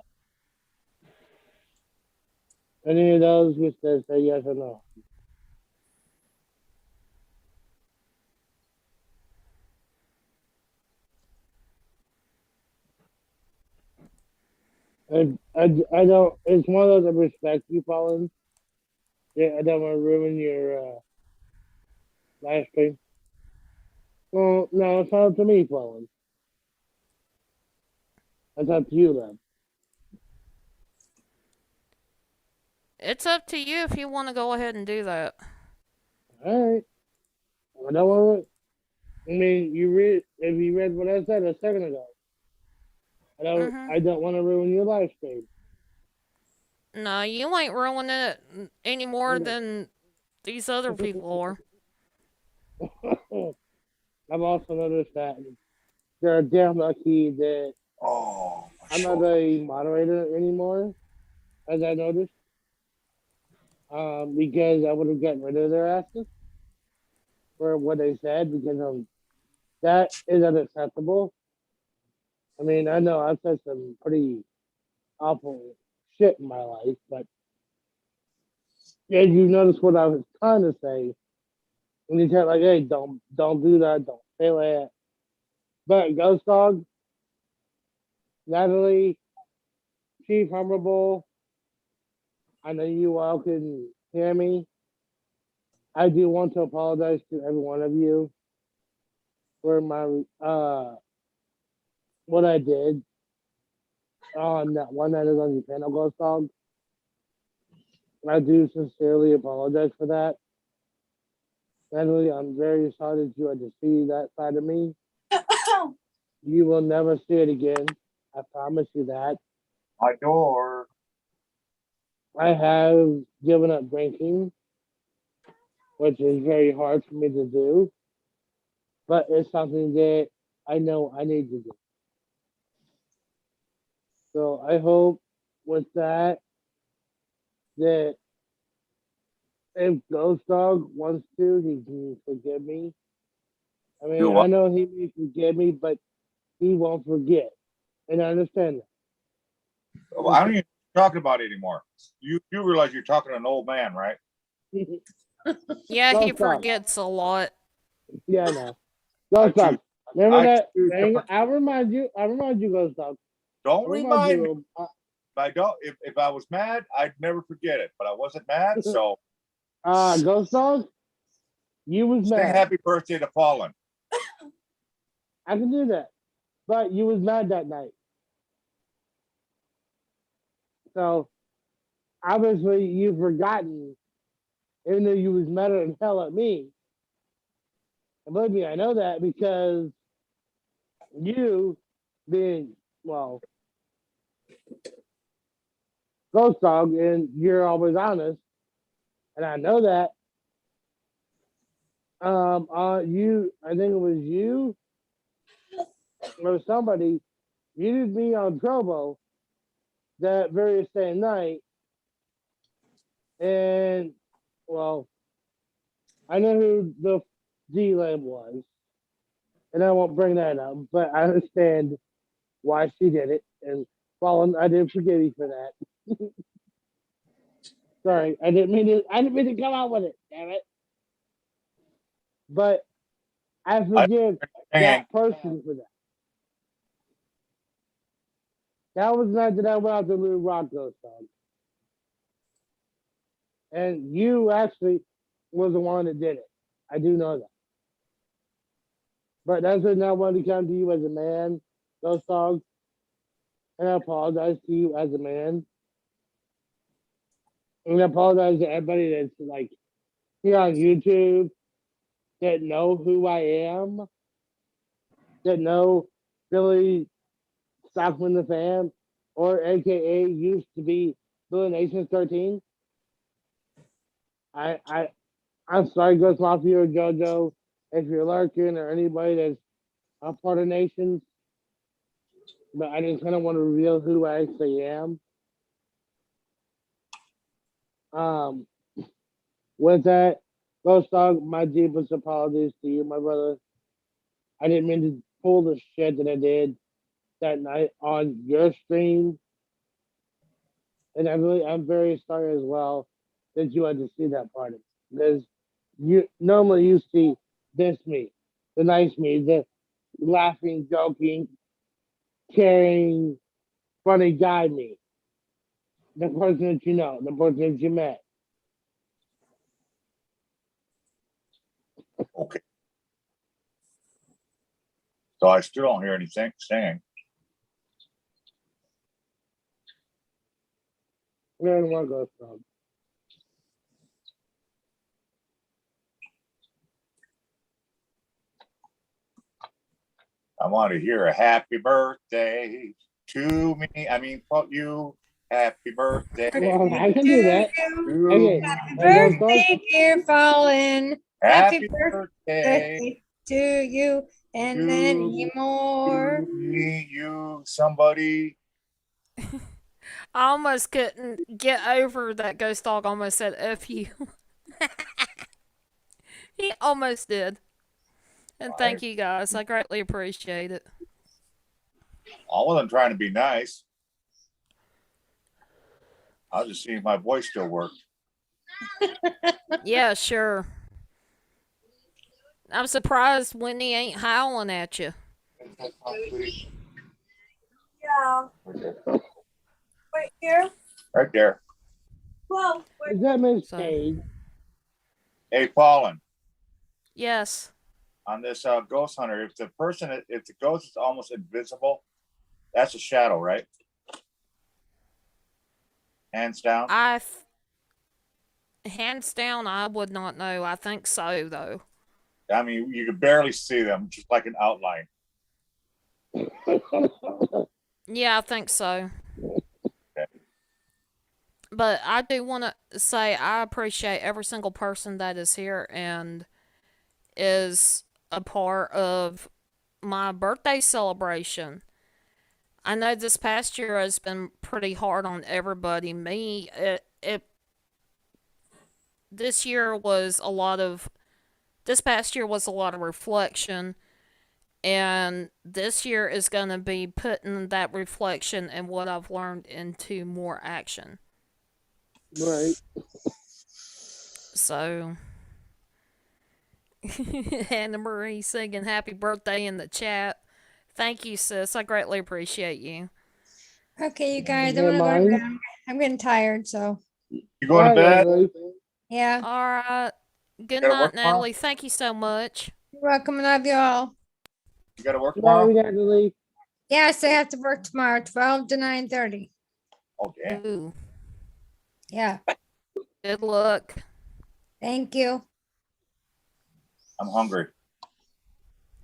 that. Any of those, just say yes or no. I don't. It's one of those I respect you, Colin. Yeah, I don't want to ruin your live stream. Well, no, it's not up to me, Colin. It's up to you, then. it's up to you if you want to go ahead and do that. All right. I don't want to. I mean, if you read what I said a second ago. Mhm. I don't want to ruin your live stream. No, you ain't ruining it any more than these other people are. I've also noticed that they're damn lucky that Oh, I'm not a moderator anymore, as I noticed. Because I would have gotten rid of their asses for what they said, because that is unacceptable. I mean, I know I've said some pretty awful shit in my life, but as you notice what I was trying to say, when you tell like, hey, don't do that, don't say that. But Ghost Dog, Natalie, Chief Humble, I know you all can hear me. I do want to apologize to every one of you for my what I did on that one that is on your panel, Ghost Dog. I do sincerely apologize for that. Natalie, I'm very sorry that you had to see that side of me. You will never see it again. I promise you that. my door. I have given up drinking, which is very hard for me to do, but it's something that I know I need to do. So I hope with that, that if Ghost Dog wants to, he can forgive me. I Do mean, what? I know he may forgive me, but he won't forget. And I understand Well, I don't even talk about it anymore. You realize you're talking to an old man, right? that. Yeah, he Ghost Dog. forgets a lot. Yeah, no. Ghost Dog. Remember I that? choose to I'll remind you, Ghost Dog. Don't I'll remind remind me. you. I don't. If I was mad, I'd never forget it. But I wasn't mad, so Ghost Dog, you was say mad. happy birthday to Fallen. I can do that. But you was mad that night. So obviously you've forgotten, even though you was madder than hell at me. And believe me, I know that because you being, well, Ghost Dog, and you're always honest, and I know that. I think it was you or somebody, muted me on Trovo that very same night And well, I know who the G Lab was, and I won't bring that up, but I understand why she did it. And Fallen, I did forgive you for that. Sorry, I didn't mean to come out with it. Damn it! But I forgive that person for that. That was the night that I went out to Little Rock Ghost Dog. And you actually was the one that did it. I do know that. But that's when I wanted to come to you as a man, Ghost Dog. And I apologize to you as a man. And I apologize to everybody that's like here on YouTube that know who I am, that know Billy Stockman the Fan, or AKA used to be Billy Nations 13. I'm sorry, Ghost Mafia or JoJo, if you're lurking or anybody that's a part of Nations, but I just kind of want to reveal who I actually am. With that, Ghost Dog, my deepest apologies to you, my brother. I didn't mean to pull the shit that I did that night on your stream. And I'm very sorry as well that you had to see that part of it. Because you normally see this me, the nice me, the laughing, joking, caring, funny guy me. The person that you know, the person that you met. Okay. So I still don't hear anything saying. Where in one goes from? I want to hear a happy birthday to me. I mean, fuck you. Happy birthday. Well, I can do that. to Okay. Happy Ghost Dog? birthday, dear Fallen. Happy birthday birthday to you and many more. to me, you, somebody. I almost couldn't get over that Ghost Dog almost said F you. He almost did. And thank you guys. I greatly appreciate it. I wasn't trying to be nice. I was just seeing if my voice still worked. Yeah, sure. I'm surprised Wendy ain't howling at you. Yeah. Right here. Right there. Well, Is that Miss So- Cade? Hey, Paulin, Yes. on this ghost hunter, if the ghost is almost invisible, that's a shadow, right? Hands down. Hands down, I would not know. I think so, though. I mean, you can barely see them, just like an outline. Yeah, I think so. Okay. But I do want to say I appreciate every single person that is here and is a part of my birthday celebration. I know this past year has been pretty hard on everybody. Me, this past year was a lot of reflection, and this year is going to be putting that reflection and what I've learned into more action. Right. So, Anna Marie singing happy birthday in the chat. Thank you, sis. I greatly appreciate you. Okay, you guys, Is I'm that gonna go to mine? bed. I'm getting tired, so You going to Right, bed? Leslie. yeah. All right. Good Gotta night, work tomorrow? Natalie. Thank you so much. You're welcome. Love you all. You got to work Good night, tomorrow? Natalie. Yes, I have to work tomorrow, 12 to 9:30. Okay. Ooh, Yeah. good luck. Thank you. I'm hungry.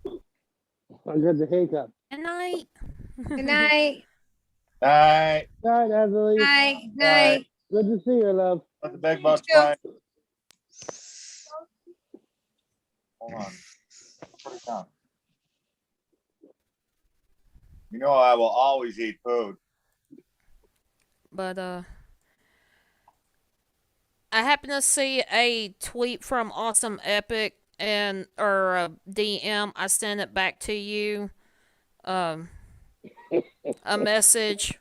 I got the hiccup. Good night. Good night. Night. Night, Natalie. Night. Night. Good to see you, love. Let the bed bugs You too. fly. Hold on. Put it down. You know I will always eat food. But I happened to see a tweet from Awesome Epic and or a DM. I sent it back to you. Um, a message,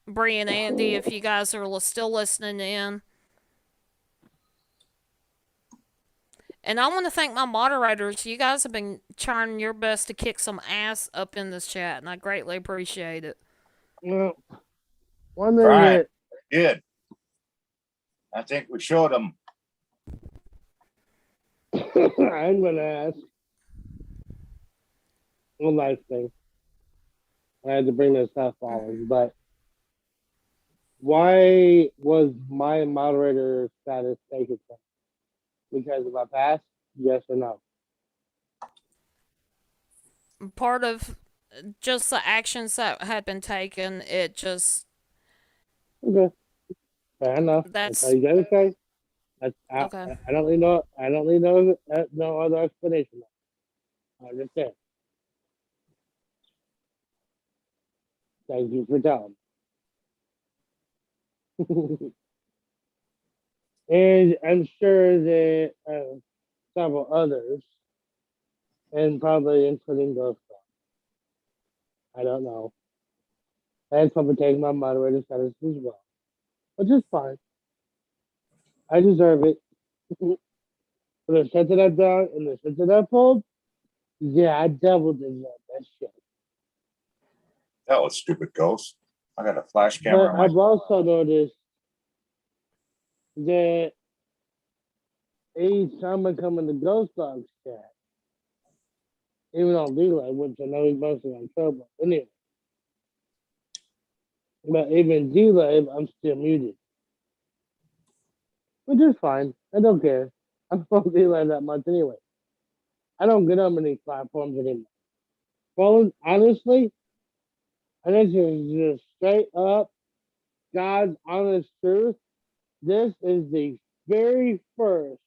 Bree and Andy, if you guys are still listening in. And I want to thank my moderators. You guys have been trying your best to kick some ass up in this chat, and I greatly appreciate it. Well, one thing Right. that Good. I think we showed them. I'm gonna ask one last thing. I had to bring this up forward, but why was my moderator status taken from me? Because of my past? Yes or no? Part of just the actions that had been taken, it just Okay, fair enough. that's all you gotta say. okay. I don't need no other explanation. I understand. Thank you for telling me. And I'm sure that several others, and probably including Ghost Dog, I don't know, had someone take my moderator status as well, which is fine. I deserve it. For the shit that I've done and the shit that I've pulled, yeah, I double deserve that shit. That was stupid, Ghost. I got a flash camera But on my. I've also noticed that each time I come in the Ghost Dogs chat, even on delay, which I know he's mostly on trouble. Anyway, but even delay, I'm still muted, which is fine. I don't care. I don't delay that much anyway. I don't get on many platforms anymore. Well, honestly, and this is just straight up God's honest truth. This is the very first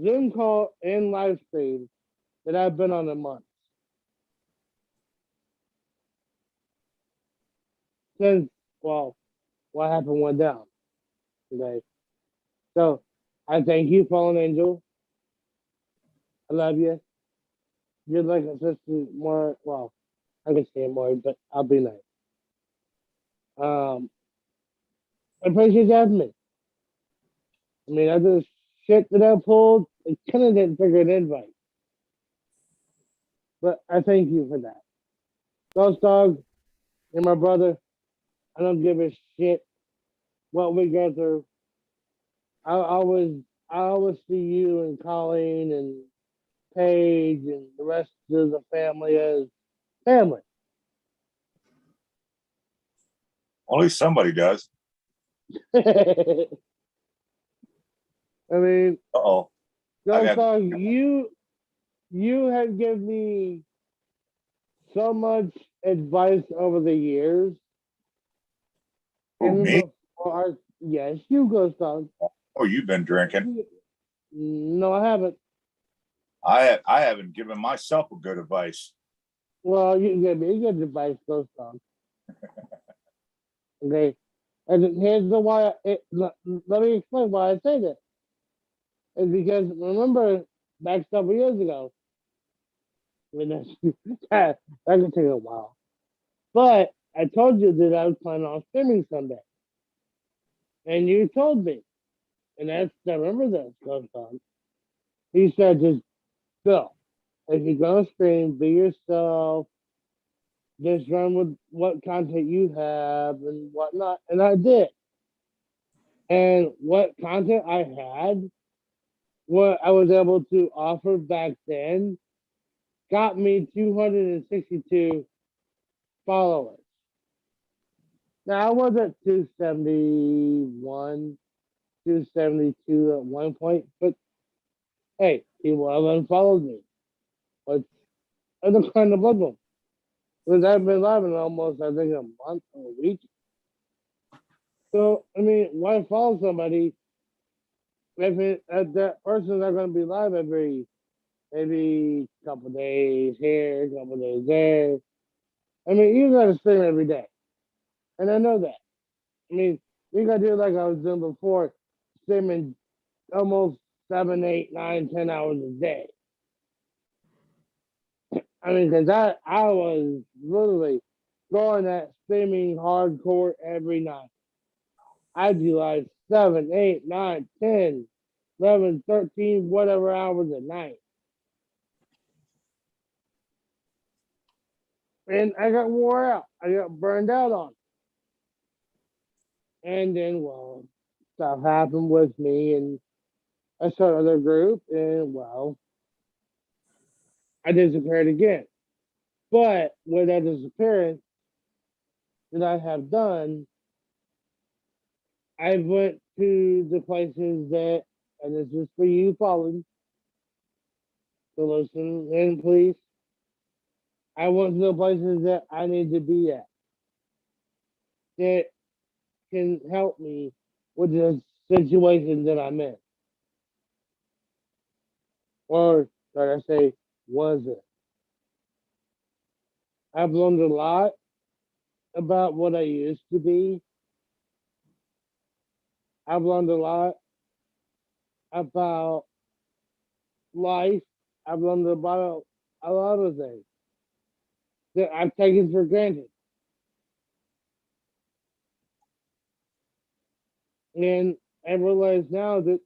Zoom call and live stream that I've been on in months. Since, well, what happened went down today. So I thank you, Fallen Angel. I love you. You're like a sister more, well, I can say it more, but I'll be nice. I appreciate you having me. I mean, I just shit that I pulled, it kind of didn't trigger an invite. But I thank you for that. Ghost Dog, you're my brother. I don't give a shit what we go through. I always see you and Colleen and Paige and the rest of the family as family. Only somebody does. I mean, Uh-oh. Ghost got- Dog, you have given me so much advice over the years. Who, And me? yes, you, Ghost Dog. Oh, you've been drinking. No, I haven't. I haven't given myself a good advice. Well, you give me good advice, Ghost Dog. Okay. And here's the why. Let me explain why I say that. It's because remember back several years ago, I mean, that could take a while. But I told you that I was planning on streaming Sunday. And you told me. And I remember this, Ghost Dog. He said, just Bill, if you're going to stream, be yourself. Just run with what content you have and whatnot. And I did. And what content I had, what I was able to offer back then, got me 262 followers. Now I was at 271, 272 at one point, but hey, people have unfollowed me. But I don't kind of love them. Because I've been live in almost, I think, a month or a week. So, I mean, why follow somebody if that person's not going to be live every maybe couple days here, couple days there? I mean, you got to stream every day. And I know that. I mean, we got to do like I was doing before, streaming almost 7, 8, 9, 10 hours a day. I mean, because I was literally going at streaming hardcore every night. I'd be like 7, 8, 9, 10, 11, 13, whatever hours a night. And I got wore out. I got burned out on it. And then, well, stuff happened with me, and I started another group, and well, I disappeared again. But with that disappearance that I have done, I went to the places that, and this is for you, Colin, to listen in, please. I went to the places that I need to be at that can help me with the situation that I'm in. Or, should I say, was it? I've learned a lot about what I used to be. I've learned a lot about life. I've learned about a lot of things that I've taken for granted. And I realize now that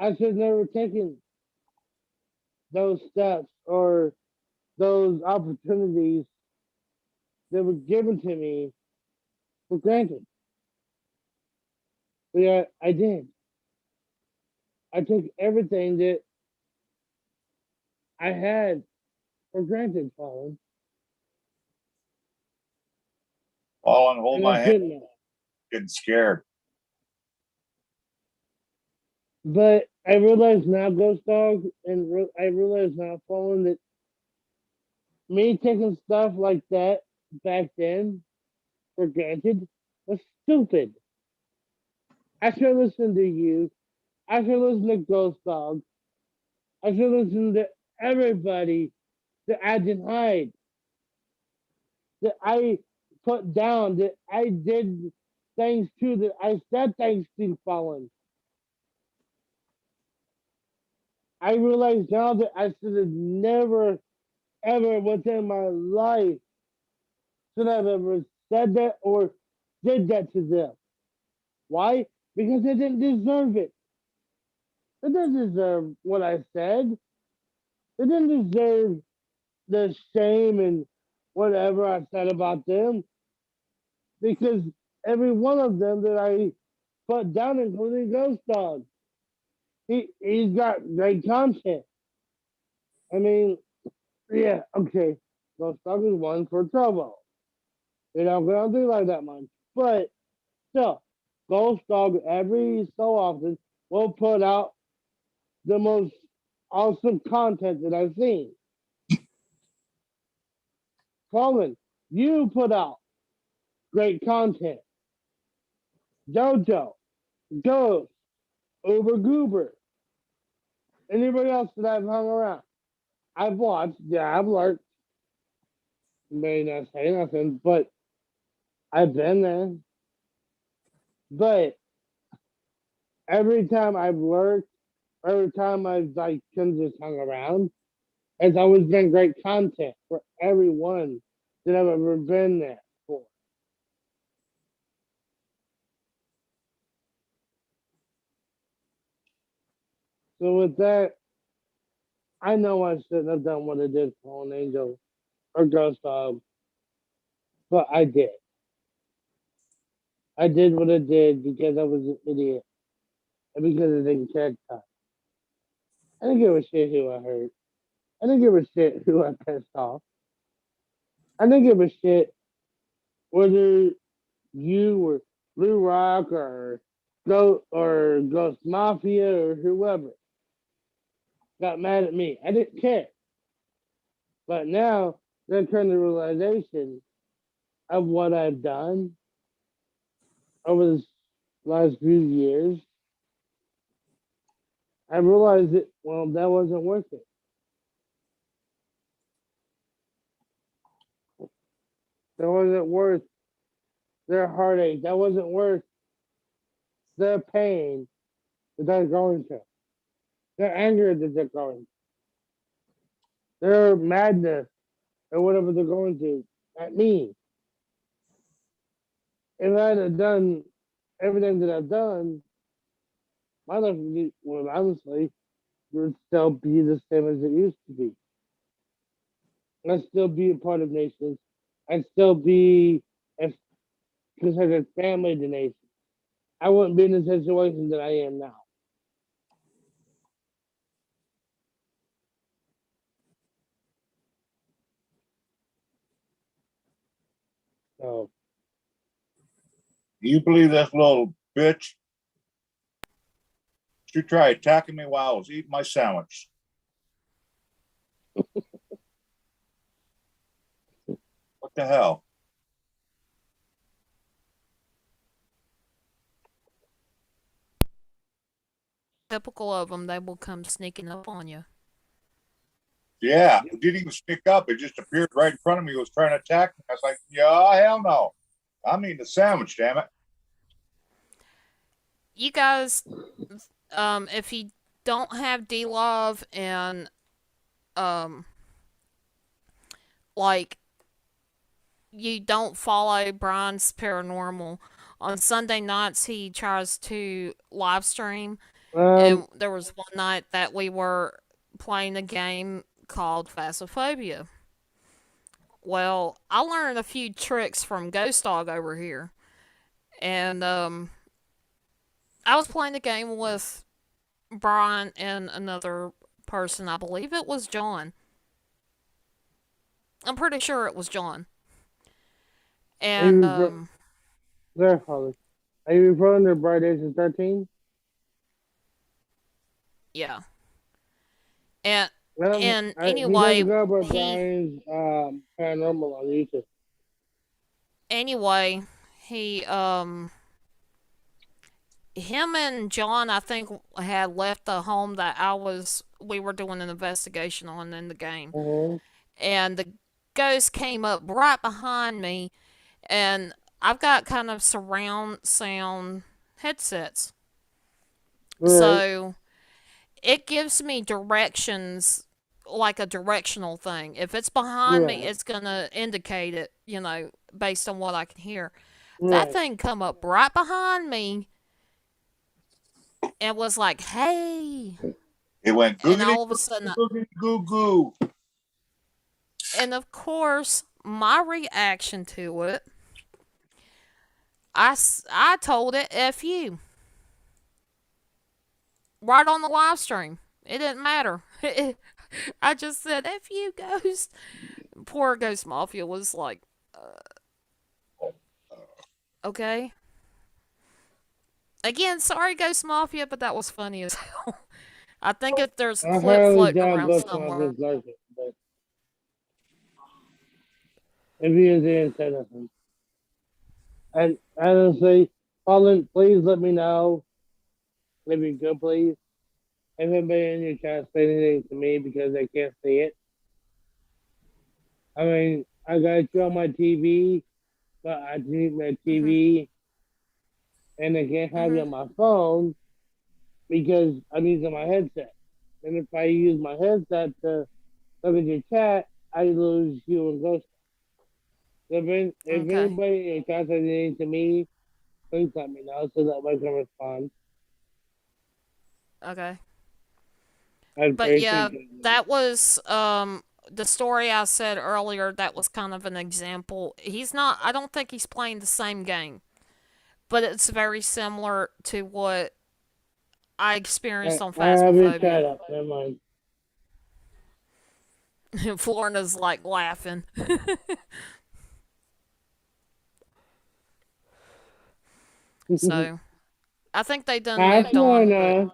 I should never taken those steps or those opportunities that were given to me for granted. But yet I did. I took everything that I had for granted, Colin. Fallen, hold And my I hand, shouldn't have. getting scared. But I realize now, Ghost Dog, and I realize now, Fallen, that me taking stuff like that back then for granted was stupid. I should listen to you. I should listen to Ghost Dog. I should listen to everybody that I denied, that I put down, that I did things to, that I said things to, Fallen. I realize now that I should have never, ever within my life should have ever said that or did that to them. Why? Because they didn't deserve it. They didn't deserve what I said. They didn't deserve the shame and whatever I said about them. Because every one of them that I put down, including Ghost Dog, he's got great content. I mean, yeah, okay. Ghost Dog is one for trouble. You know, we don't do like that much. But still, Ghost Dog every so often will put out the most awesome content that I've seen. Colin, you put out great content. Jojo, Ghost, Uber Goober, anybody else that I've hung around. I've watched, yeah, I've lurked. May not say nothing, but I've been there. But every time I've lurked, every time I've like just hung around, it's always been great content for everyone that I've ever been there for. So with that, I know I shouldn't have done what I did for an angel or ghost dog, but I did. I did what I did because I was an idiot and because I didn't care time. I didn't give a shit who I hurt. I didn't give a shit who I pissed off. I didn't give a shit whether you were Blue Rock or Ghost Mafia or whoever got mad at me. I didn't care. But now that I come to the realization of what I've done over the last few years, I realized that, well, that wasn't worth it. That wasn't worth their heartache. That wasn't worth their pain that they're going through, their anger that they're going through, their madness or whatever they're going through at me. If I had done everything that I've done, my life would honestly would still be the same as it used to be. I'd still be a part of nations. I'd still be considered family to nations. I wouldn't be in the situation that I am now. So Do you believe this little bitch? She tried attacking me while I was eating my sandwich. What the hell? Typical of them, they will come sneaking up on you. Yeah, it didn't even sneak up. It just appeared right in front of me. It was trying to attack me. I was like, yeah, hell no. I'm eating the sandwich, damn it. You guys, if you don't have D-Love and, like, you don't follow Brian's Paranormal, on Sunday nights he tries to live stream, and there was one night that we were playing a game called Phasmophobia. Well, I learned a few tricks from Ghost Dog over here, and I was playing the game with Brian and another person. I believe it was John. I'm pretty sure it was John. And there, Holly. Are you referring to Bright Agent 13? yeah. And Well, And you anyway, gotta go about he- Brian's Paranormal on YouTube. anyway, him and John, I think, had left the home that we were doing an investigation on in the game. Mhm. And the ghost came up right behind me, and I've got kind of surround sound headsets. Right. So it gives me directions, like a directional thing. If it's behind me, Right. it's going to indicate it, based on what I can hear. Right. That thing come up right behind me and was like, hey. It went And googly, all of a sudden, googly, goo goo. and of course, my reaction to it, I told it, F you. Right on the live stream. It didn't matter. I just said, F you, Ghost. Poor Ghost Mafia was like, okay. Again, sorry, Ghost Mafia, but that was funny as hell. I think if there's a I clip highly floating doubt around Ghost somewhere. Mob is like it, but if he is, he ain't said nothing. And honestly, Colin, please let me know if you could, please. If anybody in your chat say anything to me because they can't see it. I mean, I got you on my TV, but I need my TV, and I can't have you on my phone because I'm using my headset. And if I use my headset to look at your chat, I lose you and Ghost. If Okay. anybody in your chat says anything to me, please let me know so that I can respond. Okay. I'd But appreciate yeah, it. that was the story I said earlier. That was kind of an example. I don't think he's playing the same game, but it's very similar to what I experienced on I have your chat Phasmophobia. up. Never mind. Florina's like laughing. So I think they done Hi, moved on. But Florina.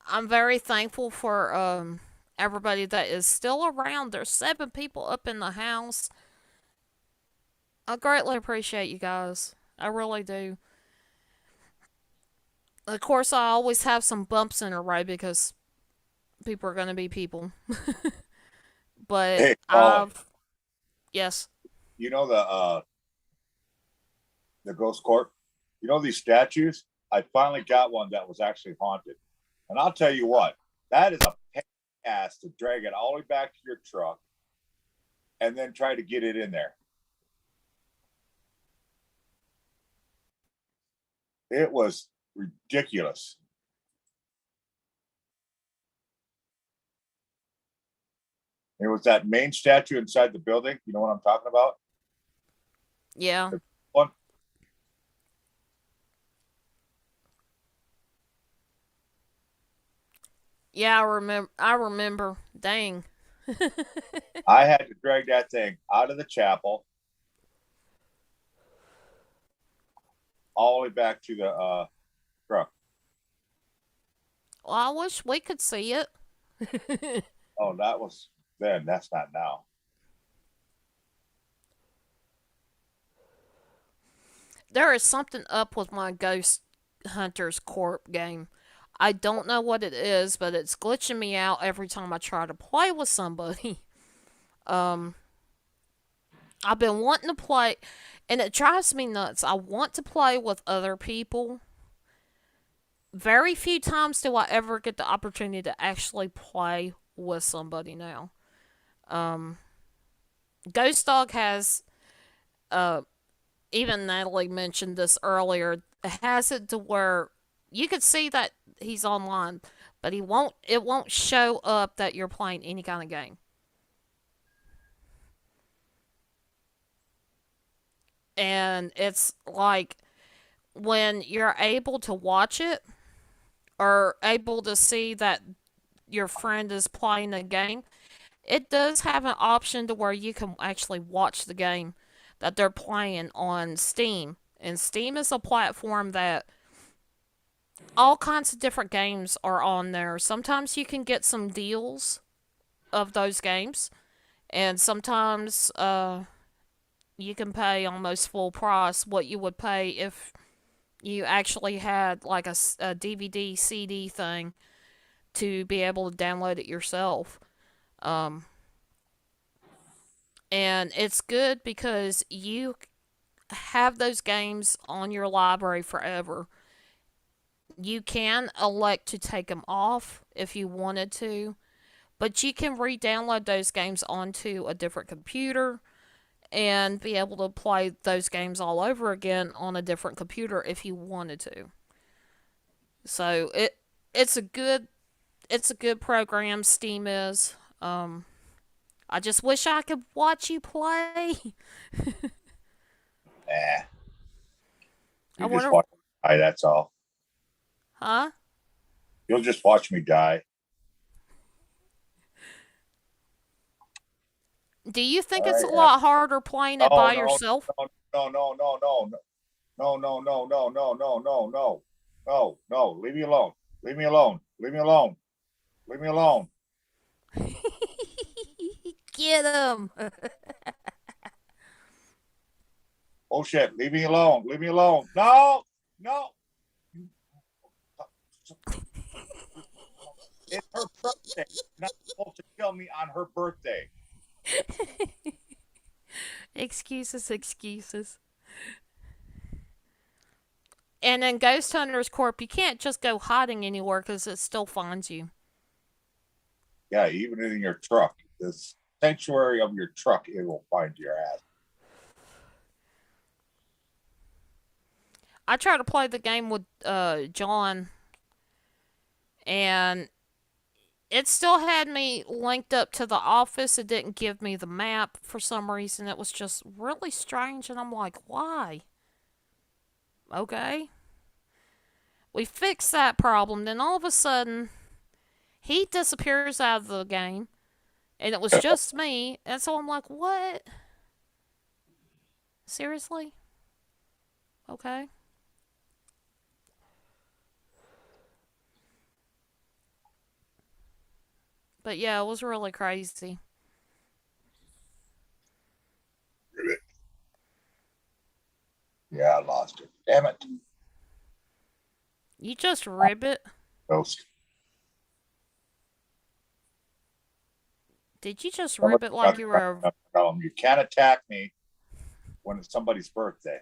I'm very thankful for everybody that is still around. There's 7 people up in the house. I greatly appreciate you guys. I really do. Of course, I always have some bumps in the road because people are going to be people. But Hey, Colin. yes. You know the Ghost Court? You know these statues? I finally got one that was actually haunted. And I'll tell you what, that is a pain in the ass to drag it all the way back to your truck and then try to get it in there. It was ridiculous. It was that main statue inside the building. You know what I'm talking about? Yeah. One. Yeah, I remember. Dang. I had to drag that thing out of the chapel all the way back to the truck. Well, I wish we could see it. Oh, that was then. That's not now. There is something up with my Ghost Hunters Corp game. I don't know what it is, but it's glitching me out every time I try to play with somebody. I've been wanting to play, and it drives me nuts. I want to play with other people. Very few times do I ever get the opportunity to actually play with somebody now. Ghost Dog has, even Natalie mentioned this earlier, has it to where you could see that he's online, but it won't show up that you're playing any kind of game. And it's like when you're able to watch it or able to see that your friend is playing a game, it does have an option to where you can actually watch the game that they're playing on Steam. And Steam is a platform that all kinds of different games are on there. Sometimes you can get some deals of those games, and sometimes you can pay almost full price what you would pay if you actually had like a DVD CD thing to be able to download it yourself. And it's good because you have those games on your library forever. You can elect to take them off if you wanted to, but you can re-download those games onto a different computer and be able to play those games all over again on a different computer if you wanted to. So it's a good program. Steam is. I just wish I could watch you play. Eh. I You just wonder- watch me die, that's all. Huh? You'll just watch me die. Do you think All it's a right, lot harder playing it by yourself? No, leave me alone. Leave me alone. Leave me alone. Leave me alone. Get him. Oh shit, leave me alone. Leave me alone. No. It's her birthday. You're not supposed to kill me on her birthday. Excuses. And in Ghost Hunters Corp, you can't just go hiding anywhere because it still finds you. Yeah, even in your truck. The sanctuary of your truck, it will find your ass. I tried to play the game with John, and it still had me linked up to the office. It didn't give me the map for some reason. It was just really strange, and I'm like, why? Okay. We fixed that problem. Then all of a sudden, he disappears out of the game, and it was just me. And so I'm like, what? Seriously? Okay. But yeah, it was really crazy. Yeah, I lost it. Damn it. You just ribbit. Ghost. Did you just ribbit like you were a... You can't attack me when it's somebody's birthday.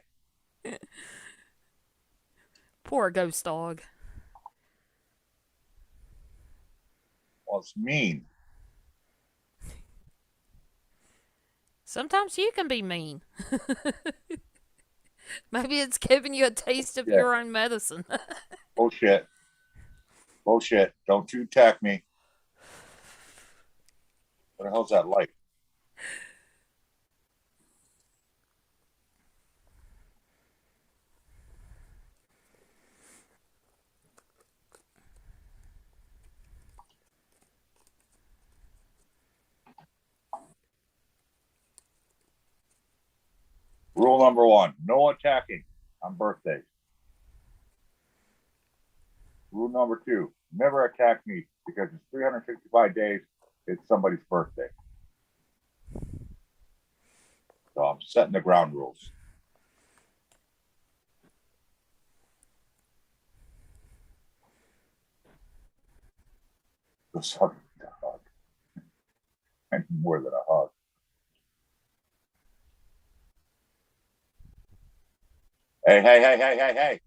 Poor ghost dog. Well, it's mean. Sometimes you can be mean. Maybe it's giving you a taste of Yeah. your own medicine. Bullshit. Bullshit. Don't you attack me. What the hell's that light? Rule number 1, no attacking on birthdays. Rule number 2, never attack me because it's 365 days, it's somebody's birthday. So I'm setting the ground rules. Go suck a hug. And more than a hug. Hey.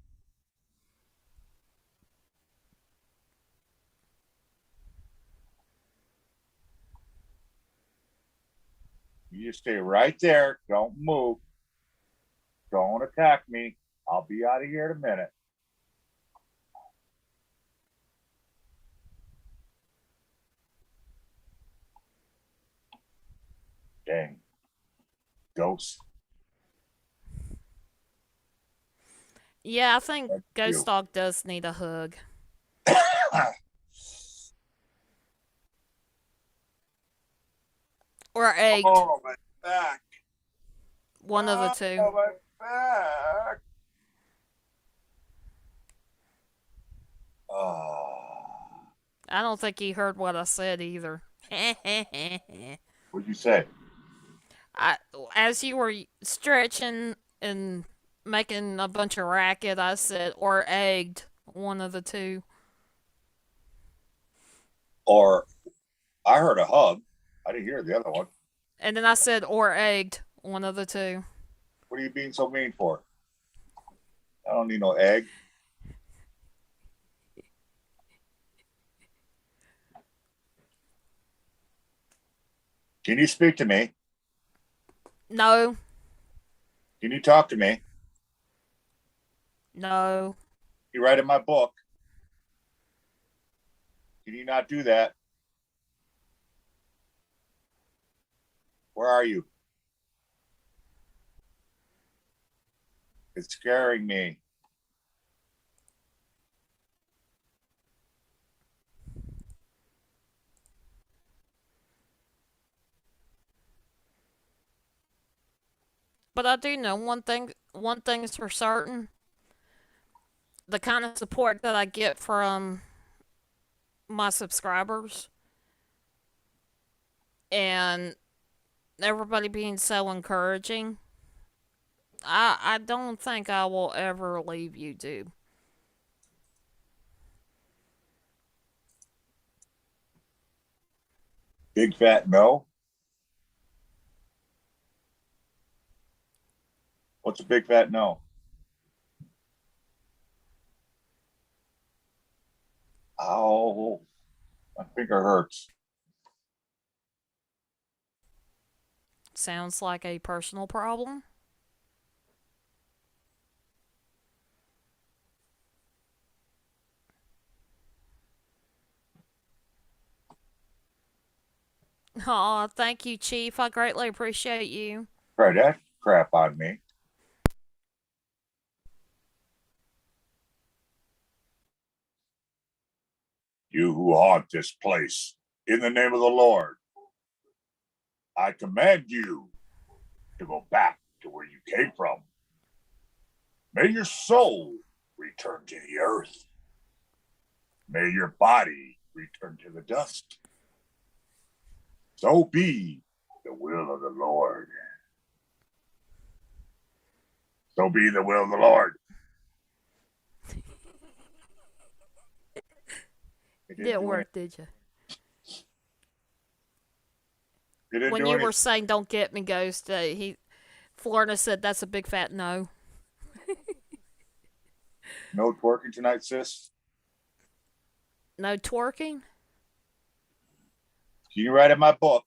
You just stay right there. Don't move. Don't attack me. I'll be out of here in a minute. Dang. Ghost. Yeah, I think Thank ghost you. dog does need a hug. Or egged. Oh, my back. One of the two. Oh, my back. Oh. I don't think he heard what I said either. What'd you say? As you were stretching and making a bunch of racket, I said, or egged. One of the two. Or I heard a hug. I didn't hear the other one. And then I said, or egged. One of the two. What are you being so mean for? I don't need no egg. Can you speak to me? No. Can you talk to me? No. You write in my book. Can you not do that? Where are you? It's scaring me. But I do know one thing. One thing is for certain. The kind of support that I get from my subscribers and everybody being so encouraging, I don't think I will ever leave YouTube. Big fat no. What's a big fat no? Ow, my finger hurts. Sounds like a personal problem. Aw, thank you, Chief. I greatly appreciate you. Try that crap on me. You who haunt this place, in the name of the Lord, I command you to go back to where you came from. May your soul return to the earth. May your body return to the dust. So be the will of the Lord. So be the will of the Lord. It Didn't work, did you? It didn't When do you anything. were saying "Don't get me, Ghost," Florida said that's a big fat no. No twerking tonight, sis? No twerking? Can you write in my book?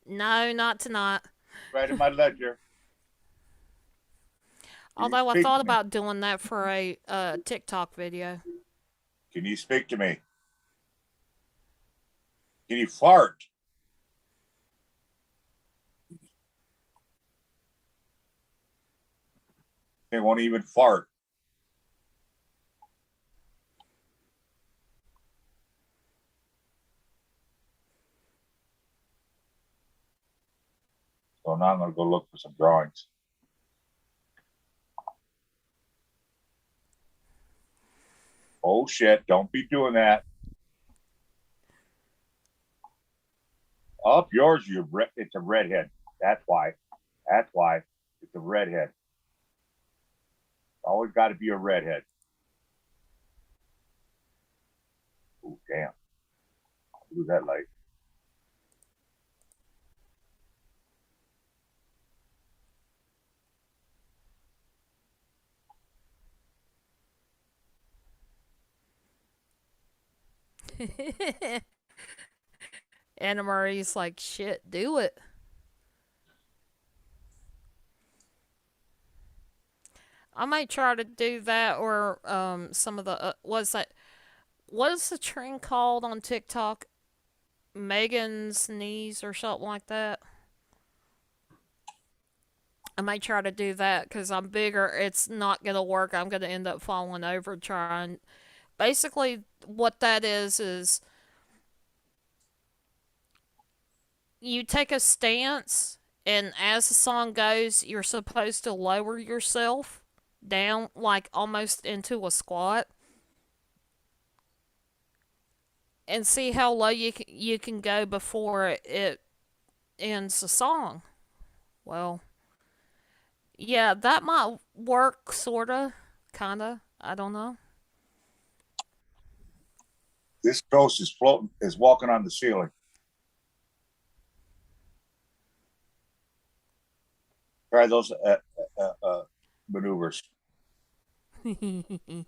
No, not tonight. Write in my ledger? Can you Although I speak thought to me? about doing that for a TikTok video. Can you speak to me? Can you fart? They won't even fart. So now I'm gonna go look for some drawings. Oh shit, don't be doing that. Up yours, it's a redhead. That's why. That's why. It's a redhead. Always got to be a redhead. Oh, damn. Look at that light. Anna Marie's like, shit, do it. I might try to do that or some of the what is the trend called on TikTok? Megan's knees or something like that. I might try to do that because I'm bigger. It's not gonna work. I'm gonna end up falling over trying. Basically, what that is you take a stance, and as the song goes, you're supposed to lower yourself down, like almost into a squat, and see how low you can go before it ends the song. Well, yeah, that might work, sorta, kinda. I don't know. This ghost is floating, is walking on the ceiling. Try those maneuvers. I'm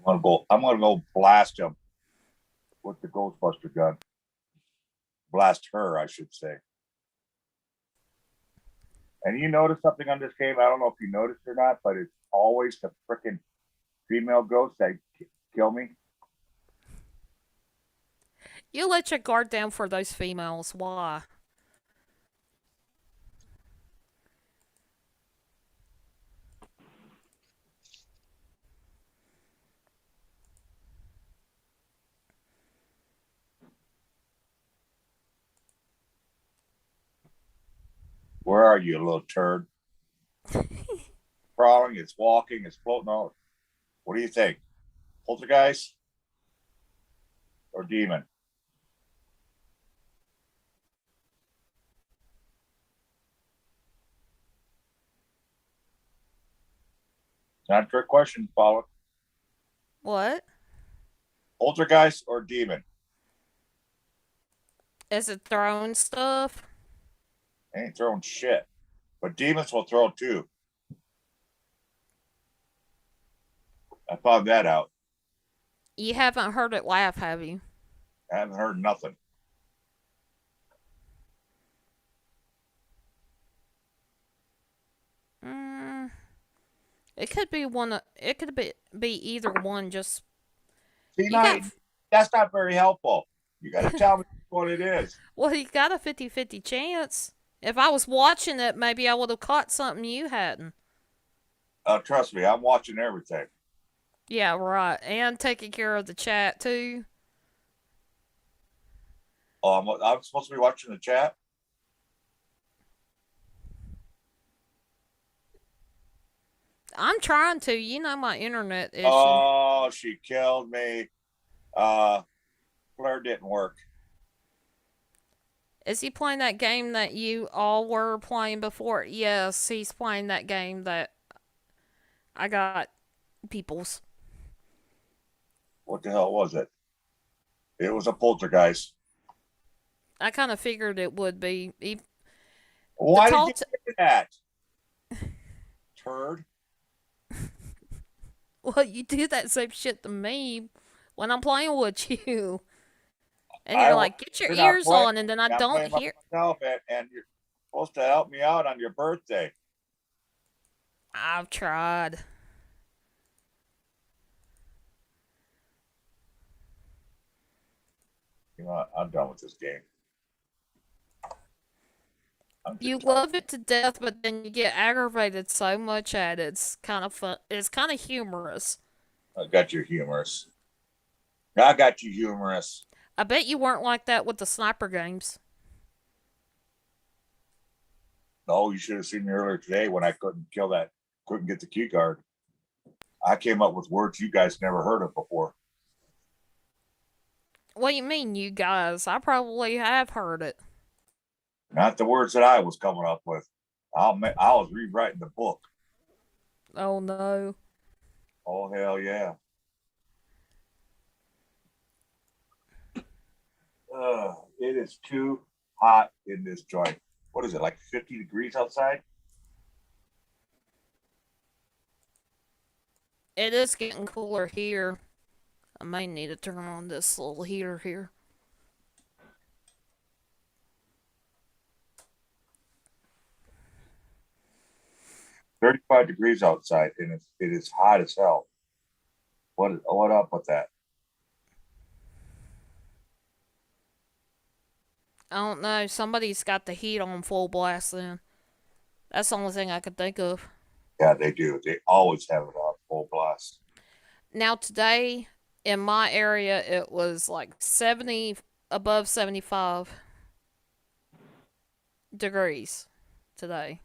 gonna go blast him with the Ghostbuster gun. Blast her, I should say. And you notice something on this game? I don't know if you noticed or not, but it's always the freaking female ghosts that kill me. You let your guard down for those females. Why? Where are you, little turd? Crawling, it's walking, it's floating out. What do you think? Poltergeist or demon? Not a trick question, Paula. What? Poltergeist or demon? Is it throwing stuff? Ain't throwing shit. But demons will throw too. I found that out. You haven't heard it laugh, have you? I haven't heard nothing. It could be one. It could be either one. Just See, you now, got, that's not very helpful. You got to tell me what it is. well, you got a 50-50 chance. If I was watching it, maybe I would have caught something you hadn't. Trust me, I'm watching everything. Yeah, right. And taking care of the chat too. I'm supposed to be watching the chat. I'm trying to. You know my internet issue. Oh, she killed me. Flare didn't work. Is he playing that game that you all were playing before? Yes, he's playing that game that I got people's. What the hell was it? It was a poltergeist. I kind of figured it would be. Why tall did you say that? Turd. Well, you do that same shit to me when I'm playing with you. And I you're wa- like, get your you're not ears playing- on, and then I I'm don't playing by hear. myself, and you're supposed to help me out on your birthday. I've tried. You know, I'm done with this game. I'm You just- love it to death, but then you get aggravated so much at it. It's kind of fun. It's kind of humorous. I got you humorous. I got you humorous. I bet you weren't like that with the sniper games. No, you should have seen me earlier today when I couldn't get the key card. I came up with words you guys never heard of before. What do you mean, you guys? I probably have heard it. Not the words that I was coming up with. I was rewriting the book. Oh no. Oh hell yeah. It is too hot in this joint. What is it, like 50 degrees outside? It is getting cooler here. I may need to turn on this little heater here. $35 degrees outside, and it is hot as hell. What up with that? I don't know. Somebody's got the heat on full blast then. That's the only thing I could think of. Yeah, they do. They always have it on full blast. Now, today, in my area, it was like 70, above 75 degrees today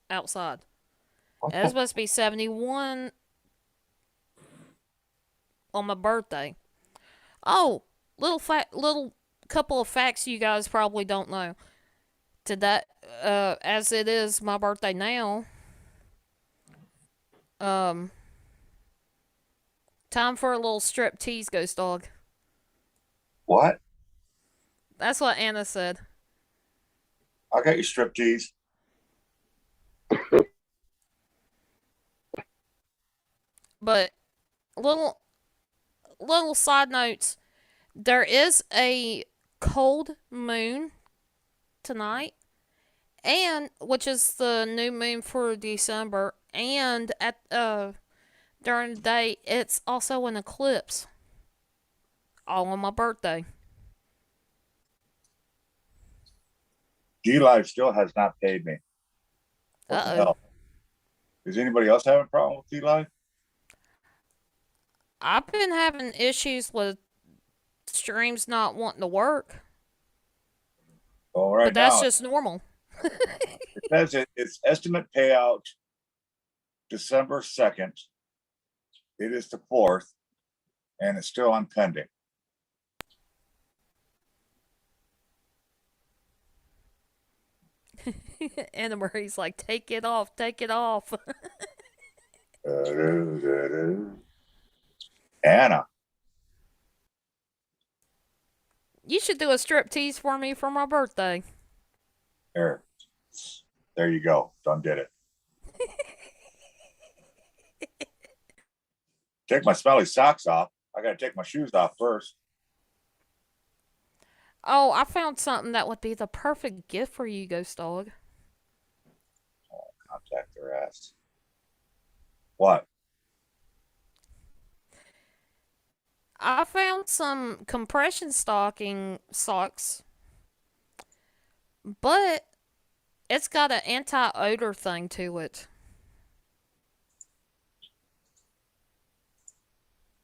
outside. What And it's the- supposed to be 71 on my birthday. Oh, little couple of facts you guys probably don't know. Today, as it is my birthday now, time for a little strip tease, Ghost Dog. What? That's what Anna said. I got your strip tease. But little side notes. There is a cold moon tonight, and which is the new moon for December, and at during the day it's also an eclipse. All on my birthday. G-Live still has not paid me. What the Uh-oh. hell? Is anybody else having a problem with G-Live? I've been having issues with streams not wanting to work, Oh, right but that's now, just normal. it says it's estimate payout December 2nd. It is the 4th, and it's still on pending. Anna Marie's like, take it off, take it off. Anna, You should do a strip tease for me for my birthday. there you go. Done did it. Take my smelly socks off. I gotta take my shoes off first. Oh, I found something that would be the perfect gift for you, Ghost Dog. Contact their ass. What? I found some compression stocking socks, but it's got an anti-odor thing to it.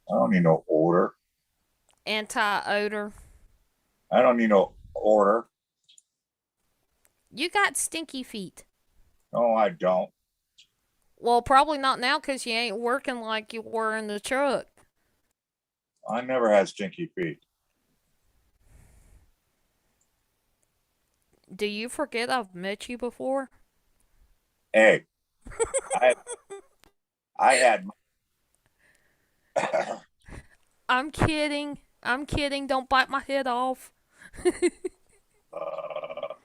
I don't need no order. Anti-odor. I don't need no order. You got stinky feet. No, I don't. Well, probably not now because you ain't working like you were in the truck. I never had stinky feet. Do you forget I've met you before? Hey, I had I'm kidding. I'm kidding. Don't bite my head off. Uh,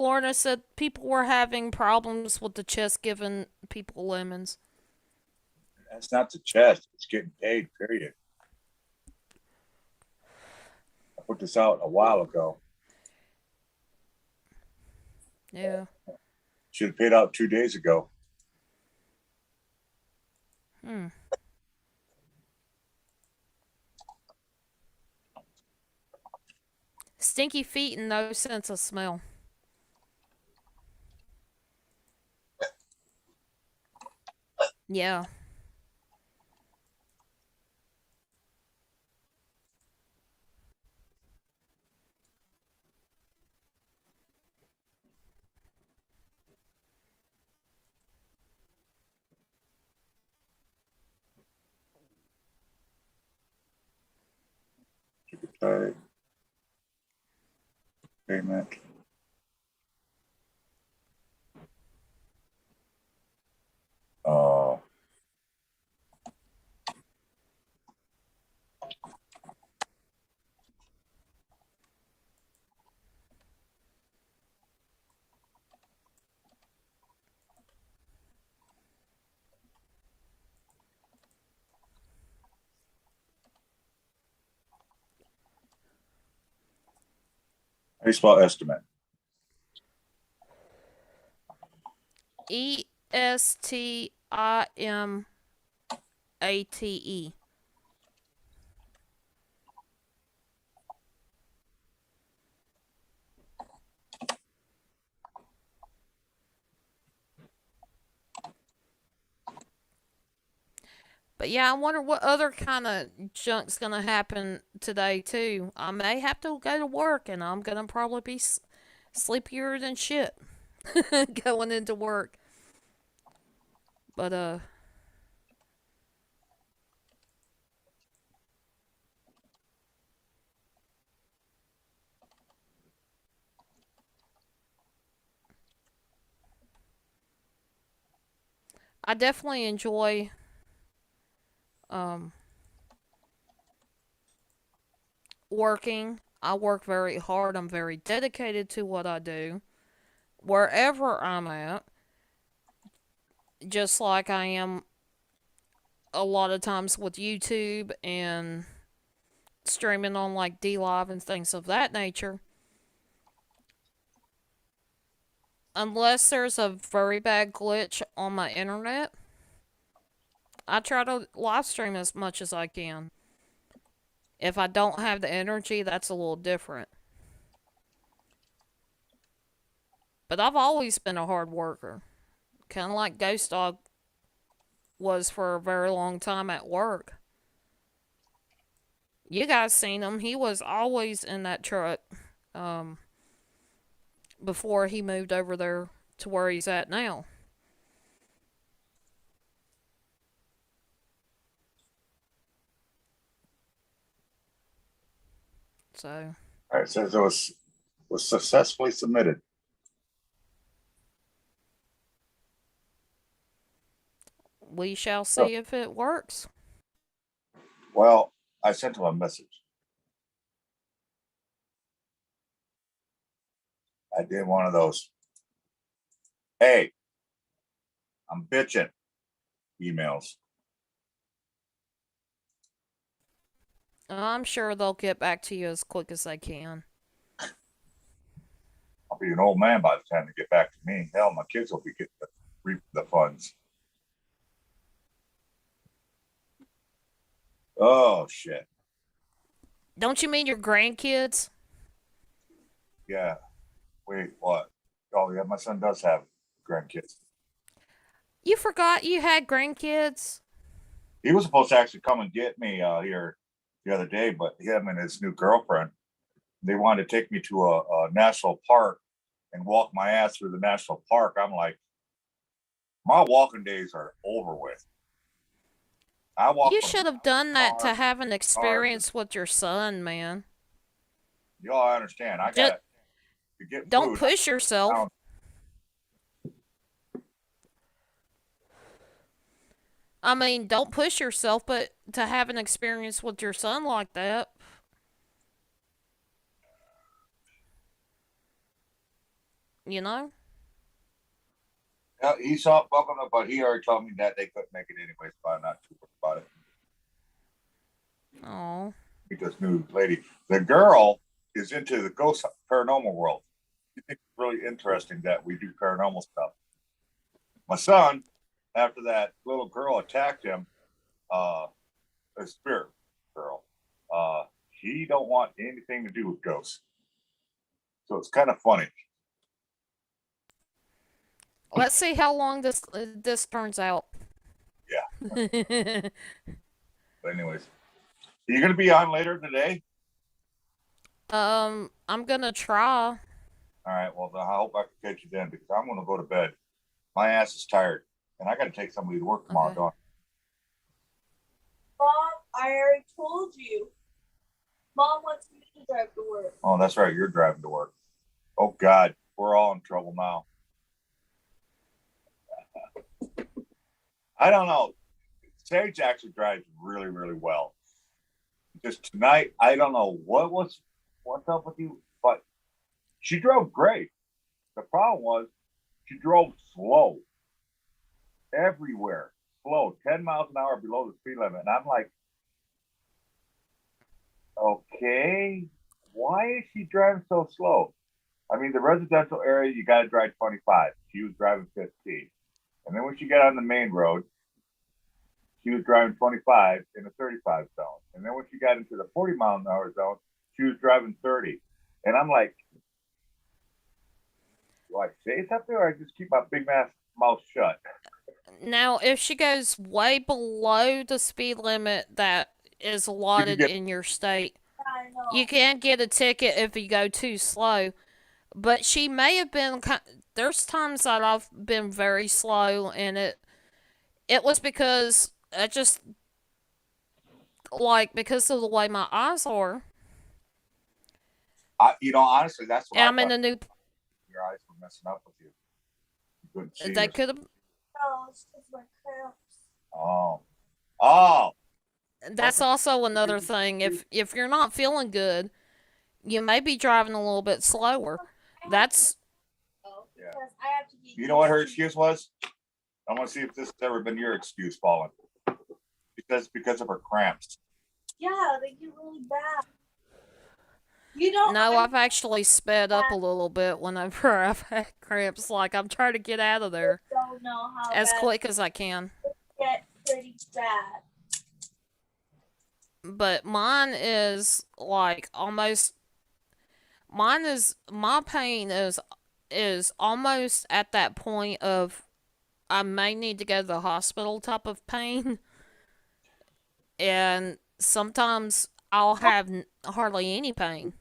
Florida said people were having problems with the chest giving people lemons. that's not the chest. It's getting paid, period. I put this out a while ago. Yeah. Should have paid out 2 days ago. Hmm. Stinky feet and no sense of smell. Yeah. You could pay payment. Oh. How do you spell estimate? ESTIMATE. But yeah, I wonder what other kind of junk's gonna happen today too. I may have to go to work, and I'm gonna probably be sleepier than shit going into work. But I definitely enjoy um working. I work very hard. I'm very dedicated to what I do, wherever I'm at. Just like I am a lot of times with YouTube and streaming on like D Live and things of that nature. Unless there's a very bad glitch on my internet, I try to live stream as much as I can. If I don't have the energy, that's a little different. But I've always been a hard worker. Kind of like Ghost Dog was for a very long time at work. You guys seen him. He was always in that truck before he moved over there to where he's at now. So, All right, it says it was successfully submitted. we shall see if it works. Well, I sent him a message. I did one of those. Hey, I'm bitching emails. I'm sure they'll get back to you as quick as they can. I'll be an old man by the time they get back to me. Hell, my kids will be getting reap the funds. Oh shit. Don't you mean your grandkids? Yeah. Wait, what? Oh yeah, my son does have grandkids. You forgot you had grandkids? He was supposed to actually come and get me here the other day, but him and his new girlfriend, they wanted to take me to a national park and walk my ass through the national park. I'm like, my walking days are over with. I walk. You from should have done that to car have an experience with your son, man. Y'all understand? I Just got to get don't food. push yourself. Down. I mean, don't push yourself, but to have an experience with your son like that, you know? Yeah, he saw it bumping up, but he already told me that they couldn't make it anyways, but I'm not too worried about it. Oh. He just knew the lady. The girl is into the ghost paranormal world. She thinks it's really interesting that we do paranormal stuff. My son, after that little girl attacked him, a spirit girl, he don't want anything to do with ghosts. So it's kind of funny. Let's see how long this turns out. Yeah. But anyways, are you gonna be on later today? I'm gonna try. All right. Well, then I hope I can catch you then because I'm gonna go to bed. My ass is tired, and I got to take somebody to work tomorrow. Okay. Don't Mom, I already told you. Mom wants me to drive to work. Oh, that's right. You're driving to work. Oh God, we're all in trouble now. I don't know. Sage actually drives really, really well. Just tonight, I don't know what's up with you, but she drove great. The problem was she drove slow everywhere, slow, 10 miles an hour below the speed limit, and I'm like, okay, why is she driving so slow? I mean, the residential area, you got to drive 25. She was driving 15. And then when she got on the main road, she was driving 25 in a 35 zone. And then when she got into the 40-mile-an-hour zone, she was driving 30. And I'm like, do I say something or I just keep my big mouth shut? Now, if she goes way below the speed limit that is allotted get- in your state, I know. you can't get a ticket if you go too slow. But she may have been. There's times that I've been very slow, and it was because I just because of the way my eyes are. Honestly, that's what And I I'm in thought. a new. Your eyes were messing up with you. You couldn't see. That could have. No, it's just my cramps. Oh. That's also another thing. If you're not feeling good, you may be driving a little bit slower. That's Yeah. Because I have to get You know what her used to- excuse was? I want to see if this has ever been your excuse, Fallen. Because of her cramps. Yeah, they get really bad. You don't. no. I've actually sped up a little bit whenever I've had cramps. Like I'm trying to get out of there don't know how as bad quick as I can. it get pretty bad. But mine is like almost. Mine is my pain is almost at that point of I may need to go to the hospital type of pain. And sometimes I'll have hardly any pain.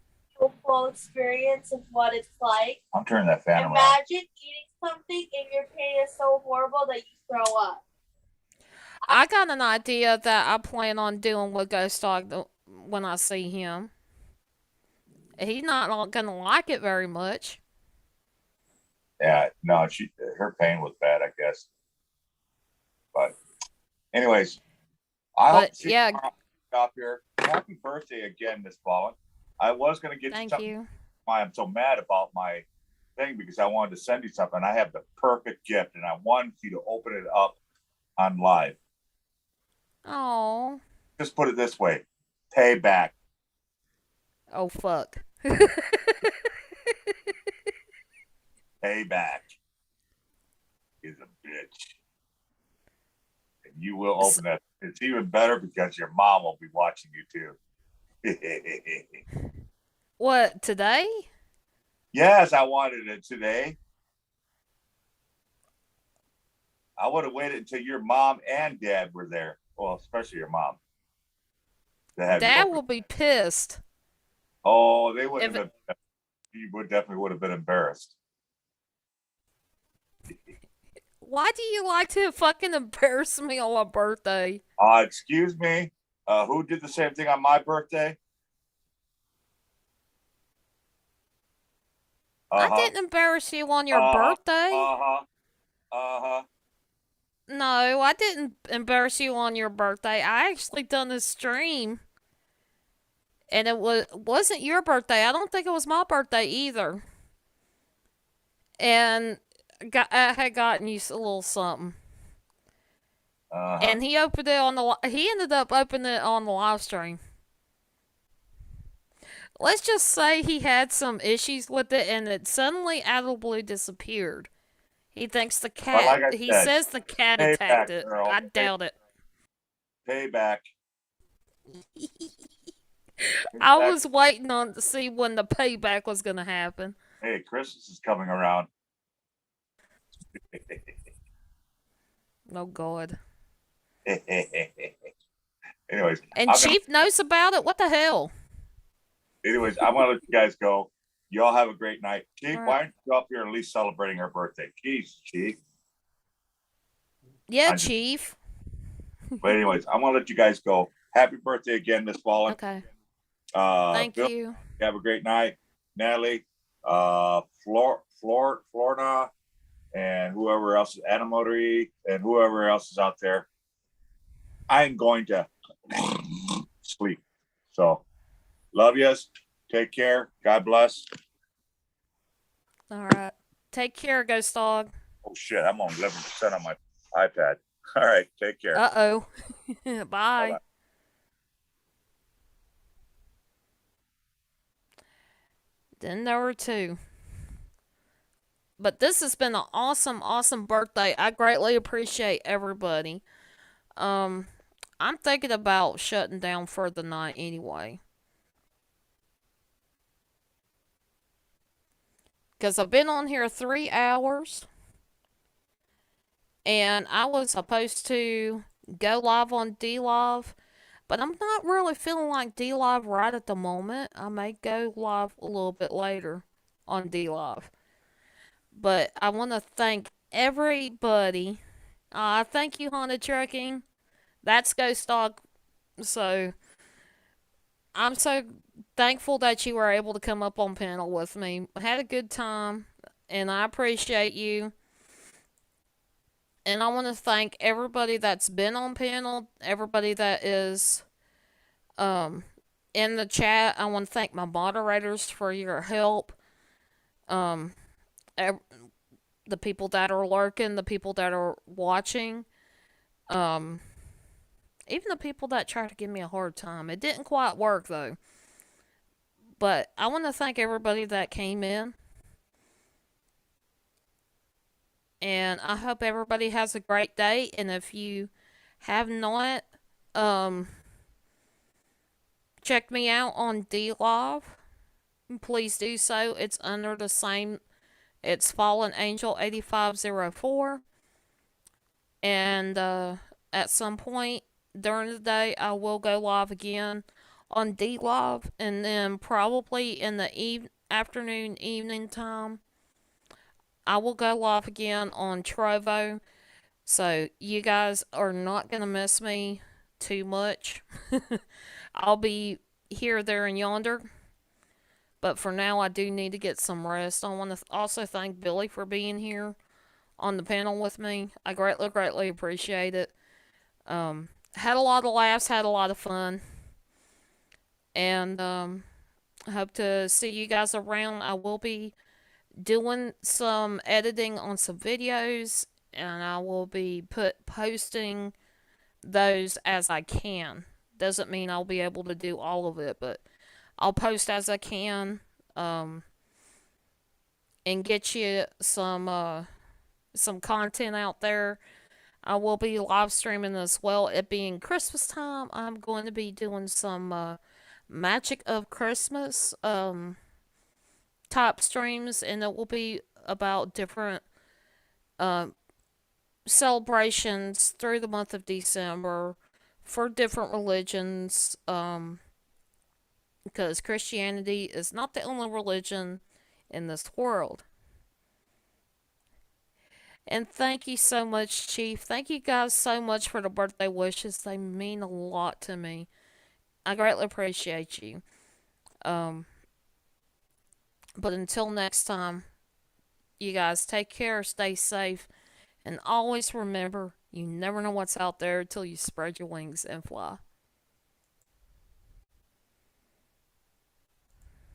Full experience of what it's like. I'm turning that fan around. Imagine eating something and your pain is so horrible that you throw up. I got an idea that I plan on doing with Ghost Dog when I see him. He's not gonna like it very much. Yeah, no, her pain was bad, I guess. But anyways, I hope But to see yeah, you tomorrow. Stop here. Happy birthday again, Miss Fallen. I was gonna get you thank something. you. Why I'm so mad about my thing because I wanted to send you something. I have the perfect gift and I wanted you to open it up on live. Oh. Just put it this way. Payback. Oh fuck. Payback is a bitch. And you will open that. It's even better because your mom will be watching you too. What, today? Yes, I wanted it today. I would have waited until your mom and dad were there. Well, especially your mom. to have you Dad open. will be pissed. Oh, they wouldn't If have been. You would have been embarrassed. Why do you like to fucking embarrass me on my birthday? Excuse me. Who did the same thing on my birthday? I didn't embarrass you on your Uh-huh. birthday. Uh huh. Uh huh. No, I didn't embarrass you on your birthday. I actually done a stream, and wasn't your birthday. I don't think it was my birthday either. And I had gotten you a little something, and he opened it on he ended up opening it on the live stream. Let's just say he had some issues with it, and it suddenly out of the blue disappeared. He thinks the cat. Well, like I he said, says the cat payback, attacked it. girl. I doubt it. Payback. I was waiting on to see when the payback was gonna happen. Hey, Christmas is coming around. Oh God. Anyways, And I'm Chief knows about it. What the hell? anyways, I'm gonna let you guys go. You all have a great night. Chief, All right. why aren't you up here at least celebrating her birthday? Jeez, Chief. Yeah, I- Chief. But anyways, I'm gonna let you guys go. Happy birthday again, Miss Fallen. Okay. Thank Thank Bill, you. have a great night. Natalie, Florida, and whoever else, Anamotary, and whoever else is out there. I'm going to sleep. So, love yous. Take care. God bless. All right. Take care, Ghost Dog. Oh shit, I'm on 11% on my iPad. All right, take care. Uh-oh. Bye. Bye-bye. Then there were two. But this has been an awesome, awesome birthday. I greatly appreciate everybody. I'm thinking about shutting down for the night anyway. Because I've been on here 3 hours. And I was supposed to go live on D-Live. But I'm not really feeling like D-Live right at the moment. I may go live a little bit later on D-Live. But I want to thank everybody. Thank you, Haunted Trucking. That's Ghost Dog. So, I'm so thankful that you were able to come up on panel with me. I had a good time, and I appreciate you. And I want to thank everybody that's been on panel, everybody that is in the chat. I want to thank my moderators for your help. The people that are lurking, the people that are watching, even the people that try to give me a hard time. It didn't quite work though. But I want to thank everybody that came in. And I hope everybody has a great day. And if you have not checked me out on D-Live, please do so. It's under the same, it's Fallen Angel 8504. And at some point during the day, I will go live again on D-Live. And then probably in the evening time, I will go live again on Trovo. So you guys are not going to miss me too much. I'll be here, there, and yonder. But for now, I do need to get some rest. I want to also thank Billy for being here on the panel with me. I greatly, greatly appreciate it. Had a lot of laughs, had a lot of fun. And I hope to see you guys around. I will be doing some editing on some videos, and I will be posting those as I can. Doesn't mean I'll be able to do all of it, but I'll post as I can, and get you some content out there. I will be live streaming as well. It being Christmas time, I'm going to be doing some Magic of Christmas type streams, and it will be about different celebrations through the month of December for different religions, because Christianity is not the only religion in this world. And thank you so much, Chief. Thank you guys so much for the birthday wishes. They mean a lot to me. I greatly appreciate you. But until next time, you guys take care, stay safe, and always remember, You never know what's out there till you spread your wings and fly.